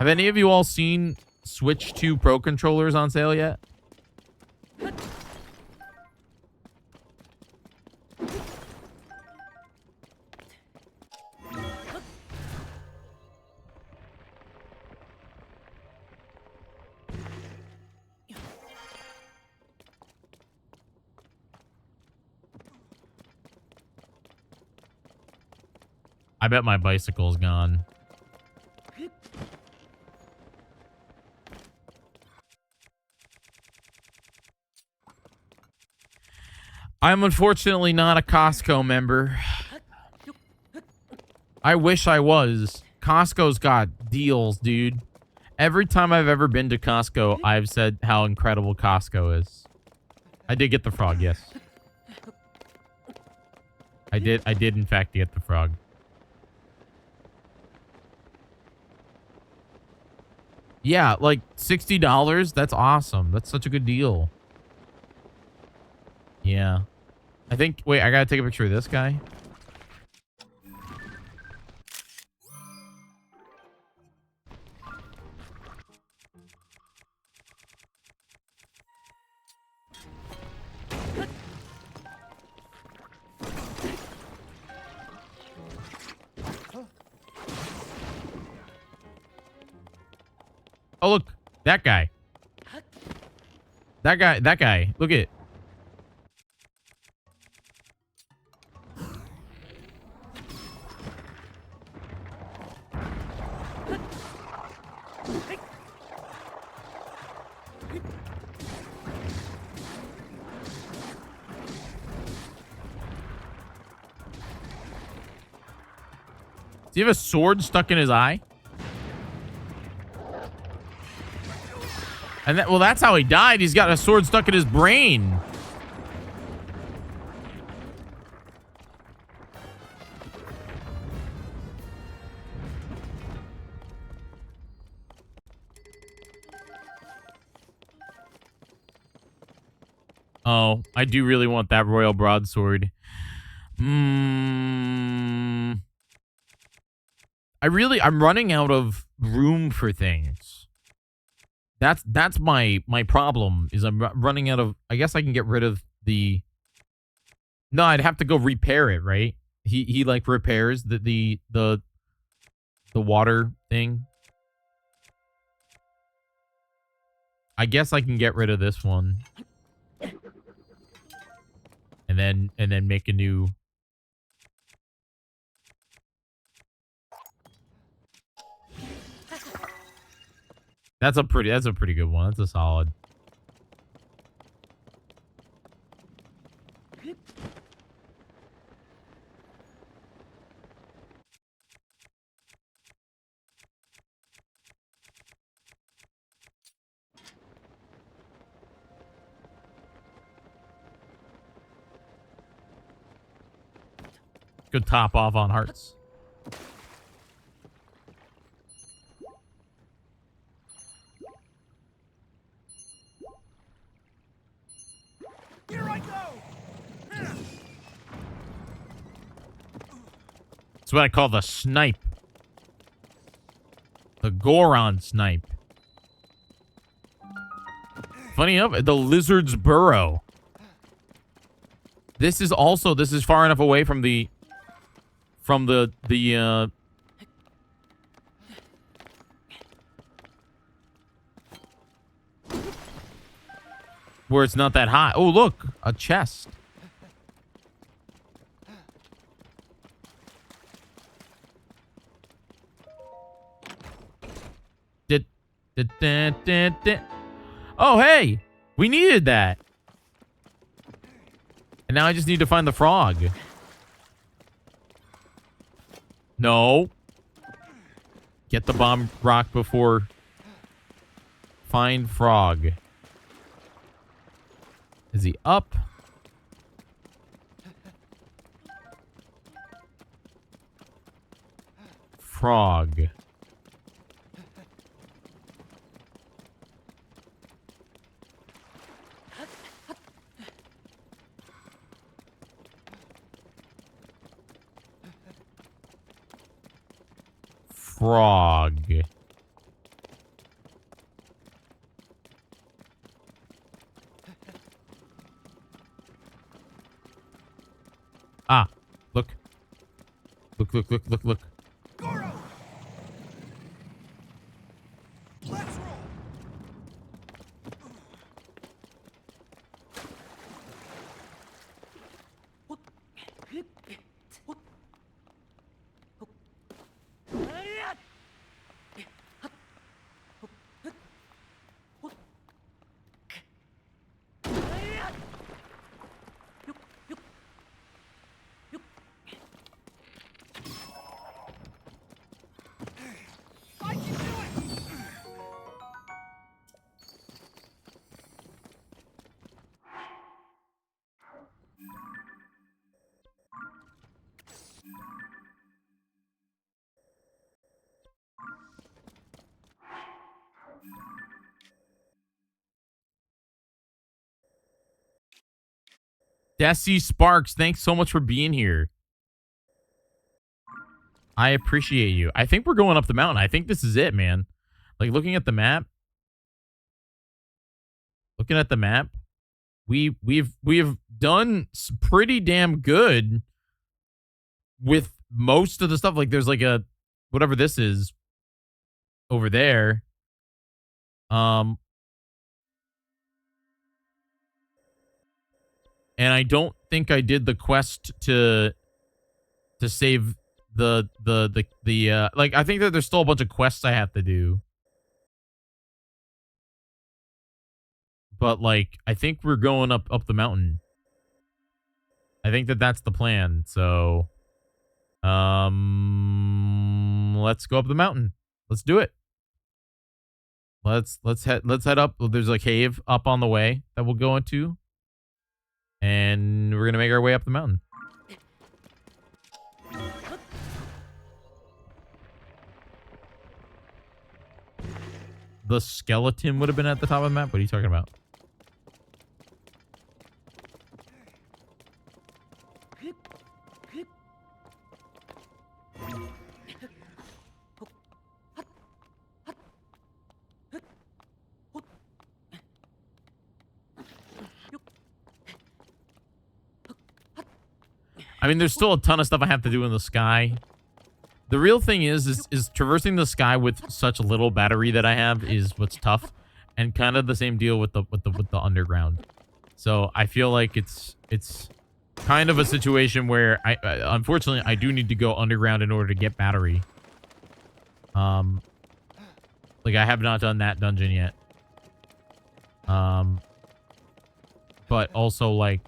Have any of you all seen Switch 2 Pro controllers on sale yet? I bet my bicycle's gone. I'm unfortunately not a Costco member. I wish I was. Costco's got deals, dude. Every time I've ever been to Costco, I've said how incredible Costco is. I did get the frog, yes. I did in fact get the frog. Yeah, like $60. That's awesome. That's such a good deal. Yeah. I think, wait, I gotta take a picture of this guy. Oh, look, that guy. That guy. Look at it. Does he have a sword stuck in his eye? And that, well, that's how he died. He's got a sword stuck in his brain. Oh, I do really want that royal broadsword. I'm running out of room for things. That's my problem is I'm running out of, I guess I can get rid of the, no, I'd have to go repair it, right? He like repairs the water thing. I guess I can get rid of this one. And then make a new. That's a pretty good one. That's a solid. Good top off on hearts. Here I go. That's what I call the snipe. The Goron snipe. Funny enough, the lizard's burrow. This is far enough away from the where it's not that high. Oh, look, a chest. Oh, hey, we needed that. And now I just need to find the frog. No. Get the bomb rock before. Find frog. Is he up? Frog. Frog. Ah, look. Look, look, look, look, look. Goro. Let's roll. I can do it. Desi Sparks, thanks so much for being here. I appreciate you. I think we're going up the mountain. I think this is it, man. Like, looking at the map. Looking at the map. We've done pretty damn good with most of the stuff. Like, there's like a whatever this is over there. And I don't think I did the quest to save the like, I think that there's still a bunch of quests I have to do. But like, I think we're going up the mountain. I think that that's the plan. So let's go up the mountain. Let's do it. Let's head up. There's a cave up on the way that we'll go into. And we're going to make our way up the mountain. The skeleton would have been at the top of the map. What are you talking about? I mean, there's still a ton of stuff I have to do in the sky. The real thing is traversing the sky with such little battery that I have is what's tough, and kind of the same deal with the underground. So I feel like it's kind of a situation where I unfortunately I do need to go underground in order to get battery. Like, I have not done that dungeon yet. But also, like,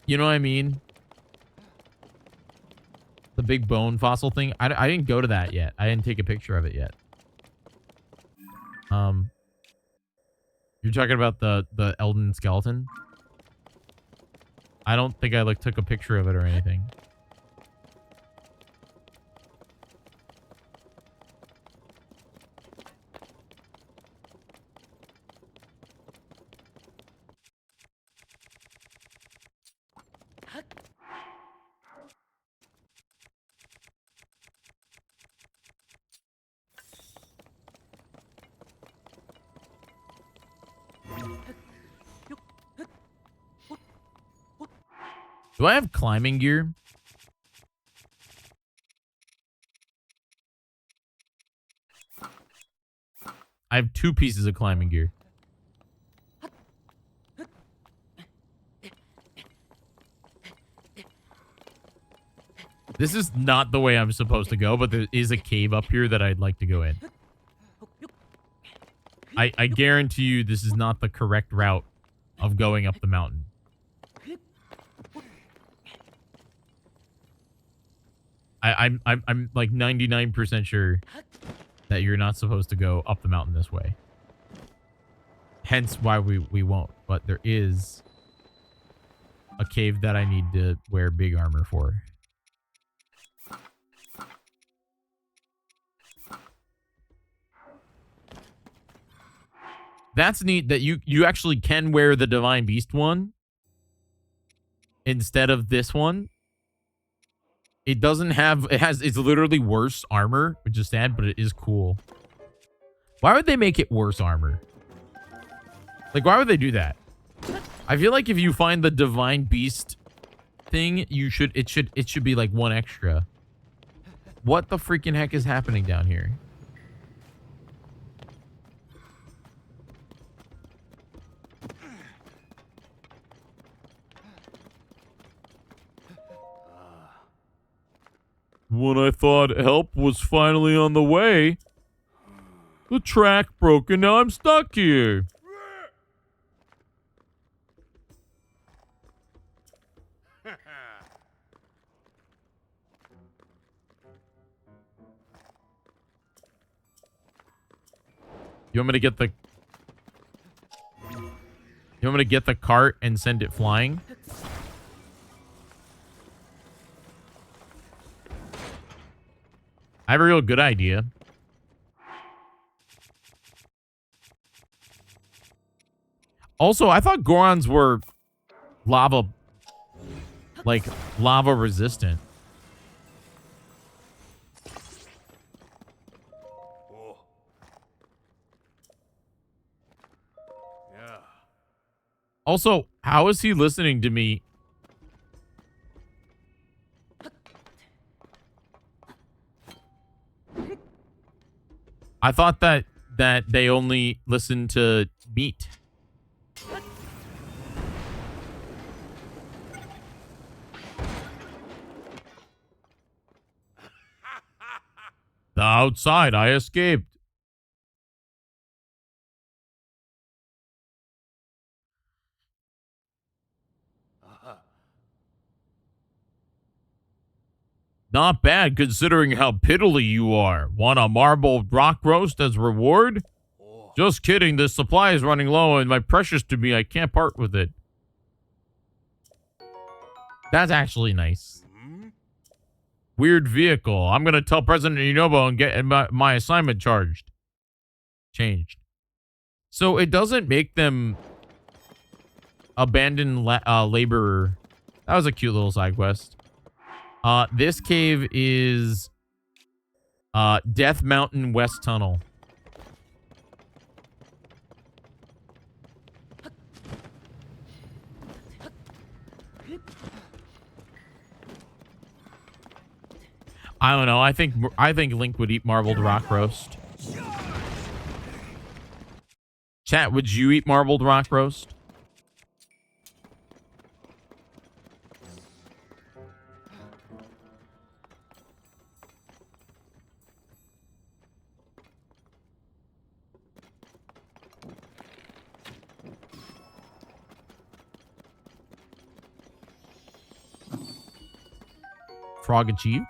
you know what I mean? The big bone fossil thing. I didn't go to that yet. I didn't take a picture of it yet. You're talking about the Elden skeleton? I don't think I like took a picture of it or anything. Do I have climbing gear? I have 2 pieces of climbing gear. This is not the way I'm supposed to go, but there is a cave up here that I'd like to go in. I guarantee you this is not the correct route of going up the mountain. I'm like 99% sure that you're not supposed to go up the mountain this way. Hence why we won't. But there is a cave that I need to wear big armor for. That's neat that you actually can wear the Divine Beast one instead of this one. It doesn't have... It's literally worse armor, which is sad, but it is cool. Why would they make it worse armor? Like, why would they do that? I feel like if you find the Divine Beast thing, it should be like 1 extra. What the freaking heck is happening down here? When I thought help was finally on the way, the track broke and now I'm stuck here. You want me to get the... You want me to get the cart and send it flying? I have a real good idea. Also, I thought Gorons were lava... like, lava resistant. Also, how is he listening to me? I thought that they only listen to meat. The outside, I escaped. Not bad, considering how piddly you are. Want a marbled rock roast as reward? Just kidding, the supply is running low and my precious to me, I can't part with it. That's actually nice. Weird vehicle. I'm gonna tell President Inobo and get my assignment changed. So it doesn't make them abandon laborer. That was a cute little side quest. This cave is Death Mountain West Tunnel. I don't know. I think Link would eat marbled rock roast. Chat, would you eat marbled rock roast? Frog achieved.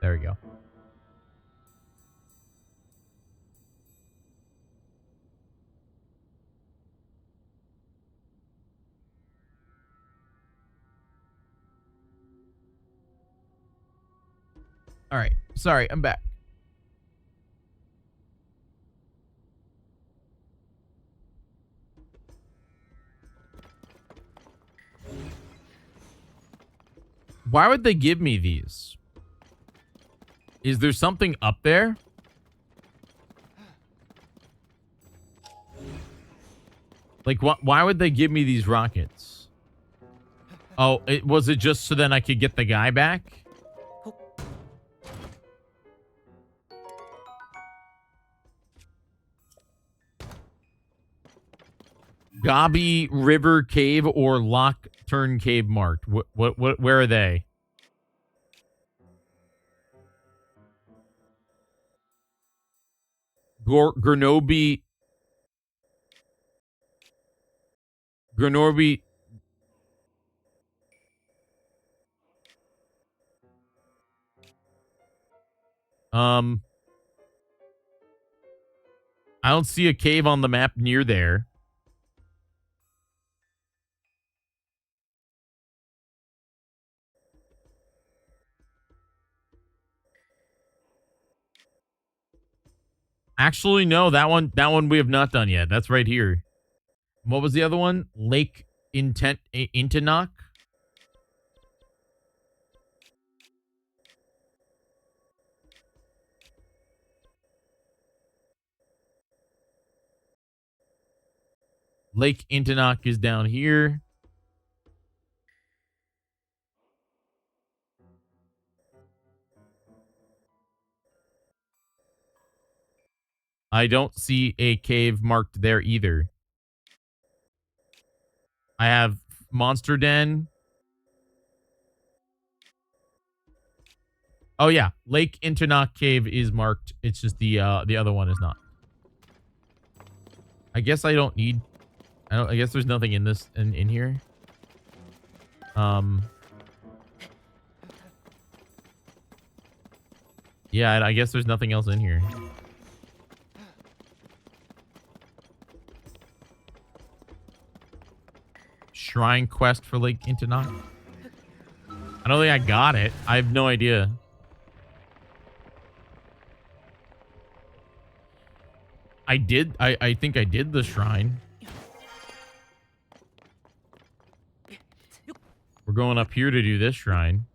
There we go. All right. Sorry, I'm back. Why would they give me these? Is there something up there? Like, why would they give me these rockets? Oh, was it just so then I could get the guy back? Gobi River Cave or Lock Turn Cave marked. Where are they? Grenobi. I don't see a cave on the map near there. Actually, no, that one we have not done yet. That's right here. What was the other one? Lake Intinok? Lake Intinok is down here. I don't see a cave marked there either. I have Monster Den. Oh yeah, Lake Intinok Cave is marked. It's just the other one is not. I guess I don't need. I guess there's nothing in this in here. Yeah, I guess there's nothing else in here. Shrine quest for Lake Intinok. I don't think I got it. I have no idea. I did. I think I did the shrine. We're going up here to do this shrine.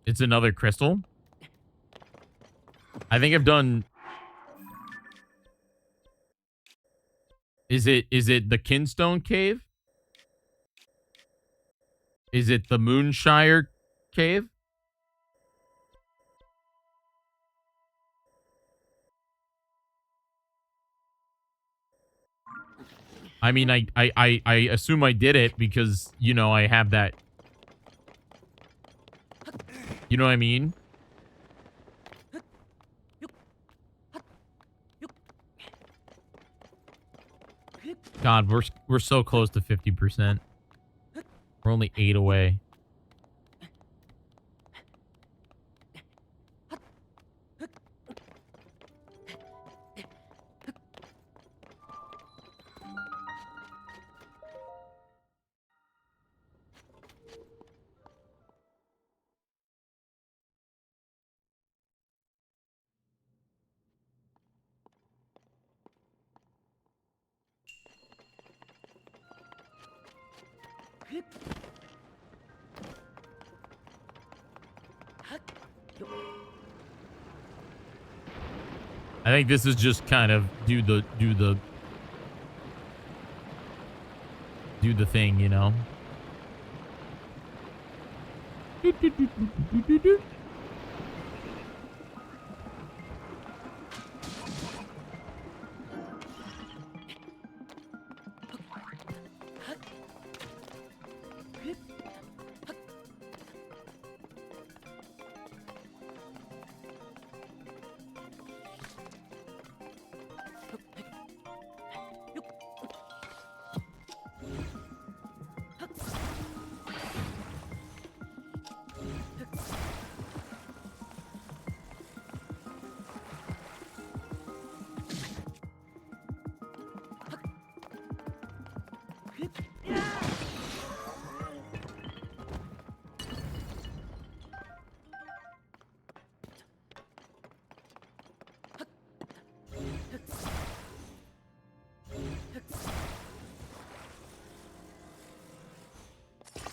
It's another crystal. I think I've done. Is it the Kinstone Cave? Is it the Moonshire Cave? I mean, I assume I did it because, you know, I have that. You know what I mean? God, we're so close to 50%. We're only 8 away. I think this is just kind of do the thing, you know.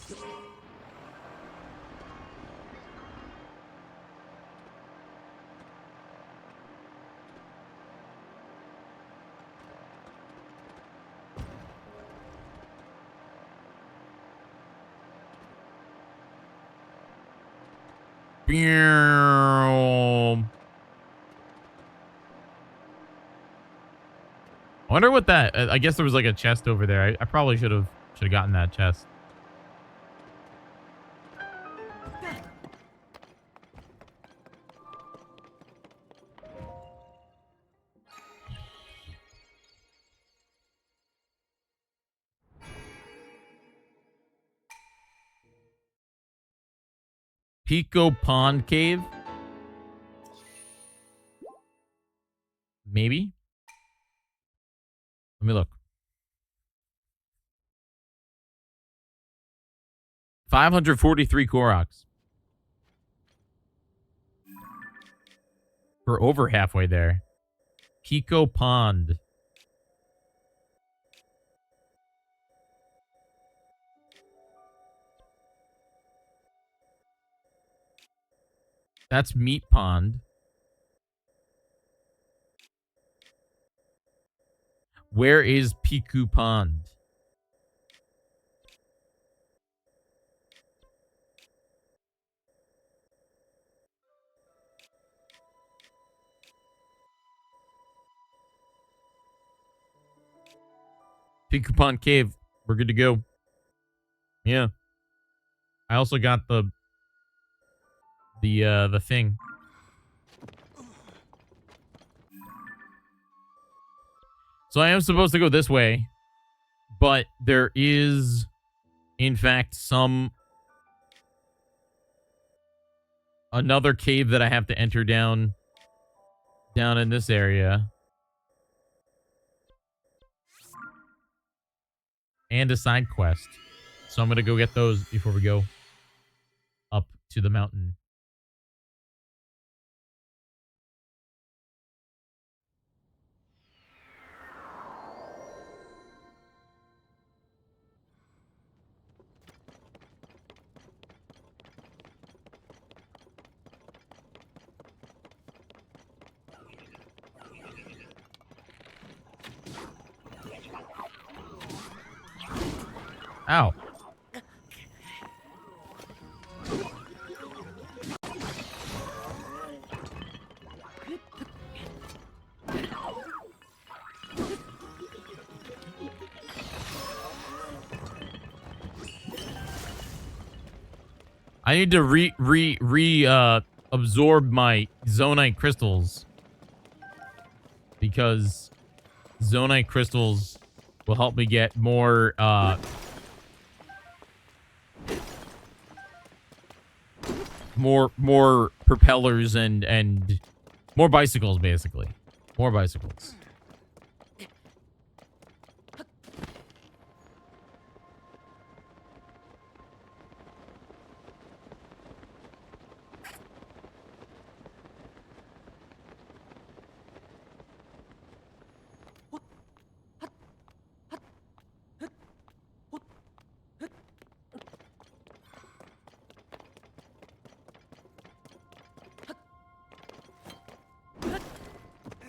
Boom. I wonder what that. I guess there was like a chest over there. I probably should have gotten that chest. Pico Pond Cave? Maybe? Let me look. 543 Koroks. We're over halfway there. Pico Pond. That's Meat Pond. Where is Piku Pond? Piku Pond Cave. We're good to go. Yeah. I also got the thing. So I am supposed to go this way, but there is, in fact, another cave that I have to enter down in this area. And a side quest. So I'm going to go get those before we go up to the mountain. Ow. I need to absorb my zonite crystals, because zonite crystals will help me get more more propellers and more bicycles, basically. More bicycles.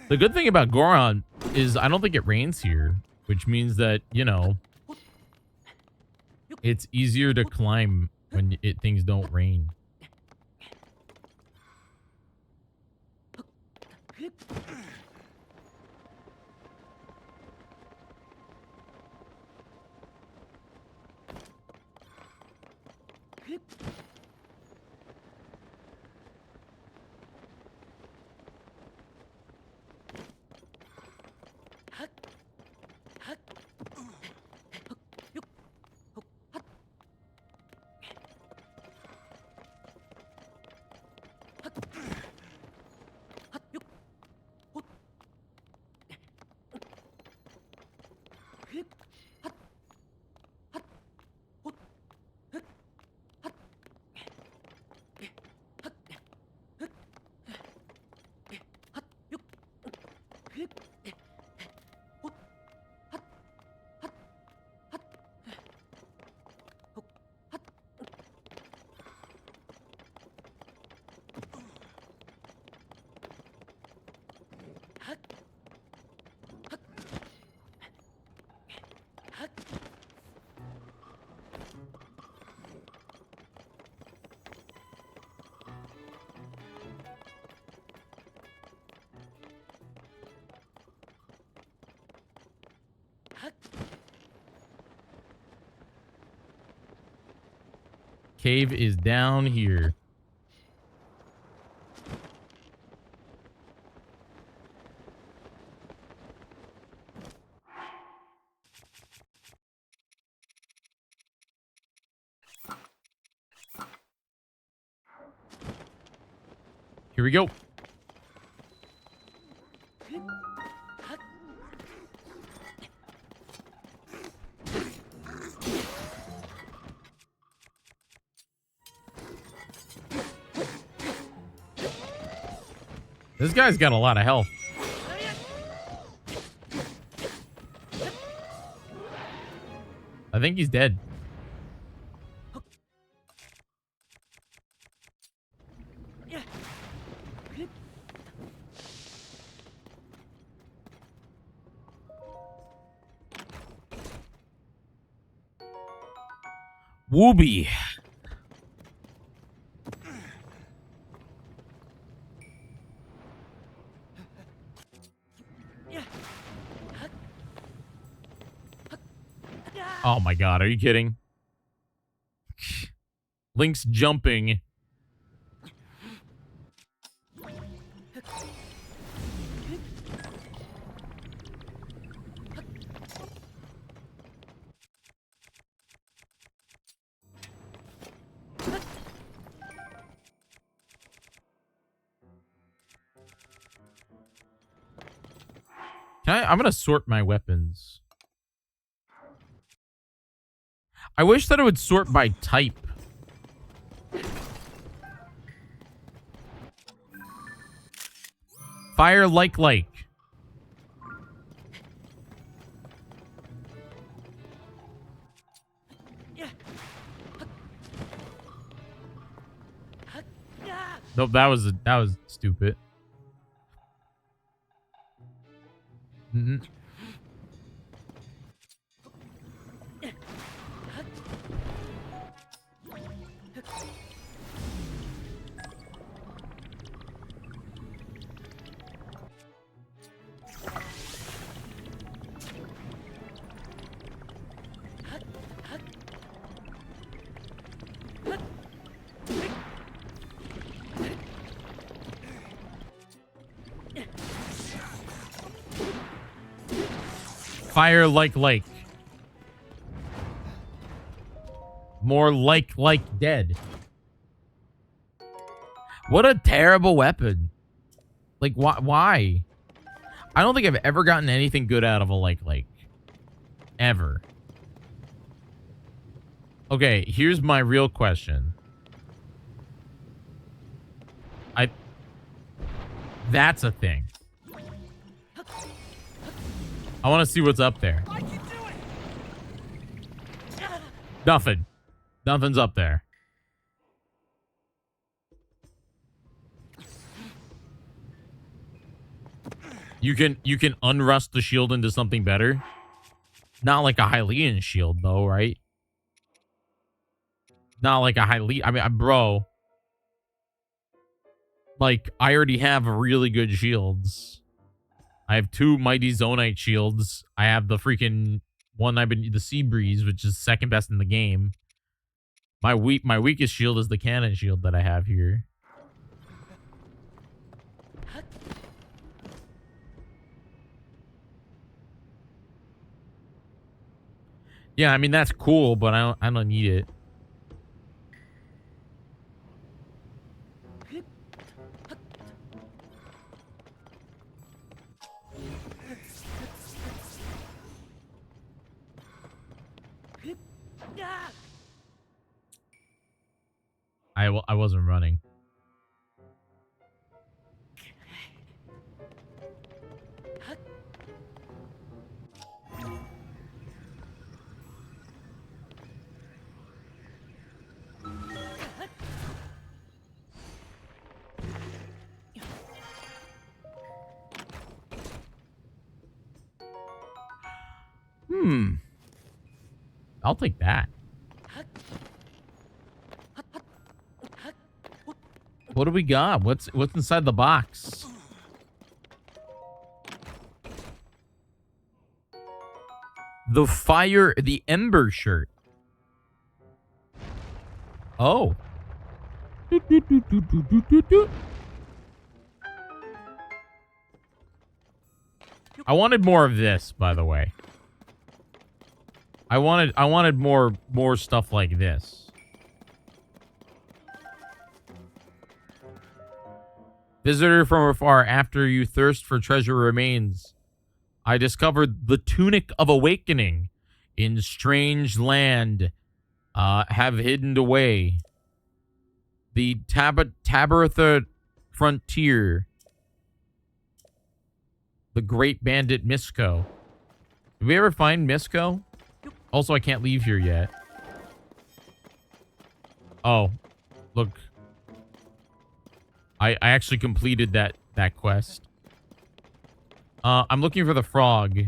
The good thing about Goron is I don't think it rains here, which means that, you know, it's easier to climb when things don't rain. Cave is down here. Here we go. This guy's got a lot of health. I think he's dead. Wooby. Oh my god, are you kidding? Link's jumping. I'm gonna sort my weapons. I wish that it would sort by type. Fire like. Nope, that was stupid. Mm-hmm. Fire like. More like dead. What a terrible weapon. Like, why? I don't think I've ever gotten anything good out of a like. Ever. Okay, here's my real question. That's a thing. I want to see what's up there. Nothing. Nothing's up there. You can unrust the shield into something better. Not like a Hylian shield though, right? Not like a Hylian. I mean, bro. Like, I already have really good shields. I have 2 Mighty Zonite shields. I have the freaking one the Sea Breeze, which is second best in the game. My weakest shield is the cannon shield that I have here. Yeah, I mean that's cool, but I don't need it. I wasn't running. I'll take that. What do we got? What's inside the box? The Ember shirt. Oh. Doot, doot, doot, doot, doot, doot, doot, doot. I wanted more of this, by the way. I wanted more stuff like this. Visitor from afar, after you thirst for treasure remains, I discovered the Tunic of Awakening in strange land. Have hidden away. The Tabaratha frontier. The Great Bandit Misco. Did we ever find Misco? Also, I can't leave here yet. Oh, look. I actually completed that quest. I'm looking for the frog.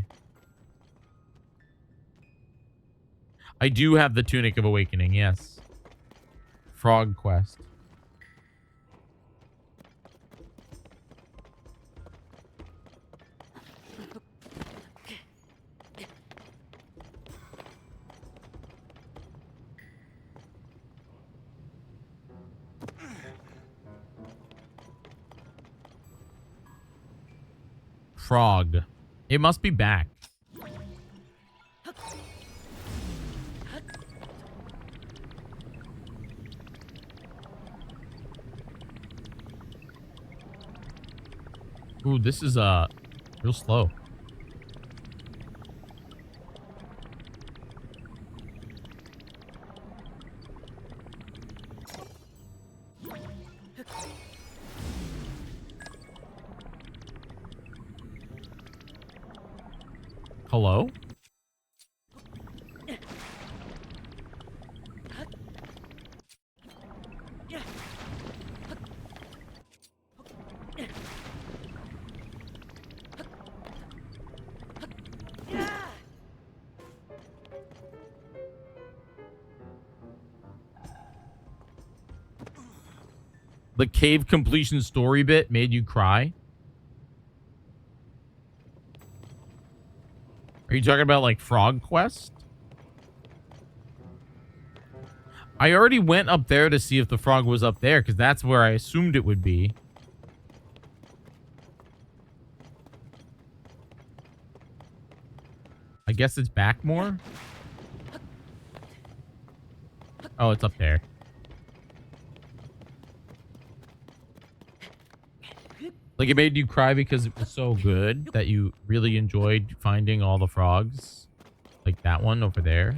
I do have the Tunic of Awakening, yes. Frog quest. Frog. It must be back. Ooh, this is real slow. Hello? The cave completion story bit made you cry? Are you talking about like Frog Quest? I already went up there to see if the frog was up there because that's where I assumed it would be. I guess it's back more? Oh, it's up there. Like, it made you cry because it was so good that you really enjoyed finding all the frogs. Like that one over there.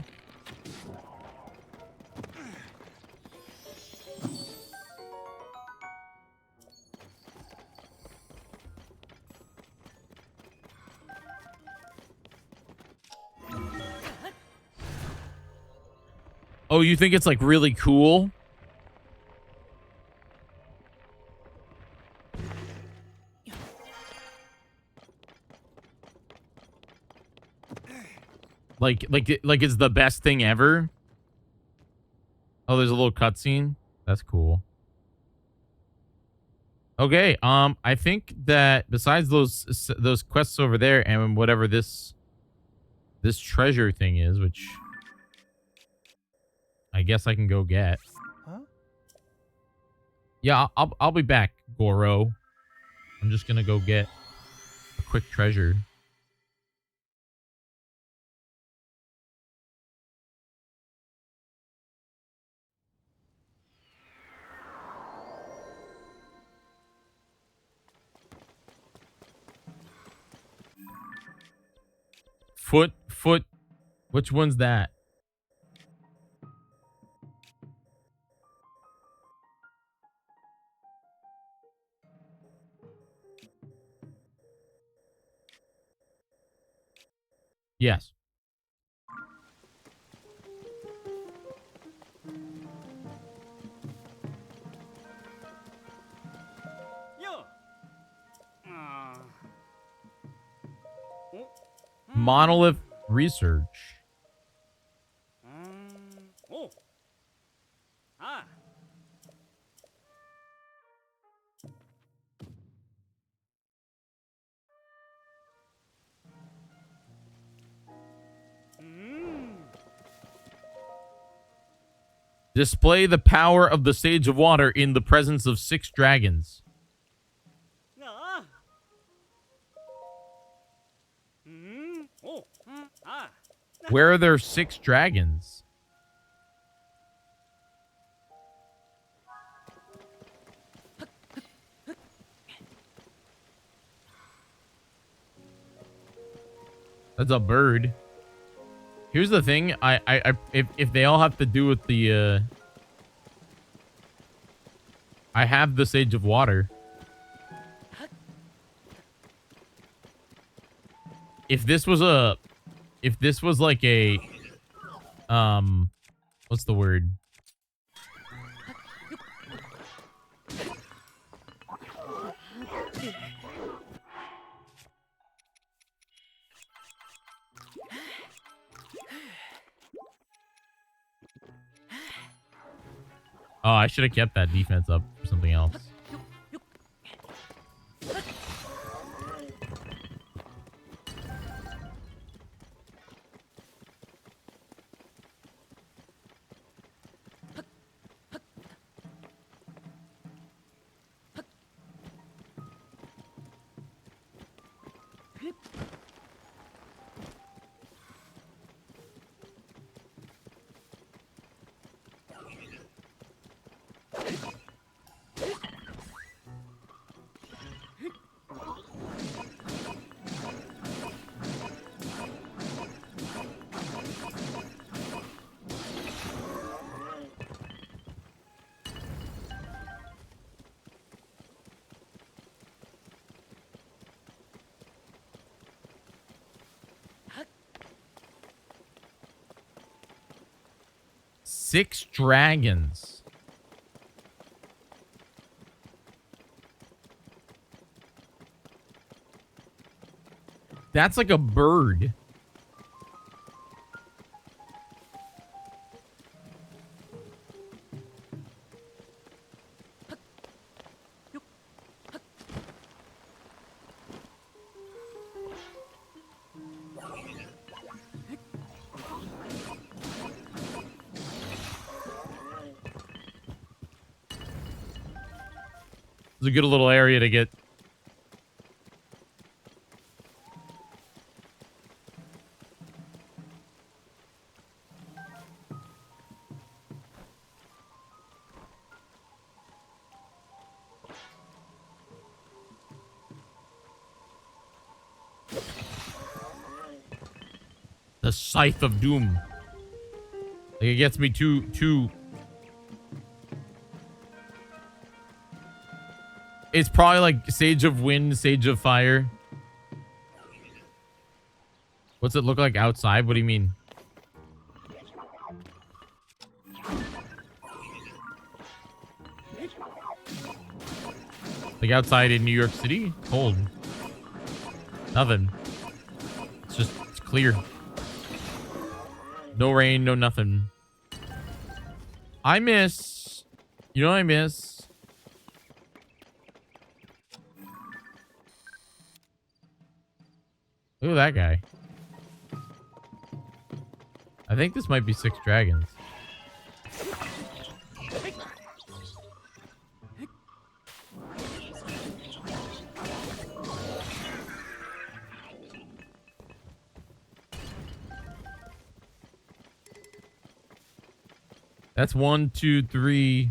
Oh, you think it's like really cool? Like it's the best thing ever? Oh, there's a little cutscene. That's cool. Okay, I think that besides those quests over there and whatever this treasure thing is, which I guess I can go get. Huh? Yeah, I'll be back, Goro. I'm just gonna go get a quick treasure. Foot. Which one's that? Yes. Monolith Research. Display the power of the Sage of Water in the presence of 6 dragons. Where are there 6 dragons? That's a bird. Here's the thing. If they all have to do with the, I have the Sage of Water. If this was like a, what's the word? Oh, I should have kept that defense up for something else. Six dragons. That's like a bird. It's a good little area to get. The Scythe of Doom. Like it gets me too. It's probably like Sage of Wind, Sage of Fire. What's it look like outside? What do you mean? Like outside in New York City? Cold. Nothing. It's clear. No rain, no nothing. I miss. You know what I miss? Look at that guy. I think this might be 6 dragons. That's 1, 2, 3.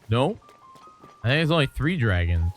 No. I think it's only 3 dragons.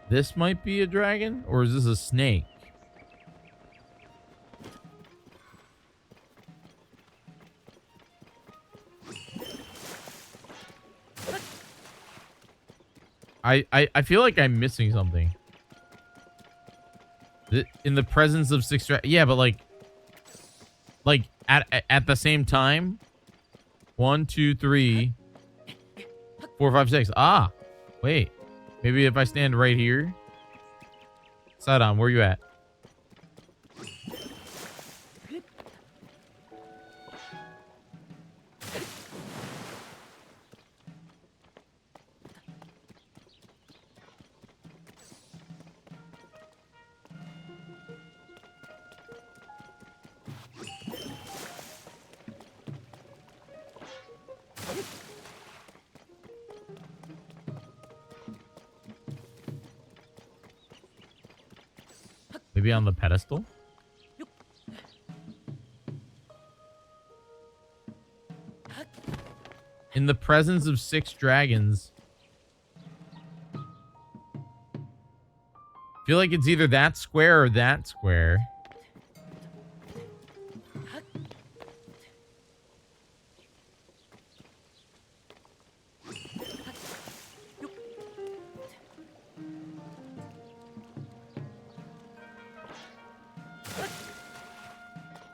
This might be a dragon, or is this a snake? I feel like I'm missing something. In the presence of 6 yeah, but like at the same time. 1, 2, 3, 4, 5, 6. Ah, wait. Maybe if I stand right here. Sidon, where you at? Maybe on the pedestal? In the presence of 6 dragons. Feel like it's either that square or that square.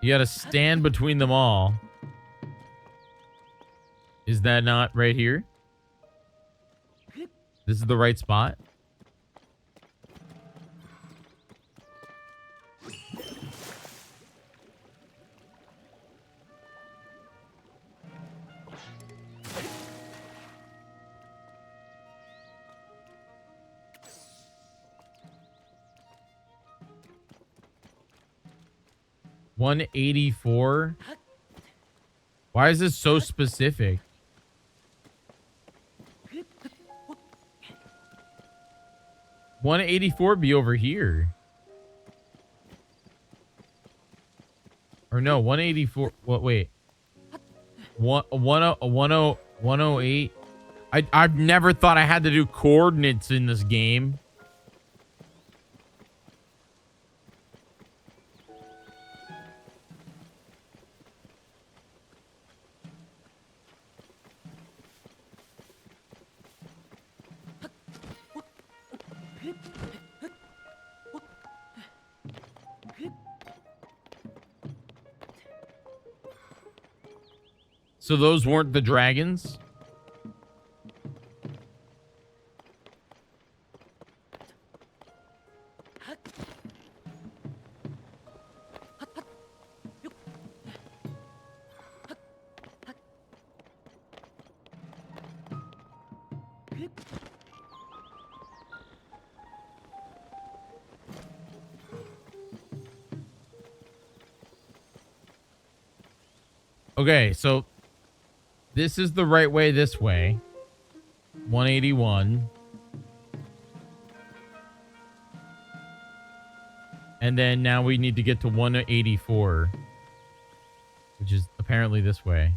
You gotta stand between them all. Is that not right here? This is the right spot? $184. Why is this so specific? $184 be over here. Or no, 184. What? Wait. 108. I've never thought I had to do coordinates in this game. So those weren't the dragons? Okay, so this is the right way this way. 181. And then now we need to get to 184. Which is apparently this way.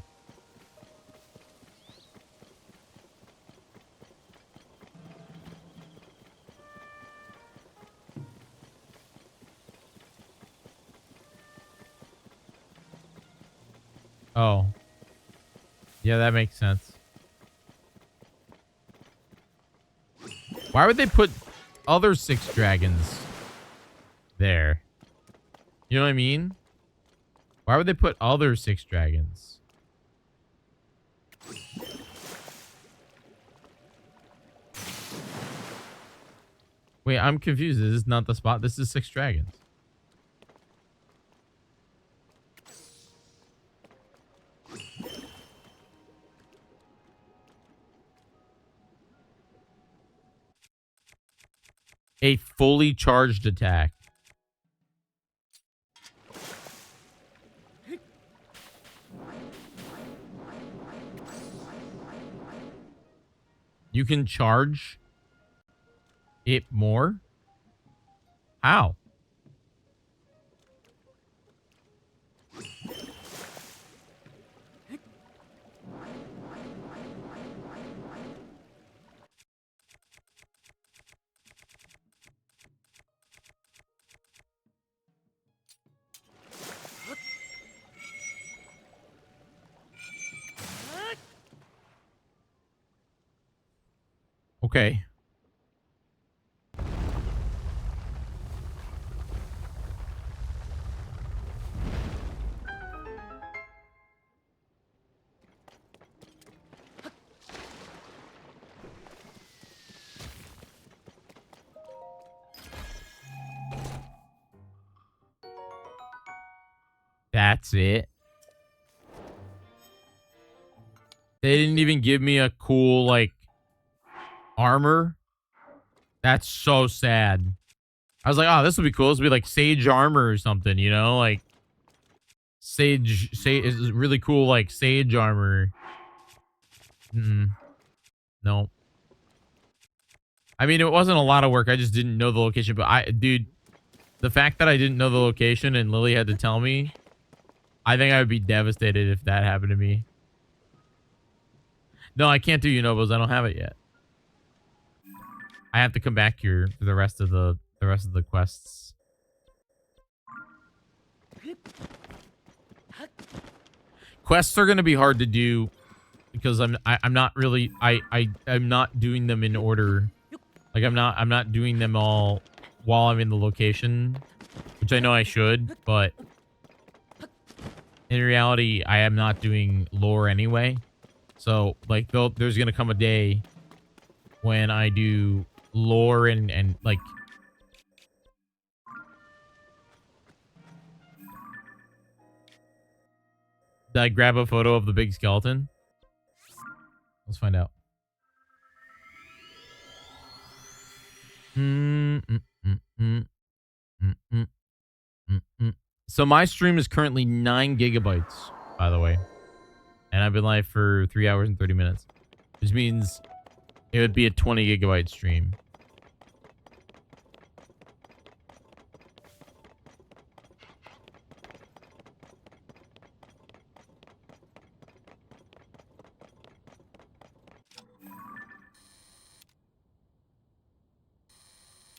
Oh. Yeah, that makes sense. Why would they put other 6 dragons there? You know what I mean? Why would they put other 6 dragons? Wait, I'm confused. This is not the spot. This is 6 dragons. A fully charged attack. You can charge it more? How? Okay. That's it. They didn't even give me a cool, like, armor. That's so sad. I was like, oh, this would be cool. This would be like sage armor or something, you know? Like, sage is really cool, like, sage armor. No. I mean, it wasn't a lot of work. I just didn't know the location. But dude, the fact that I didn't know the location and Lily had to tell me, I think I would be devastated if that happened to me. No, I can't do Unobos. I don't have it yet. I have to come back here for the rest of the quests. Quests are going to be hard to do because I'm not really I'm not doing them in order. Like I'm not doing them all while I'm in the location, which I know I should, but in reality I am not doing lore anyway. So like there's going to come a day when I do lore and like did I grab a photo of the big skeleton? Let's find out. So my stream is currently 9 gigabytes, by the way. And I've been live for 3 hours and 30 minutes. Which means it would be a 20 gigabyte stream.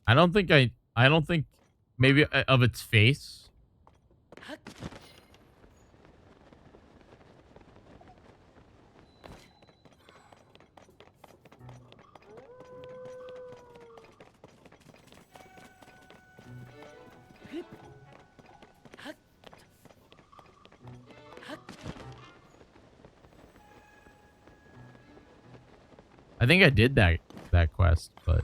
I don't think maybe of its face. I think I did that quest, but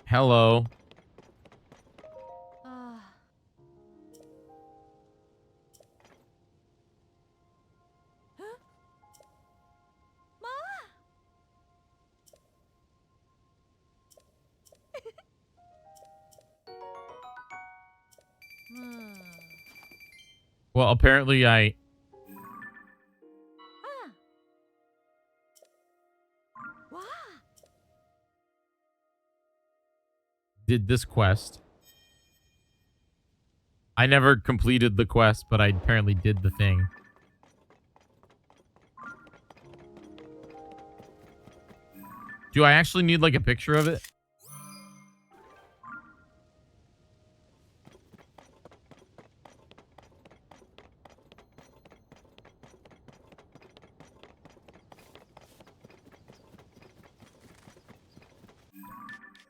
hello. Well, apparently I did this quest. I never completed the quest, but I apparently did the thing. Do I actually need like a picture of it?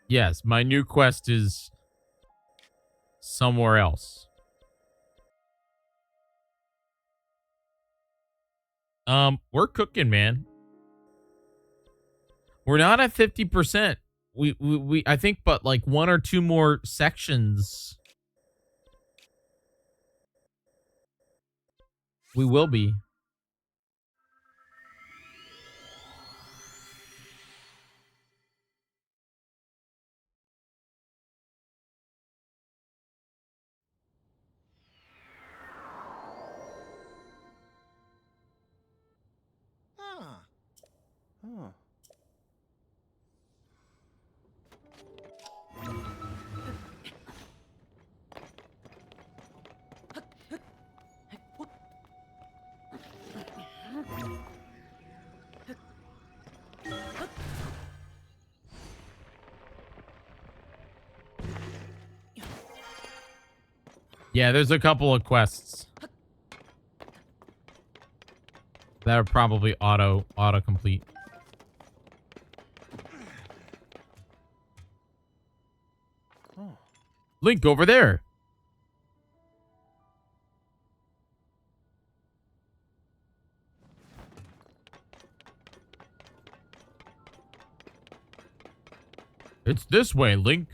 Yes, my new quest is somewhere else. We're cooking, man. We're not at 50%. We I think but like 1 or 2 more sections we will be. Yeah, there's a couple of quests that are probably auto complete. Link over there. It's this way, Link.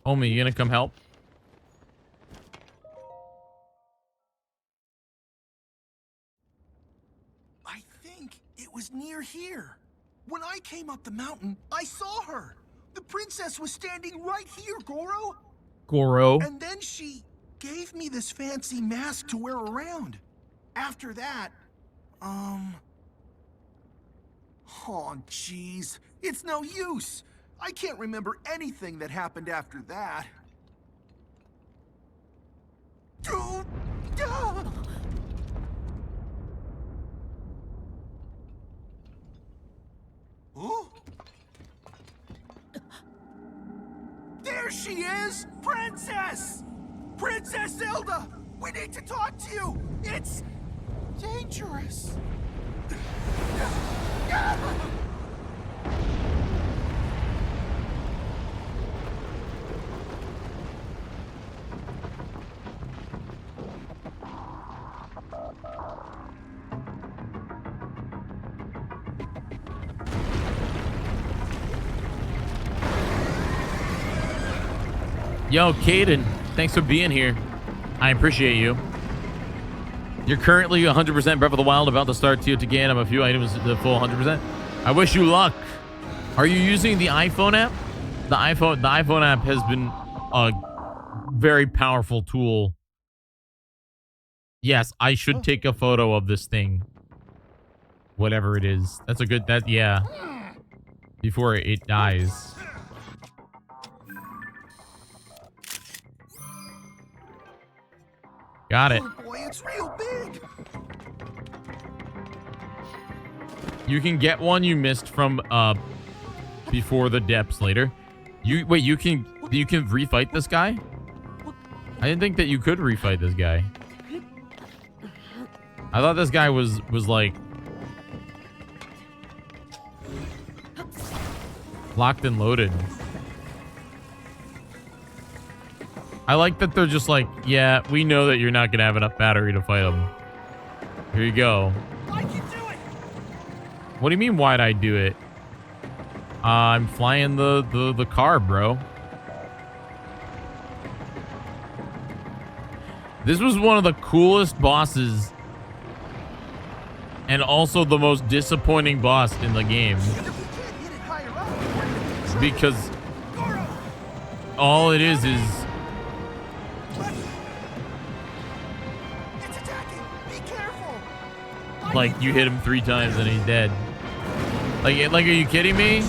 Homie, you gonna come help? I think it was near here. When I came up the mountain, I saw her. The princess was standing right here, Goro. Goro. And then she gave me this fancy mask to wear around. After that, oh, jeez. It's no use. I can't remember anything that happened after that. Dude! Oh? There she is! Princess! Princess Zelda! We need to talk to you! It's dangerous. Yo, Caden, thanks for being here. I appreciate you. You're currently 100% Breath of the Wild, about to start to gain up a few items to the full 100%. I wish you luck. Are you using the iPhone app? The iPhone app has been a very powerful tool. Yes, I should take a photo of this thing. Whatever it is. That's a good, yeah. Before it dies. Got it. Oh boy, it's real big. You can get one you missed from before the depths later. You can refight this guy? I didn't think that you could refight this guy. I thought this guy was like locked and loaded. I like that they're just like, yeah, we know that you're not gonna have enough battery to fight him. Here you go. I can do it. What do you mean, why'd I do it? I'm flying the car, bro. This was one of the coolest bosses and also the most disappointing boss in the game. Because all it is like you hit him 3 times and he's dead. Like, are you kidding me?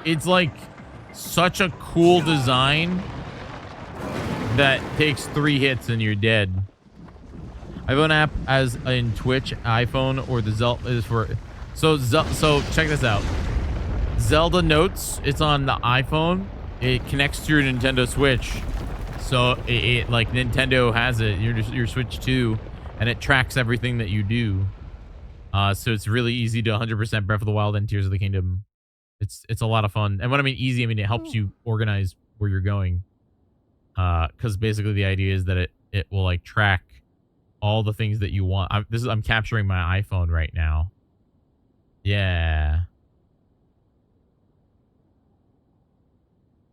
It's like such a cool design that takes 3 hits and you're dead. iPhone app as in Twitch, iPhone, or the Zelda is for. So check this out. Zelda Notes. It's on the iPhone. It connects to your Nintendo Switch. So it like Nintendo has it. Your Switch 2. And it tracks everything that you do. So it's really easy to 100% Breath of the Wild and Tears of the Kingdom. It's a lot of fun. And when I mean easy, I mean it helps you organize where you're going. Because basically the idea is that it will like track all the things that you want. I'm capturing my iPhone right now. Yeah.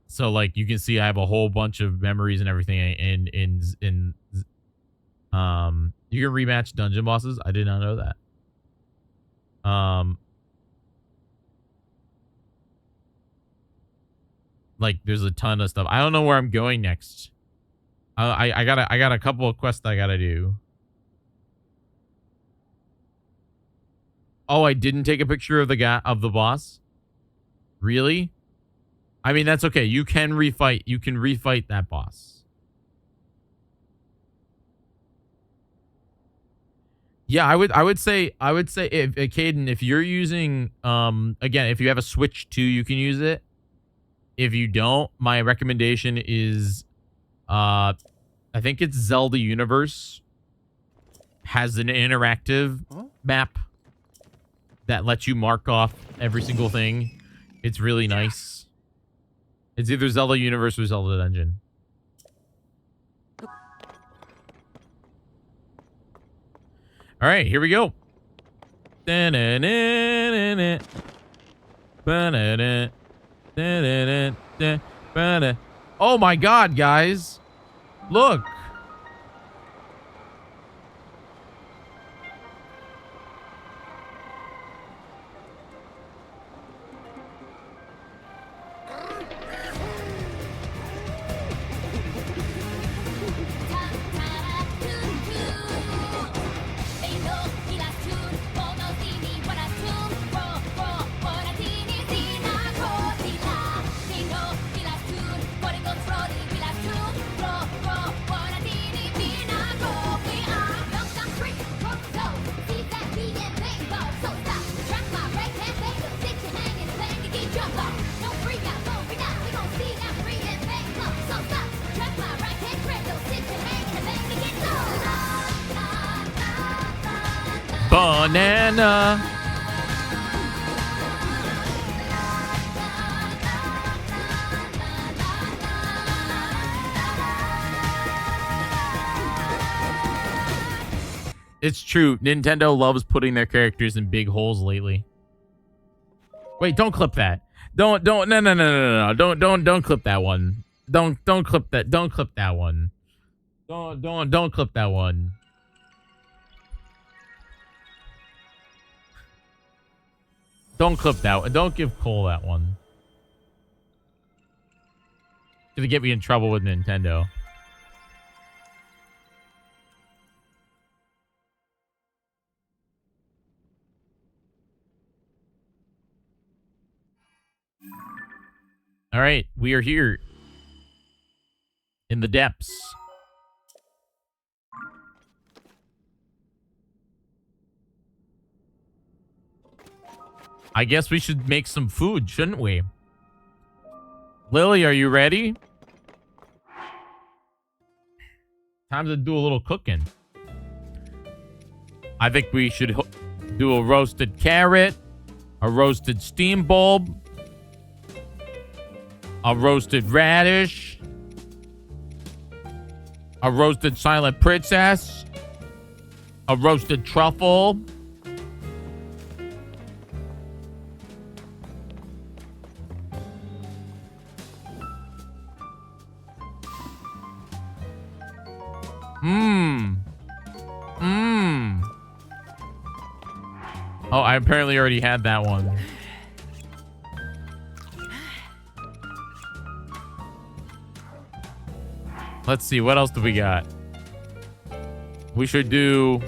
So like you can see I have a whole bunch of memories and everything in you can rematch dungeon bosses. I did not know that. Like there's a ton of stuff. I don't know where I'm going next. I got a couple of quests I gotta do. Oh, I didn't take a picture of the boss. Really? I mean, that's okay. You can refight. You can refight that boss. Yeah, I would say if Caden, if you're using again, if you have a Switch 2, you can use it. If you don't, my recommendation is I think it's Zelda Universe has an interactive map that lets you mark off every single thing. It's really nice. It's either Zelda Universe or Zelda Dungeon. All right, here we go. Da-na-na-na-na. Ba-na-na. Da-na-na-na. Ba-na. Oh my God, guys. Look. Banana. It's true. Nintendo loves putting their characters in big holes lately. Wait, don't clip that. No, don't clip that one. Don't clip that. Don't clip that one. Don't clip that one. Don't clip that one. Don't give Cole that one. Gonna get me in trouble with Nintendo. All right, we are here in the depths. I guess we should make some food, shouldn't we? Lily, are you ready? Time to do a little cooking. I think we should do a roasted carrot, a roasted steam bulb, a roasted radish, a roasted silent princess, a roasted truffle, Oh, I apparently already had that one. Let's see, what else do we got? We should do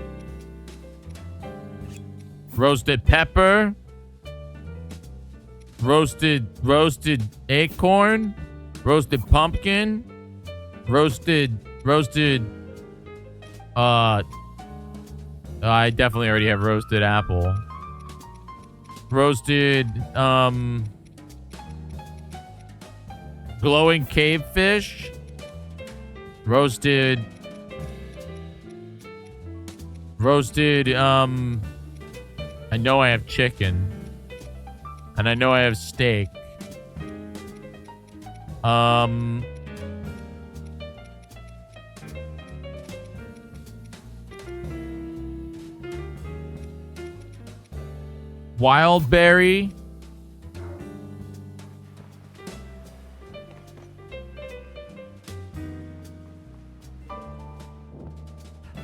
roasted pepper, roasted acorn, roasted pumpkin, roasted I definitely already have roasted apple. Roasted glowing cave fish. Roasted I know I have chicken. And I know I have steak. Wild berry.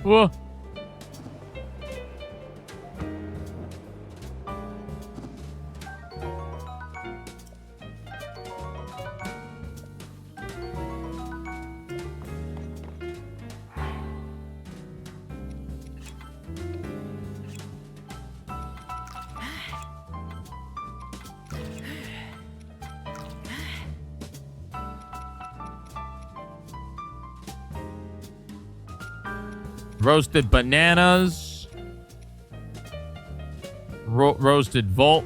Whoa. Roasted bananas. Roasted volt.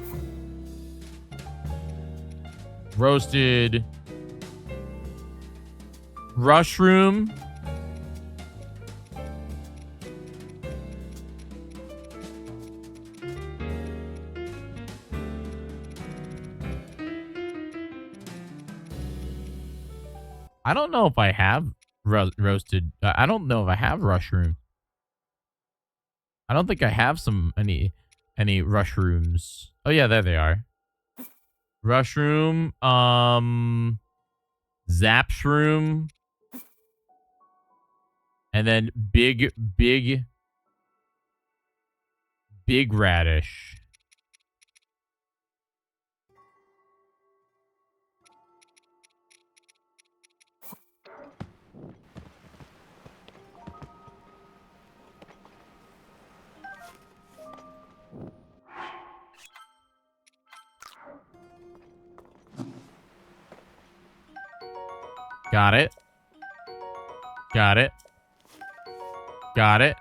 Roasted mushroom. I don't know if I have roasted. I don't know if I have mushroom. I don't think I have any rushrooms. Oh yeah, there they are. Rushroom, Zapshroom, and then big radish. Got it. Got it. Got it.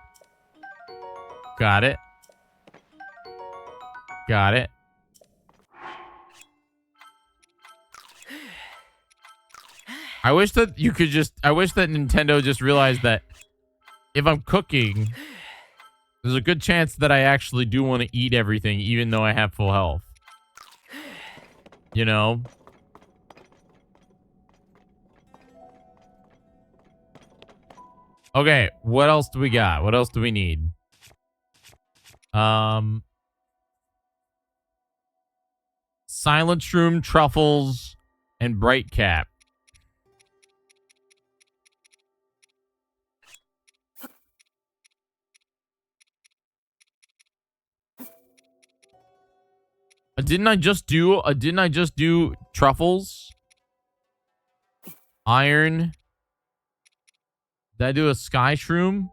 Got it. Got it. I wish that Nintendo just realized that if I'm cooking, there's a good chance that I actually do want to eat everything, even though I have full health. You know? Okay, what else do we got? What else do we need? Silent Shroom, Truffles, and Bright Cap. Didn't I just do Truffles? Iron. Did I do a Sky Shroom?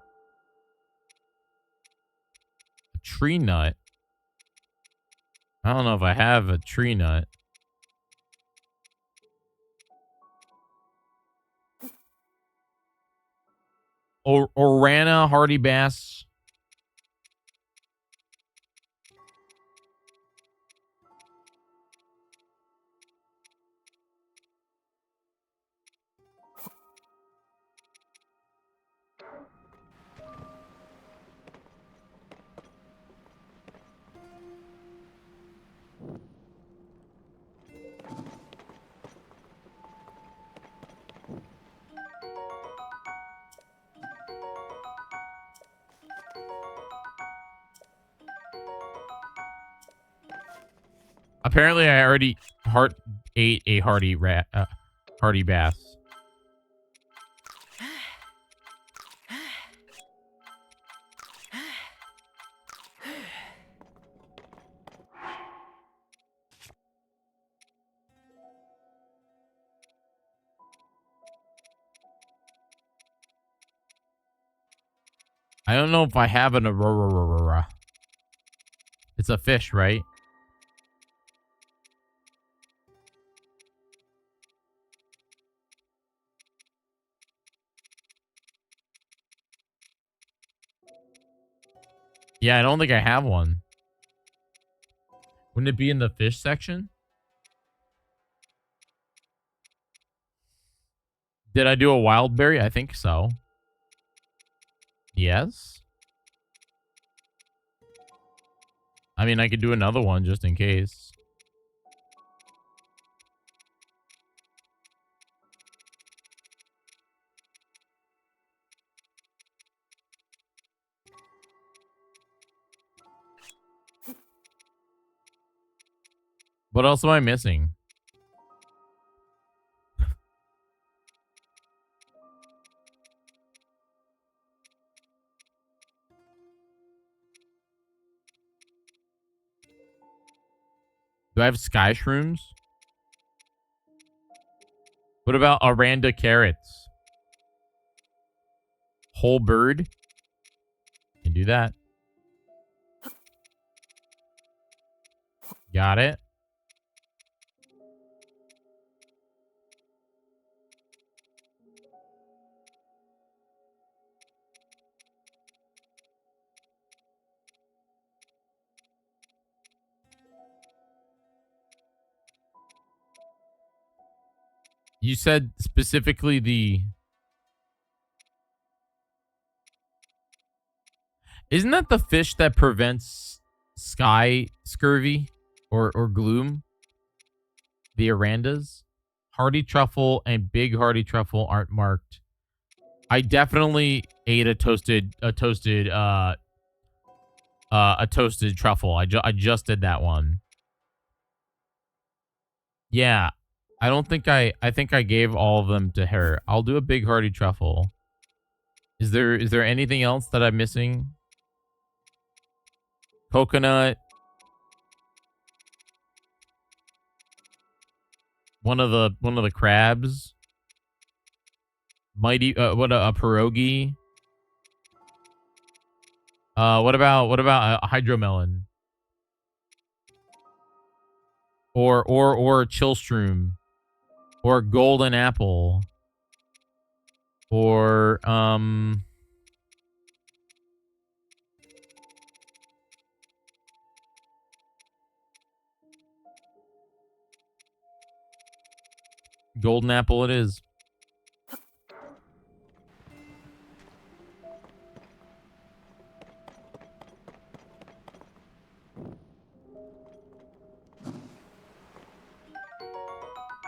A Tree Nut. I don't know if I have a Tree Nut. Orana, Hardy Bass. Apparently, I already ate a hardy bass. I don't know if I have an aurora. It's a fish, right? Yeah, I don't think I have one. Wouldn't it be in the fish section? Did I do a wild berry? I think so. Yes. I mean, I could do another one just in case. What else am I missing? Do I have sky shrooms? What about Aranda carrots? Whole bird? Can do that. Got it. You said specifically the... Isn't that the fish that prevents sky scurvy or gloom? The Arandas? Hardy truffle and big hardy truffle aren't marked. I definitely ate a toasted a toasted truffle. I just did that one. Yeah. I don't think I think I gave all of them to her. I'll do a big hearty truffle. Is there anything else that I'm missing? Coconut. One of the crabs. Mighty what a pierogi. What about a hydromelon? Or chillstrom, or golden apple, or golden apple it is.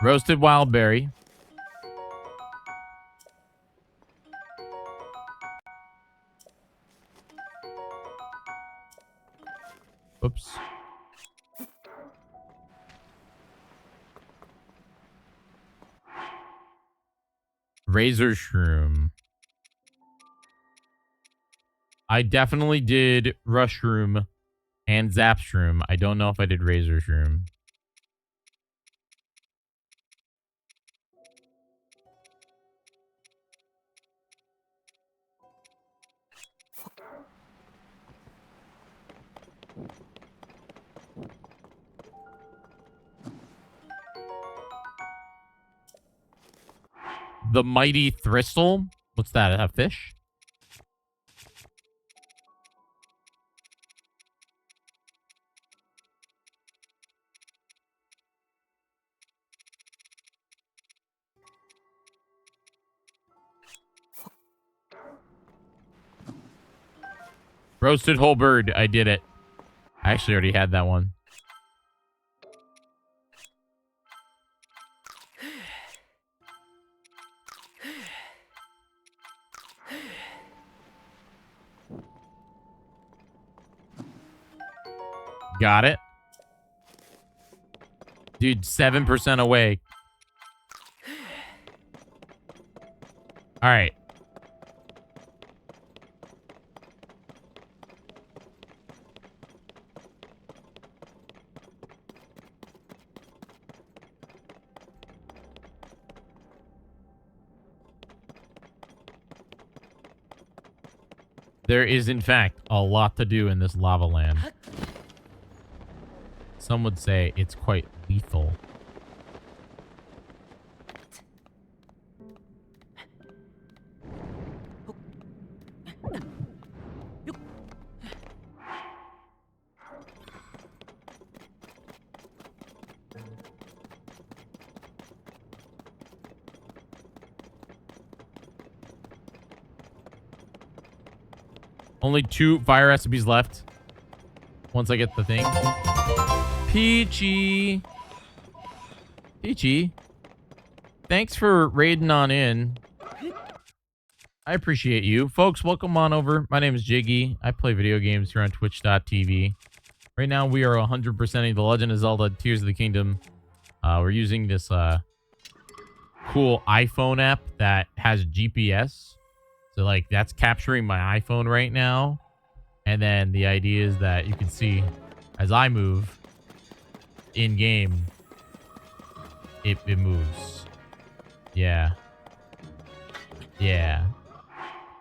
Roasted wild berry. Oops. Razor shroom. I definitely did rushroom and zapshroom. I don't know if I did razor shroom. The mighty thistle. What's that? A fish? Roasted whole bird. I did it. I actually already had that one. Got it. Dude, 7% away. All right. There is, in fact, a lot to do in this lava land. Some would say it's quite lethal. Only 2 fire recipes left. Once I get the thing. Peachy. Peachy. Thanks for raiding on in. I appreciate you. Folks, welcome on over. My name is Jyggy. I play video games here on twitch.tv. Right now, we are 100%ing The Legend of Zelda Tears of the Kingdom. We're using this cool iPhone app that has GPS. So, like, that's capturing my iPhone right now. And then the idea is that you can see as I move in-game, it moves. Yeah. Yeah.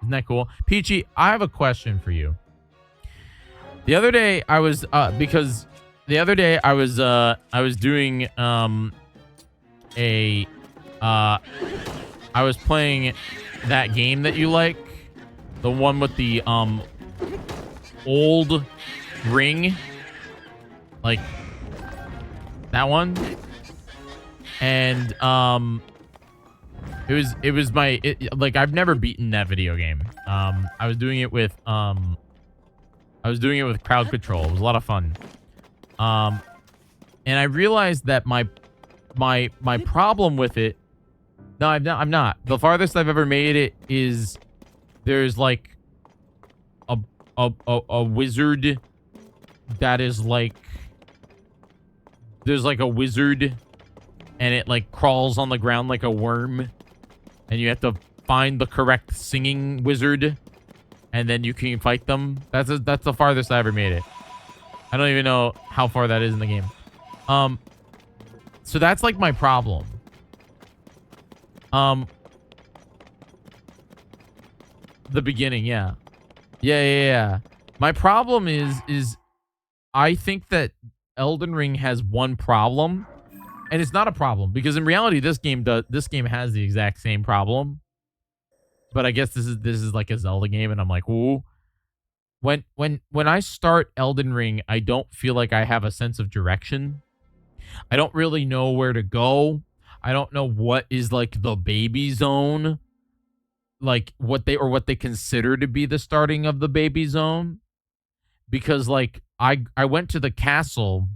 Isn't that cool? Peachy, I have a question for you. The other day, I was, doing, I was playing that game that you like. The one with the, old ring. Like, that one. And, it was my, like, I've never beaten that video game. I was doing it with crowd control. It was a lot of fun. And I realized that my problem with it, no, I'm not. The farthest I've ever made it is there's like a wizard that is like, there's like a wizard and it like crawls on the ground like a worm and you have to find the correct singing wizard and then you can fight them. That's the farthest I ever made it. I don't even know how far that is in the game. So that's like my problem. The beginning, yeah. Yeah. My problem is I think that Elden Ring has one problem, and it's not a problem because in reality this game has the exact same problem. But I guess this is like a Zelda game, and I'm like, ooh. When I start Elden Ring, I don't feel like I have a sense of direction. I don't really know where to go. I don't know what is like the baby zone. Like what they consider to be the starting of the baby zone. Because like I went to the castle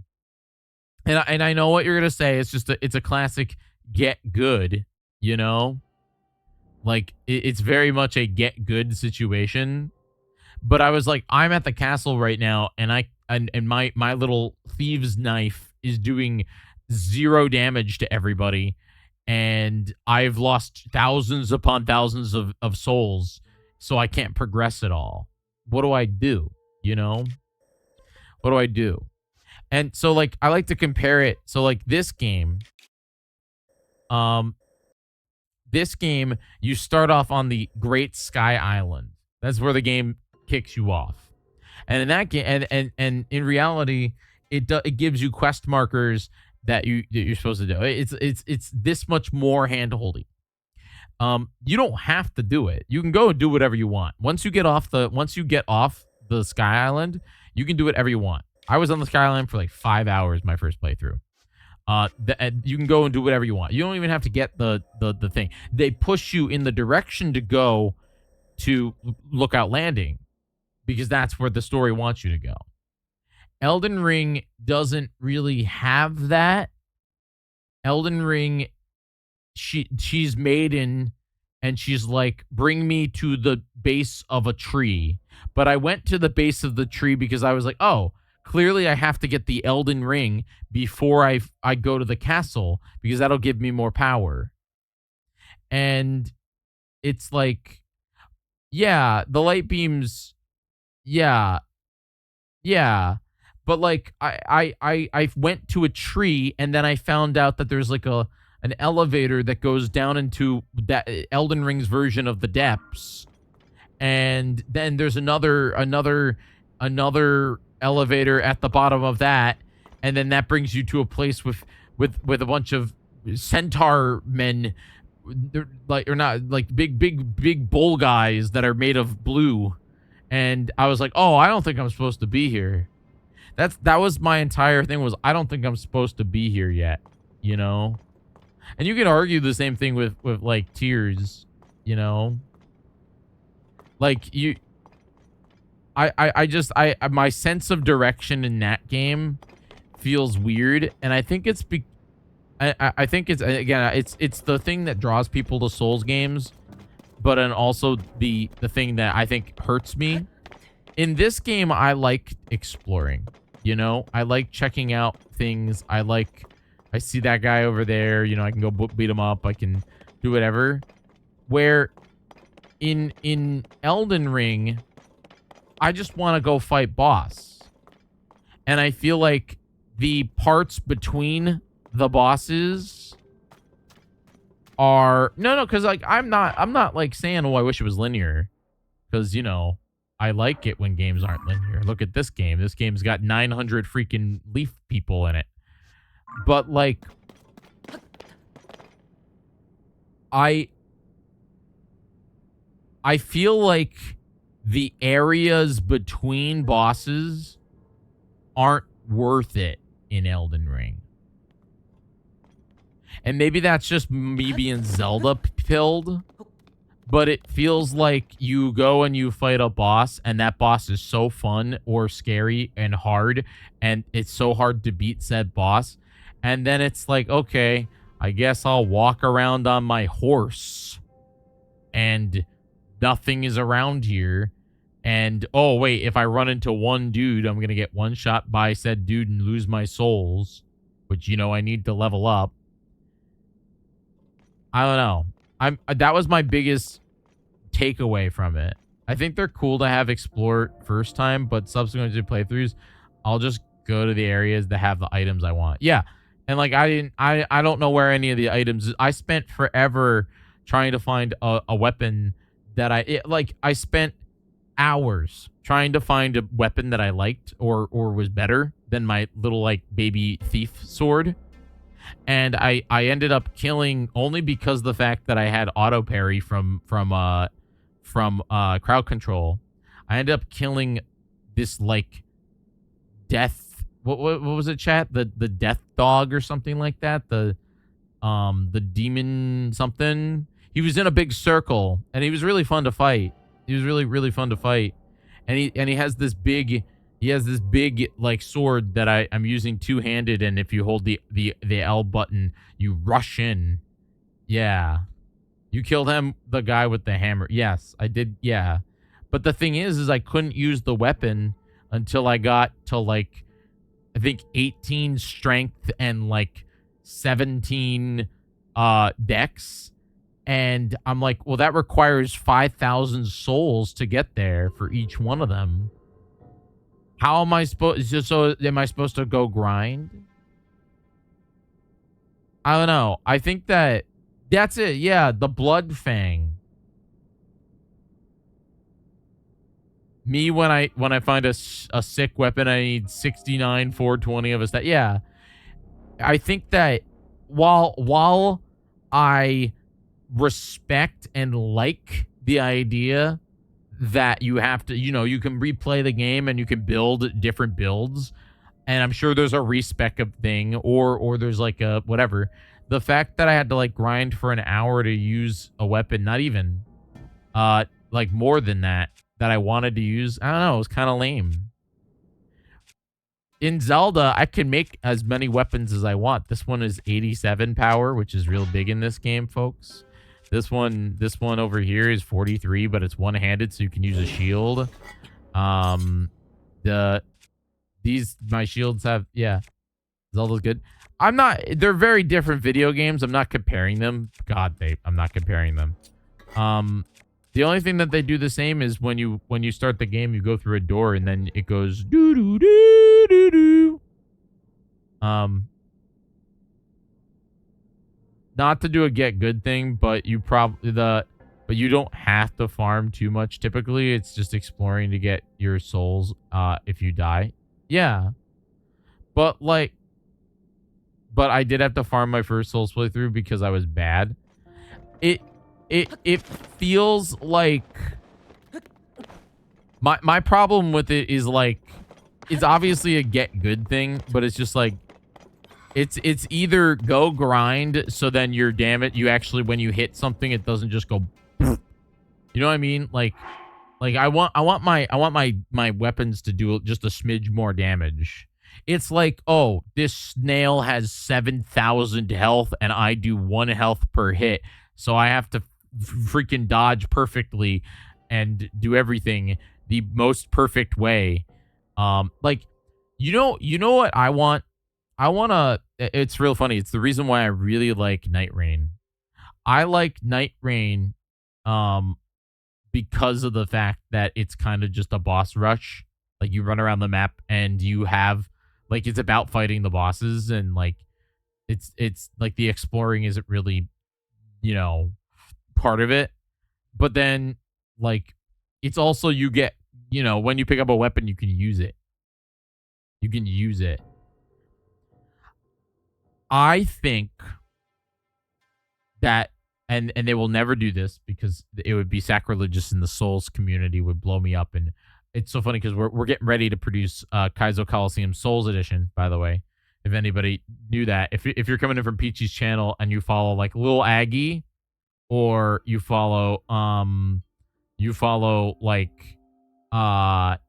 and I know what you're gonna say. It's a classic get good, you know? Like it's very much a get good situation. But I was like, I'm at the castle right now, and my little thieves knife is doing 0 damage to everybody, and I've lost thousands upon thousands of souls, so I can't progress at all. What do I do? You know? What do I do? And so like I like to compare it. So like this game, you start off on the Great Sky Island. That's where the game kicks you off. And in that game, and in reality, it gives you quest markers that you're supposed to do. It's this much more hand-holdy. You don't have to do it. You can go and do whatever you want. Once you get off the Sky Island, you can do whatever you want. I was on the Sky Island for like 5 hours my first playthrough. You can go and do whatever you want. You don't even have to get the thing. They push you in the direction to go to Lookout Landing because that's where the story wants you to go. Elden Ring doesn't really have that. Elden Ring, she's maiden and she's like, bring me to the base of a tree. But I went to the base of the tree because I was like, oh, clearly I have to get the Elden Ring before I go to the castle because that'll give me more power. And it's like, yeah, the light beams, yeah. But like I went to a tree and then I found out that there's like an elevator that goes down into that Elden Ring's version of the depths. And then there's another elevator at the bottom of that, and then that brings you to a place with a bunch of centaur men, like, or not, like big bull guys that are made of blue. And I was like, oh, I don't think I'm supposed to be here. That was my entire thing, was I don't think I'm supposed to be here yet, you know? And you could argue the same thing with like Tears, you know? Like my sense of direction in that game feels weird, and I think it's I think it's, again, it's the thing that draws people to Souls games, but and also the thing that I think hurts me. In this game, I like exploring, you know? I like checking out things. I see that guy over there, you know, I can go beat him up, I can do whatever. Where in Elden Ring, I just want to go fight boss. And I feel like the parts between the bosses are no, because like I'm not like saying, oh, I wish it was linear, because, you know, I like it when games aren't linear. Look at this game. This game's got 900 freaking leaf people in it. But like I feel like the areas between bosses aren't worth it in Elden Ring. And maybe that's just me being Zelda pilled, but it feels like you go and you fight a boss, and that boss is so fun or scary and hard, and it's so hard to beat said boss. And then it's like, okay, I guess I'll walk around on my horse, and nothing is around here. And, oh, wait, if I run into one dude, I'm going to get one shot by said dude and lose my souls, which, I need to level up. I don't know. That was my biggest takeaway from it. I think they're cool to have explore first time, but subsequent to playthroughs, I'll just go to the areas that have the items I want. Yeah. And like I don't know where any of the items. I spent forever trying to find a weapon that I spent hours trying to find a weapon that I liked or was better than my little like baby thief sword. And I ended up killing only because the fact that I had auto parry from crowd control. I ended up killing this like death. What was it, chat? The death dog or something like that. The demon something. He was in a big circle and he was really fun to fight. He was really fun to fight. And he has this big like sword that I'm using two-handed, and if you hold the L button, you rush in. Yeah. You killed him, the guy with the hammer. Yes, I did. Yeah. But the thing is I couldn't use the weapon until I got to like I think 18 strength and like 17 dex. And I'm like, well, that requires 5,000 souls to get there for each one of them. How am I supposed to go grind? I don't know. I think that's it. Yeah, the blood fang. Me when I find a sick weapon, I need 69 420 of a stat. Yeah. I think that while I respect and like the idea that you have to, you can replay the game and you can build different builds, and I'm sure there's a respec of thing or there's like a whatever. The fact that I had to like grind for an hour to use a weapon, not even like more than that I wanted to use, I don't know, it was kind of lame. In Zelda, I can make as many weapons as I want. This one is 87 power, which is real big in this game, folks. This one over here is 43, but it's one-handed, so you can use a shield. My shields have, yeah. Zelda's good. They're very different video games. I'm not comparing them. I'm not comparing them. The only thing that they do the same is when you start the game, you go through a door and then it goes doo doo doo doo doo. Not to do a get good thing, but you don't have to farm too much. Typically, it's just exploring to get your souls if you die. Yeah. But I did have to farm my first Souls playthrough because I was bad. It feels like my problem with it is like it's obviously a get good thing, but it's just like it's either go grind so then your damage you actually when you hit something it doesn't just go you know what I mean? Like I want my weapons to do just a smidge more damage. It's like, oh, this snail has 7,000 health and I do 1 health per hit. So I have to freaking dodge perfectly and do everything the most perfect way. Like, you know what I want? It's real funny. It's the reason why I really like Night Rain. I like Night Rain because of the fact that it's kind of just a boss rush. Like, you run around the map and you have, like, it's about fighting the bosses, and, like, it's like the exploring isn't really, part of it. But then, like, it's also you get, when you pick up a weapon, you can use it. You can use it. I think that, and they will never do this because it would be sacrilegious in the Souls community, would blow me up. And it's so funny because we're getting ready to produce Kaizo Coliseum Souls Edition, by the way. If anybody knew that. If you're coming in from Peachy's channel and you follow like Lil Aggie, or you follow like what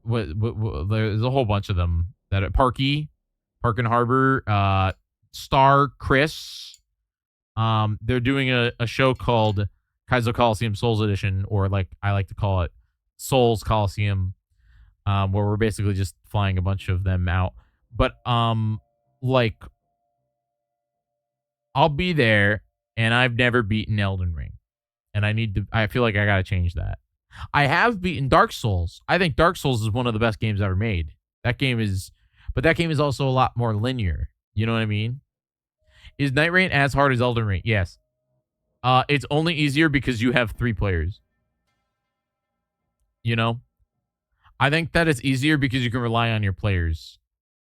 there's a whole bunch of them that are Park and Harbor, Star Chris. They're doing a show called Kaizo Coliseum Souls Edition, or like I like to call it Souls Coliseum, where we're basically just flying a bunch of them out. But like, I'll be there, and I've never beaten Elden Ring, and I feel like I gotta change that. I have beaten Dark Souls. I think Dark Souls is one of the best games ever made. But that game is also a lot more linear. You know what I mean? Is Night Rain as hard as Elden Ring? Yes. It's only easier because you have 3 players. You know? I think that it's easier because you can rely on your players,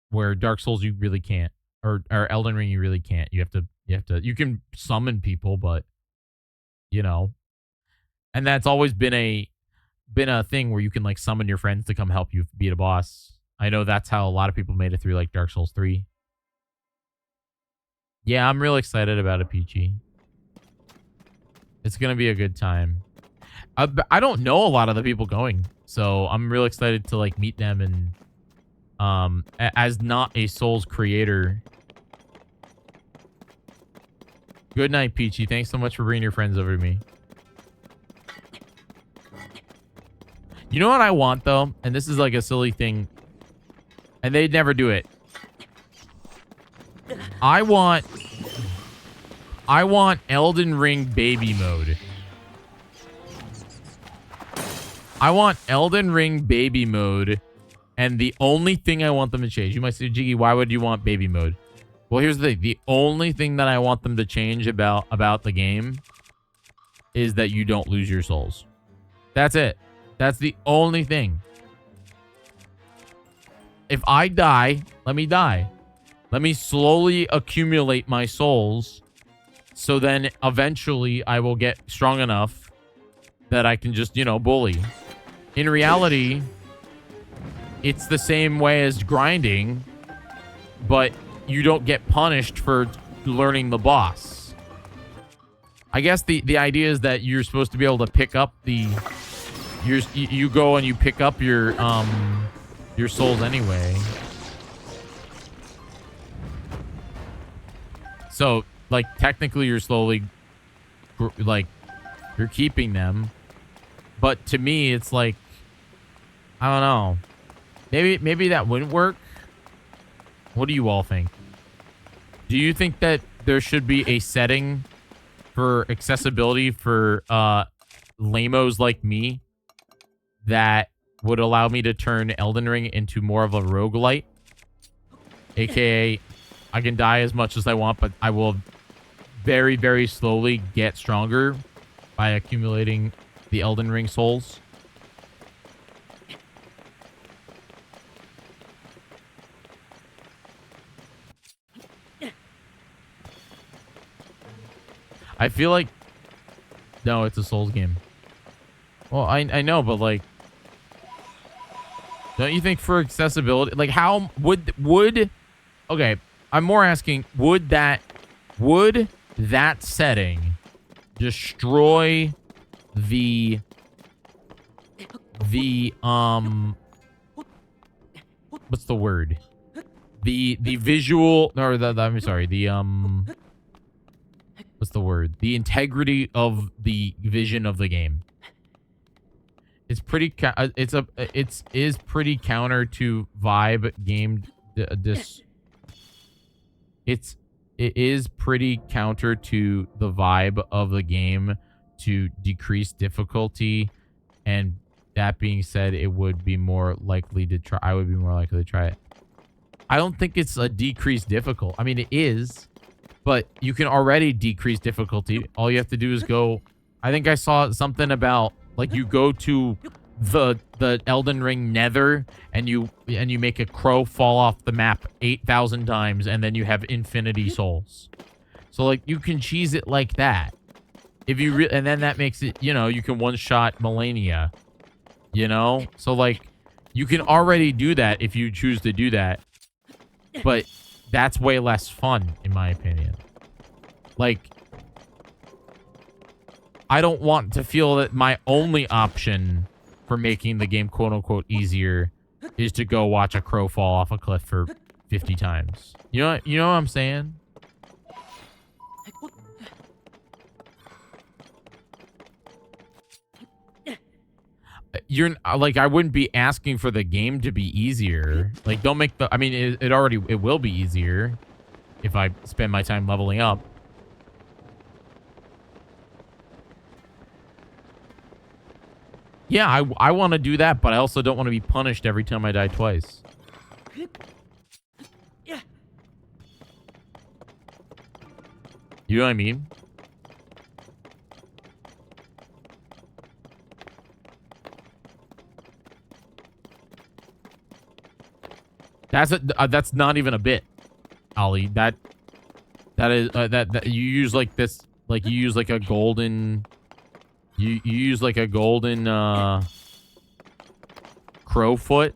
where Dark Souls you really can't, or Elden Ring you really can't. You can summon people, but you know, and that's always been a thing where you can like summon your friends to come help you beat a boss. I know that's how a lot of people made it through like Dark Souls 3. Yeah, I'm real excited about it, Peachy. It's gonna be a good time. I don't know a lot of the people going, so I'm real excited to like meet them, and as not a Souls creator. Good night, Peachy. Thanks so much for bringing your friends over to me. You know what I want though, and this is like a silly thing, and they'd never do it. I want Elden Ring baby mode. I want Elden Ring baby mode, and the only thing I want them to change. You might say, Jiggy, why would you want baby mode? Well, here's the thing. The only thing that I want them to change about the game is that you don't lose your souls. That's it. That's the only thing. If I die, let me die. Let me slowly accumulate my souls, so then eventually I will get strong enough that I can just, you know, bully. In reality, it's the same way as grinding, but you don't get punished for learning the boss. I guess the idea is that you're supposed to be able to pick up you go and you pick up your souls anyway. So, like, technically you're slowly, like, you're keeping them. But to me, it's like, I don't know. Maybe that wouldn't work. What do you all think? Do you think that there should be a setting for accessibility for lamos like me that would allow me to turn Elden Ring into more of a roguelite? AKA, I can die as much as I want, but I will very, very slowly get stronger by accumulating the Elden Ring souls. I feel like... No, it's a Souls game. Well, I know, but like... Don't you think for accessibility... Like, how would... Okay, I'm more asking, would that setting destroy the what's the word? The visual, or I'm sorry, what's the word? The integrity of the vision of the game. It's pretty counter to vibe game it is pretty counter to the vibe of the game to decrease difficulty, and that being said, it would be more likely to try. I would be more likely to try it. I don't think it's a decreased difficult. I mean, it is, but you can already decrease difficulty. All you have to do is go. I think I saw something about like you go to the Elden Ring Nether and you make a crow fall off the map 8,000 times, and then you have infinity souls. So like you can cheese it like that. If you and then that makes it, you know, you can one-shot Melania. You know? So like you can already do that if you choose to do that. But that's way less fun in my opinion. Like I don't want to feel that my only option for making the game quote-unquote easier is to go watch a crow fall off a cliff for 50 times. You know what I'm saying? you're like, I wouldn't be asking for the game to be easier. Like, don't make the, I mean, it will be easier if I spend my time leveling up. Yeah, I want to do that, but I also don't want to be punished every time I die twice. You know what I mean? That's not even a bit, Ollie. That is that you use like this, like you use like a golden, you use like a golden crow foot.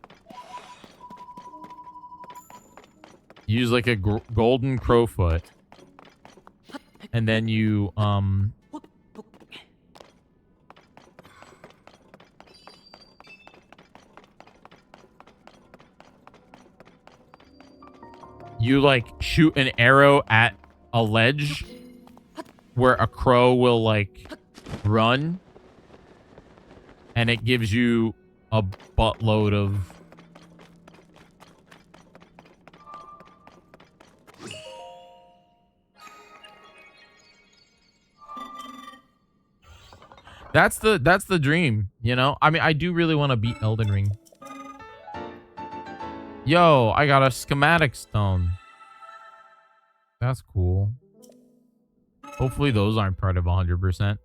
Use like a golden crow foot, and then you you like shoot an arrow at a ledge where a crow will like run, and it gives you a buttload of that's the dream, you know? I mean, I do really want to beat Elden Ring. Yo, I got a schematic stone. That's cool. Hopefully those aren't part of 100%.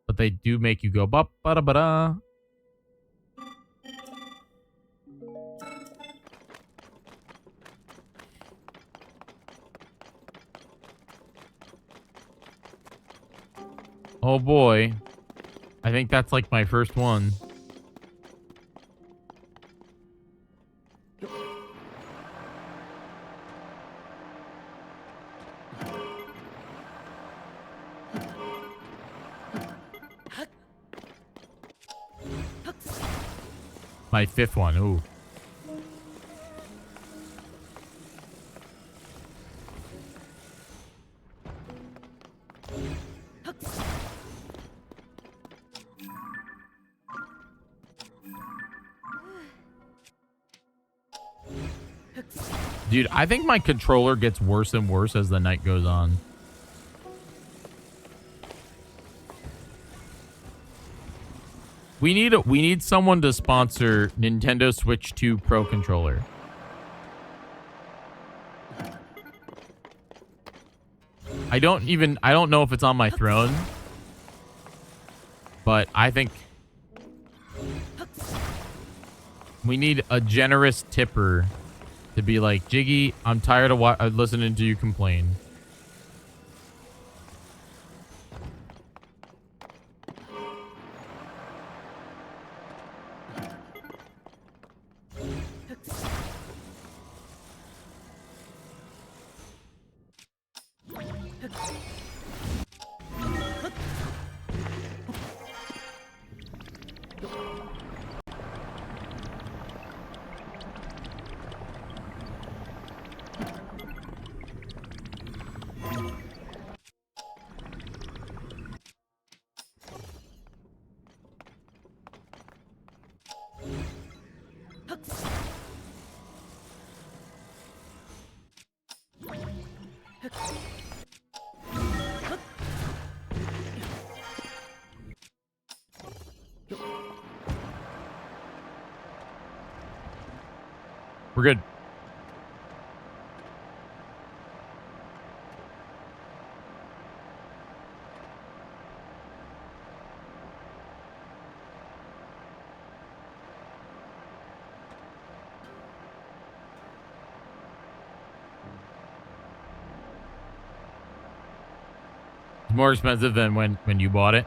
But they do make you go ba-ba-da-ba-da. Oh boy. I think that's like my first one. My fifth one. Ooh. Dude, I think my controller gets worse and worse as the night goes on. We need someone to sponsor Nintendo Switch 2 Pro controller. I don't know if it's on my throne, but I think we need a generous tipper to be like, Jiggy, I'm tired of listening to you complain. We're good. It's more expensive than when you bought it.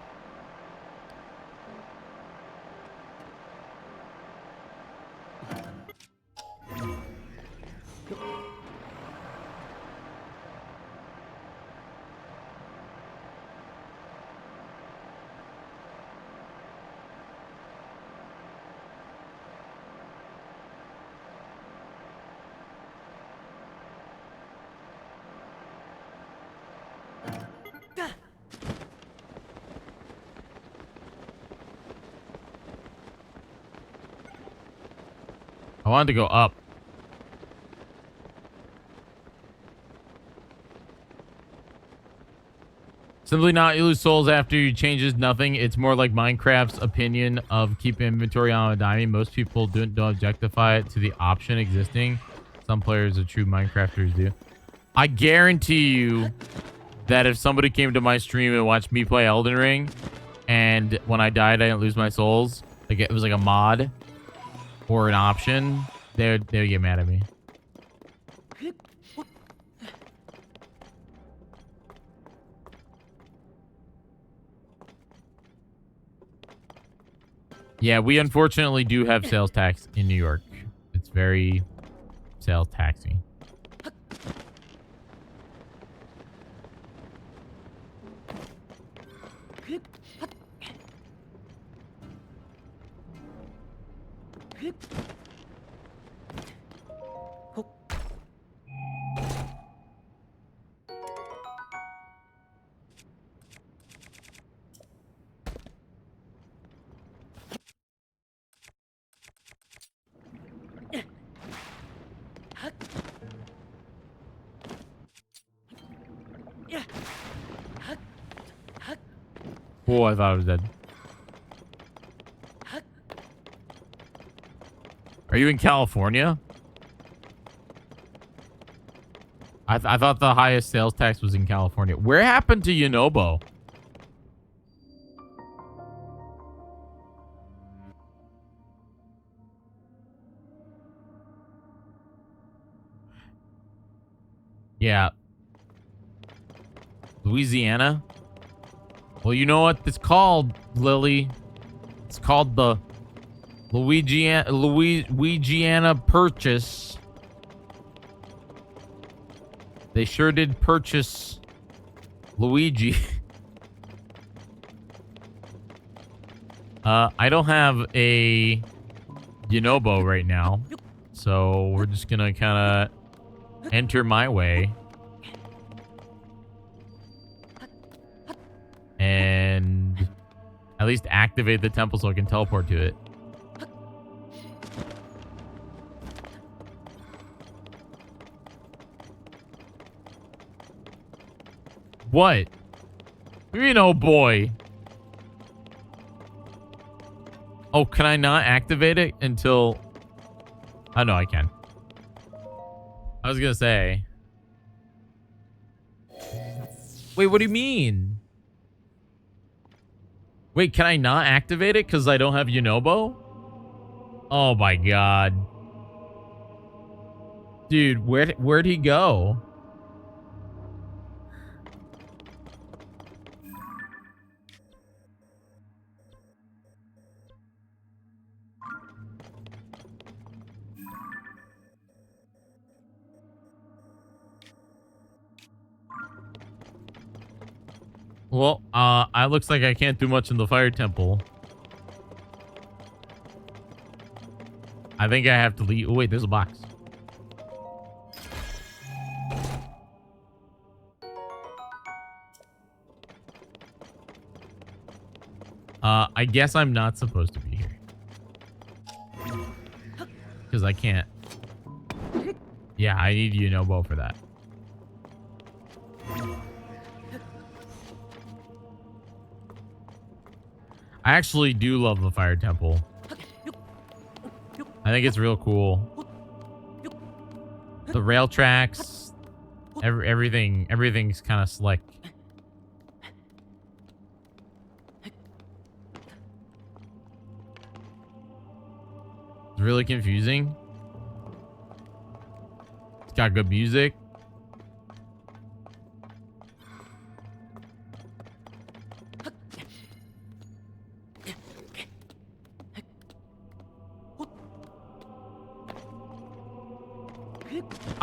wanted to go up. Simply not, you lose souls after you changes nothing. It's more like Minecraft's opinion of keep inventory on a diamond. Most people don't objectify it to the option existing. Some players of true Minecrafters do. I guarantee you that if somebody came to my stream and watched me play Elden Ring, and when I died I didn't lose my souls, like it was like a mod or an option, they would get mad at me. Yeah, we unfortunately do have sales tax in New York. It's very sales taxy. Oh, I thought I was dead. Are you in California? I thought the highest sales tax was in California. Where happened to Yonobo? Yeah. Louisiana? Well, you know what it's called, Lily. It's called the Louisiana Purchase. They sure did purchase Luigi. I don't have a Yonobo right now, so we're just gonna kind of enter my way. And at least activate the temple so I can teleport to it. What? You know, boy. Oh, can I not activate it until... Oh, no, I can. I was gonna say. Wait, what do you mean? Wait, can I not activate it because I don't have Yonobo? Oh my god. Dude, where'd he go? Well, it looks like I can't do much in the fire temple. I think I have to leave. Oh, wait, there's a box. I guess I'm not supposed to be here. Because I can't. Yeah, I need Yonobo for that. I actually do love the fire temple. I think it's real cool. The rail tracks, everything's kind of slick. It's really confusing. It's got good music.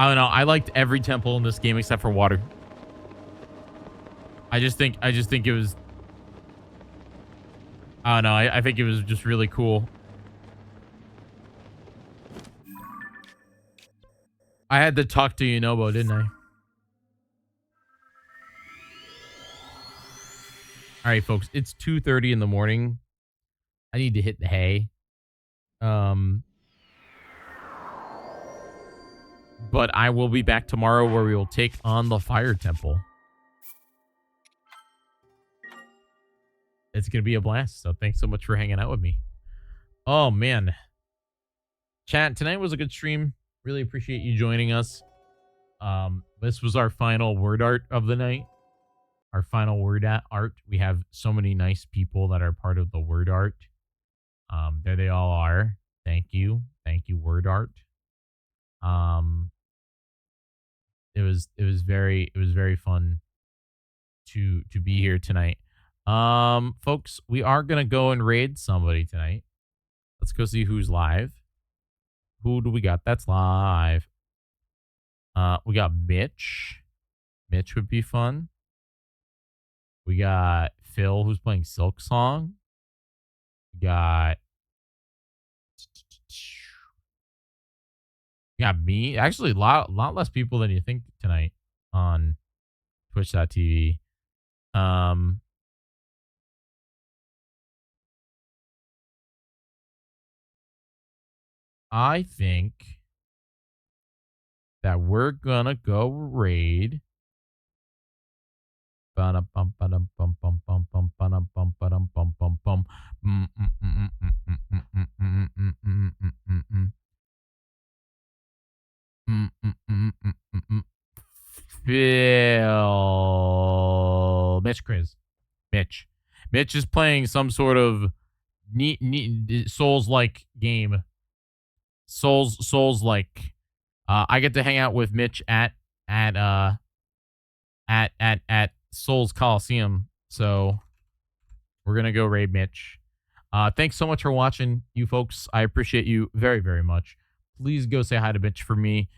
I don't know. I liked every temple in this game except for water. I just think it was... I don't know. I think it was just really cool. I had to talk to Yonobo, didn't I? All right, folks. It's 2:30 in the morning. I need to hit the hay. But I will be back tomorrow where we will take on the Fire Temple. It's going to be a blast. So thanks so much for hanging out with me. Oh, man. Chat, tonight was a good stream. Really appreciate you joining us. This was our final word art of the night. Our final word art. We have so many nice people that are part of the word art. There they all are. Thank you. Thank you, word art. It was very fun to be here tonight. Folks, we are gonna go and raid somebody tonight. Let's go see who's live. Who do we got that's live? We got Mitch. Mitch would be fun. We got Phil, who's playing Silk Song. We got me. Actually, a lot less people than you think tonight on Twitch.tv. I think that we're gonna go raid. Phil. Mitch is playing some sort of neat Souls-like game. Souls-like. I get to hang out with Mitch at Souls Coliseum. So we're gonna go raid Mitch. Thanks so much for watching, you folks. I appreciate you very, very much. Please go say hi to Mitch for me.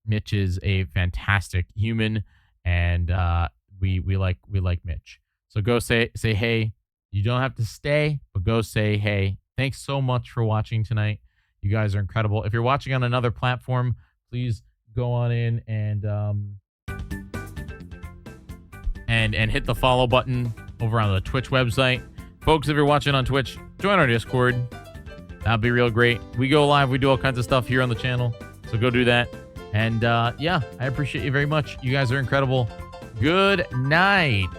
Mitch is a fantastic human, and we like Mitch. So go say hey. You don't have to stay, but go say hey. Thanks so much for watching tonight. You guys are incredible. If you're watching on another platform, please go on in and hit the follow button over on the Twitch website. Folks, if you're watching on Twitch, join our Discord. That'd be real great. We go live. We do all kinds of stuff here on the channel. So go do that. And yeah, I appreciate you very much. You guys are incredible. Good night.